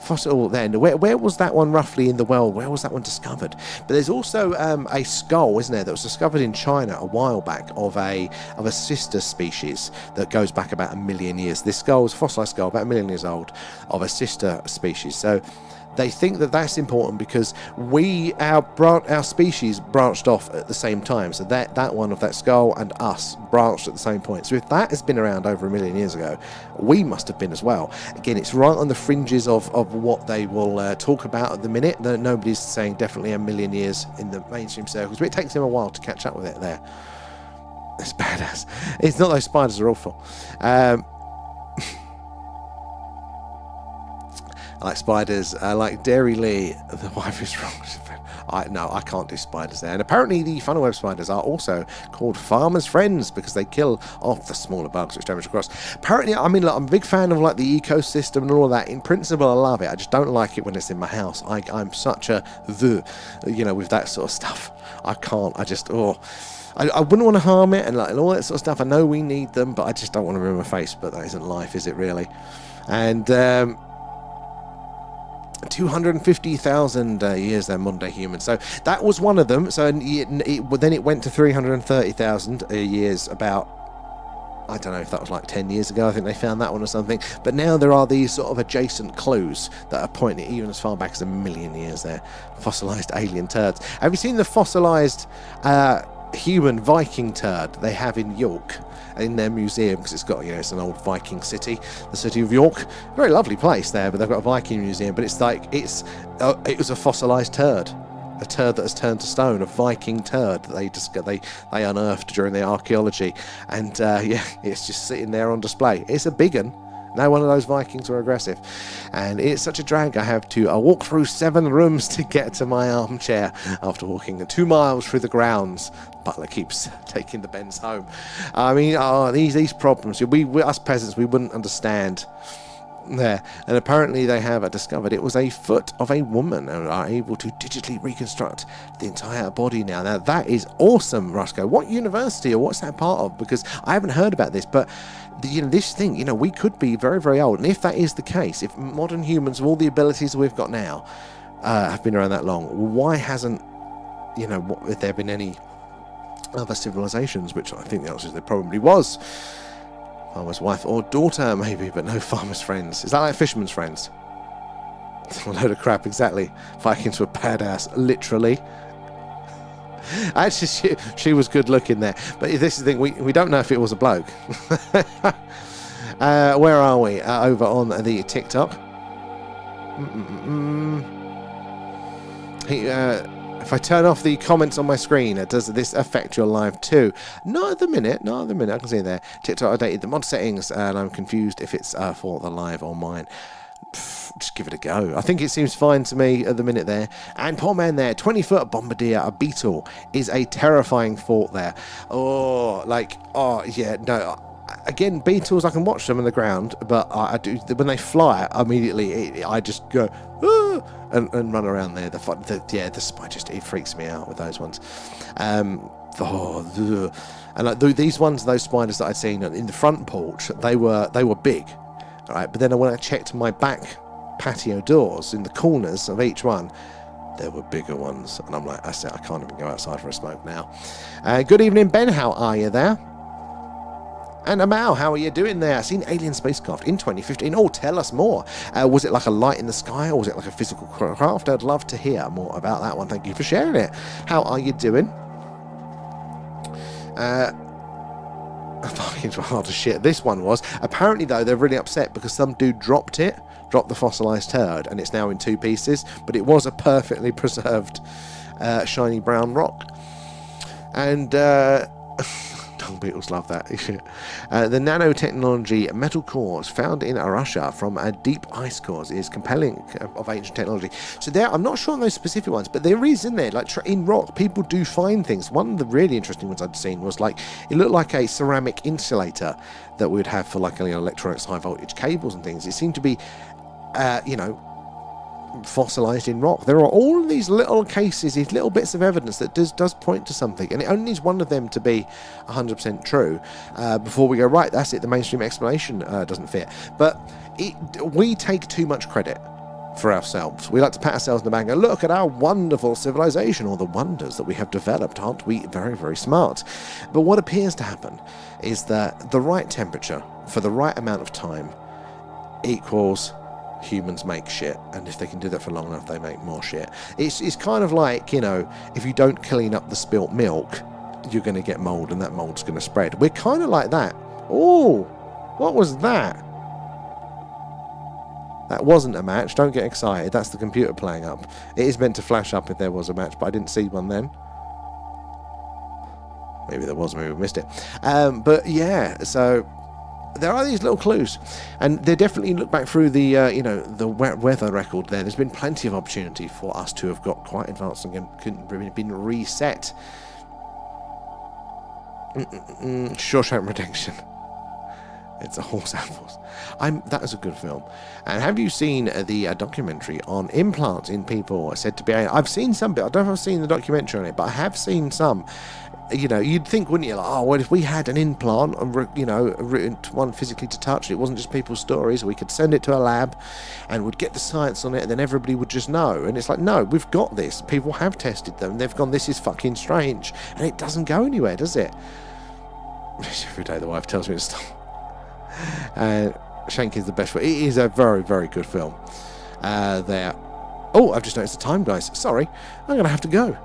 fossil then. Where was that one roughly in the world? Where was that one discovered? But there's also a skull, isn't there, that was discovered in China a while back of a sister species that goes back about 1 million years. This skull is a fossilized skull, about 1 million years old, of a sister species. So they think that that's important because our species branched off at the same time. So that one of that skull and us branched at the same point. So if that has been around over 1 million years ago, we must have been as well. Again, it's right on the fringes of what they will talk about at the minute. Nobody's saying definitely 1 million years in the mainstream circles, but it takes them a while to catch up with it there. It's badass. It's not those spiders are awful. I like spiders. I like Dairy Lee. The wife is wrong. I can't do spiders there. And apparently the funnel web spiders are also called farmers' friends because they kill off the smaller bugs which damage across. Apparently, I mean, look, I'm a big fan of like the ecosystem and all of that. In principle, I love it. I just don't like it when it's in my house. I'm such a with that sort of stuff. I can't. I just I wouldn't want to harm it and all that sort of stuff. I know we need them, but I just don't want to ruin my face. But that isn't life, is it really? And 250,000 years they're modern day humans. So that was one of them. So then it went to 330,000 years about, I don't know if that was like 10 years ago. I think they found that one or something. But now there are these sort of adjacent clues that are pointing even as far back as 1 million years there. Fossilized alien turds. Have you seen the fossilized human Viking turd they have in York in their museum? Because it's got, it's an old Viking city, the city of York. Very lovely place there, but they've got a Viking museum. But it's like it was a fossilized turd, a turd that has turned to stone, a Viking turd that they unearthed during their archaeology, and it's just sitting there on display. It's a big one. No one of those Vikings were aggressive. And it's such a drag. I have to walk through 7 rooms to get to my armchair after walking 2 miles through the grounds. Butler keeps taking the Bens home. I mean, these problems, we us peasants, we wouldn't understand there. And apparently they have discovered it was a foot of a woman and are able to digitally reconstruct the entire body now. Now that is awesome, Roscoe. What university or what's that part of? Because I haven't heard about this, but this thing, we could be very, very old. And if that is the case, if modern humans with all the abilities we've got now have been around that long, why hasn't, if there been any other civilizations? Which I think the answer is there probably was. Farmer's wife or daughter, maybe, but no farmer's friends. Is that like fisherman's friends? A load of crap, exactly. Vikings were badass, literally. Actually, she was good looking there. But this is the thing, we don't know if it was a bloke. Where are we? Over on the TikTok. If I turn off the comments on my screen, does this affect your live too? Not at the minute. I can see it there. TikTok updated the mod settings, and I'm confused if it's for the live or mine. Just give it a go. I think it seems fine to me at the minute there. And poor man there, 20-foot bombardier, a beetle, is a terrifying thought there. Again, beetles, I can watch them on the ground, but I do when they fly. Immediately, I just go and run around there. The spider it freaks me out with those ones. And these ones, those spiders that I'd seen in the front porch, they were big. All right, but then when I checked my back patio doors in the corners of each one, there were bigger ones, and I'm like, that's it. I can't even go outside for a smoke now. Good evening, Ben. How are you there? And Amal, how are you doing there? I've seen alien spacecraft in 2015. Oh, tell us more. Was it like a light in the sky, or was it like a physical craft? I'd love to hear more about that one. Thank you for sharing it. How are you doing? Fucking hard as shit. This one was. Apparently, though, they're really upset because some dude dropped the fossilized turd, and it's now in 2 pieces. But it was a perfectly preserved, shiny brown rock. And dung beetles love that. The nanotechnology metal cores found in Russia from deep ice cores is compelling of ancient technology. So there, I'm not sure on those specific ones, but there is in there, like in rock, people do find things. One of the really interesting ones I'd seen was it looked like a ceramic insulator that we would have for electronics, high voltage cables and things. It seemed to be, fossilized in rock. There are all of these little cases, these little bits of evidence that does point to something, and it only needs one of them to be 100% true before we go, right, that's it, the mainstream explanation doesn't fit. But we take too much credit for ourselves. We like to pat ourselves on the back and go, look at our wonderful civilization, or the wonders that we have developed. Aren't we very, very smart? But what appears to happen is that the right temperature for the right amount of time equals humans make shit, and if they can do that for long enough, they make more shit. It's kind of like, you know, if you don't clean up the spilt milk, you're going to get mold, and that mold's going to spread. We're kind of like that. Oh, what was that? That wasn't a match. Don't get excited. That's the computer playing up. It is meant to flash up if there was a match, but I didn't see one then. Maybe there was, maybe we missed it. But yeah, so there are these little clues, and they definitely look back through the you know, the weather record there. There's been plenty of opportunity for us to have got quite advanced and been reset. Shawshank Redemption. It's a horse animals. That is a good film. And have you seen the documentary on implants in people said to be? I've seen some bit. I don't know if I've seen the documentary on it, but I have seen some. You know, you'd think, wouldn't you? Like, oh, well, if we had an implant, and you know, one physically to touch, it wasn't just people's stories. We could send it to a lab, and would get the science on it, and then everybody would just know. And it's like, no, we've got this. People have tested them. They've gone, this is fucking strange, and it doesn't go anywhere, does it? Every day the wife tells me to stop. Shank is the best film. It is a very, very good film. There. Oh, I've just noticed the time, guys. Sorry, I'm going to have to go.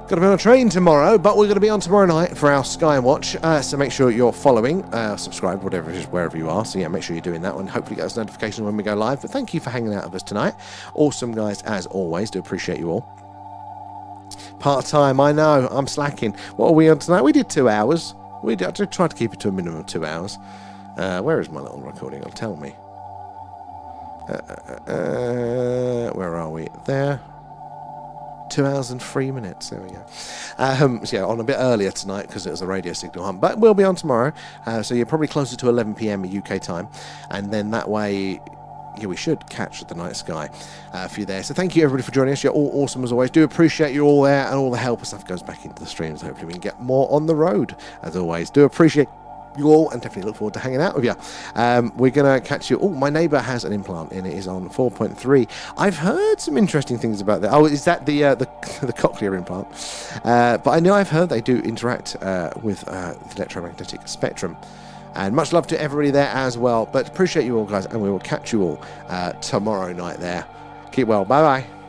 Got to be on a train tomorrow, but we're going to be on tomorrow night for our Sky Watch. So make sure you're following, subscribe, whatever it is, wherever you are. So yeah, make sure you're doing that one. Hopefully get those notifications when we go live. But thank you for hanging out with us tonight. Awesome, guys, as always. Do appreciate you all. Part-time, I know. I'm slacking. What are we on tonight? We did 2 hours. I tried to keep it to a minimum of 2 hours. Where is my little recording? It'll tell me. Where are we? There. 2 hours and 3 minutes. There we go. So yeah, on a bit earlier tonight because it was a radio signal hunt, but we'll be on tomorrow. So you're probably closer to 11 p.m. UK time, and then that way, yeah, we should catch the night sky for you there. So thank you everybody for joining us. You're all awesome as always. Do appreciate you all there, and all the help and stuff goes back into the streams. Hopefully we can get more on the road as always. Do appreciate you all, and definitely look forward to hanging out with you. We're going to catch you. Oh, my neighbour has an implant in. It is on 4.3. I've heard some interesting things about that. Oh, is that the cochlear implant? But I know I've heard they do interact with the electromagnetic spectrum. And much love to everybody there as well. But appreciate you all, guys, and we will catch you all tomorrow night there. Keep well. Bye-bye.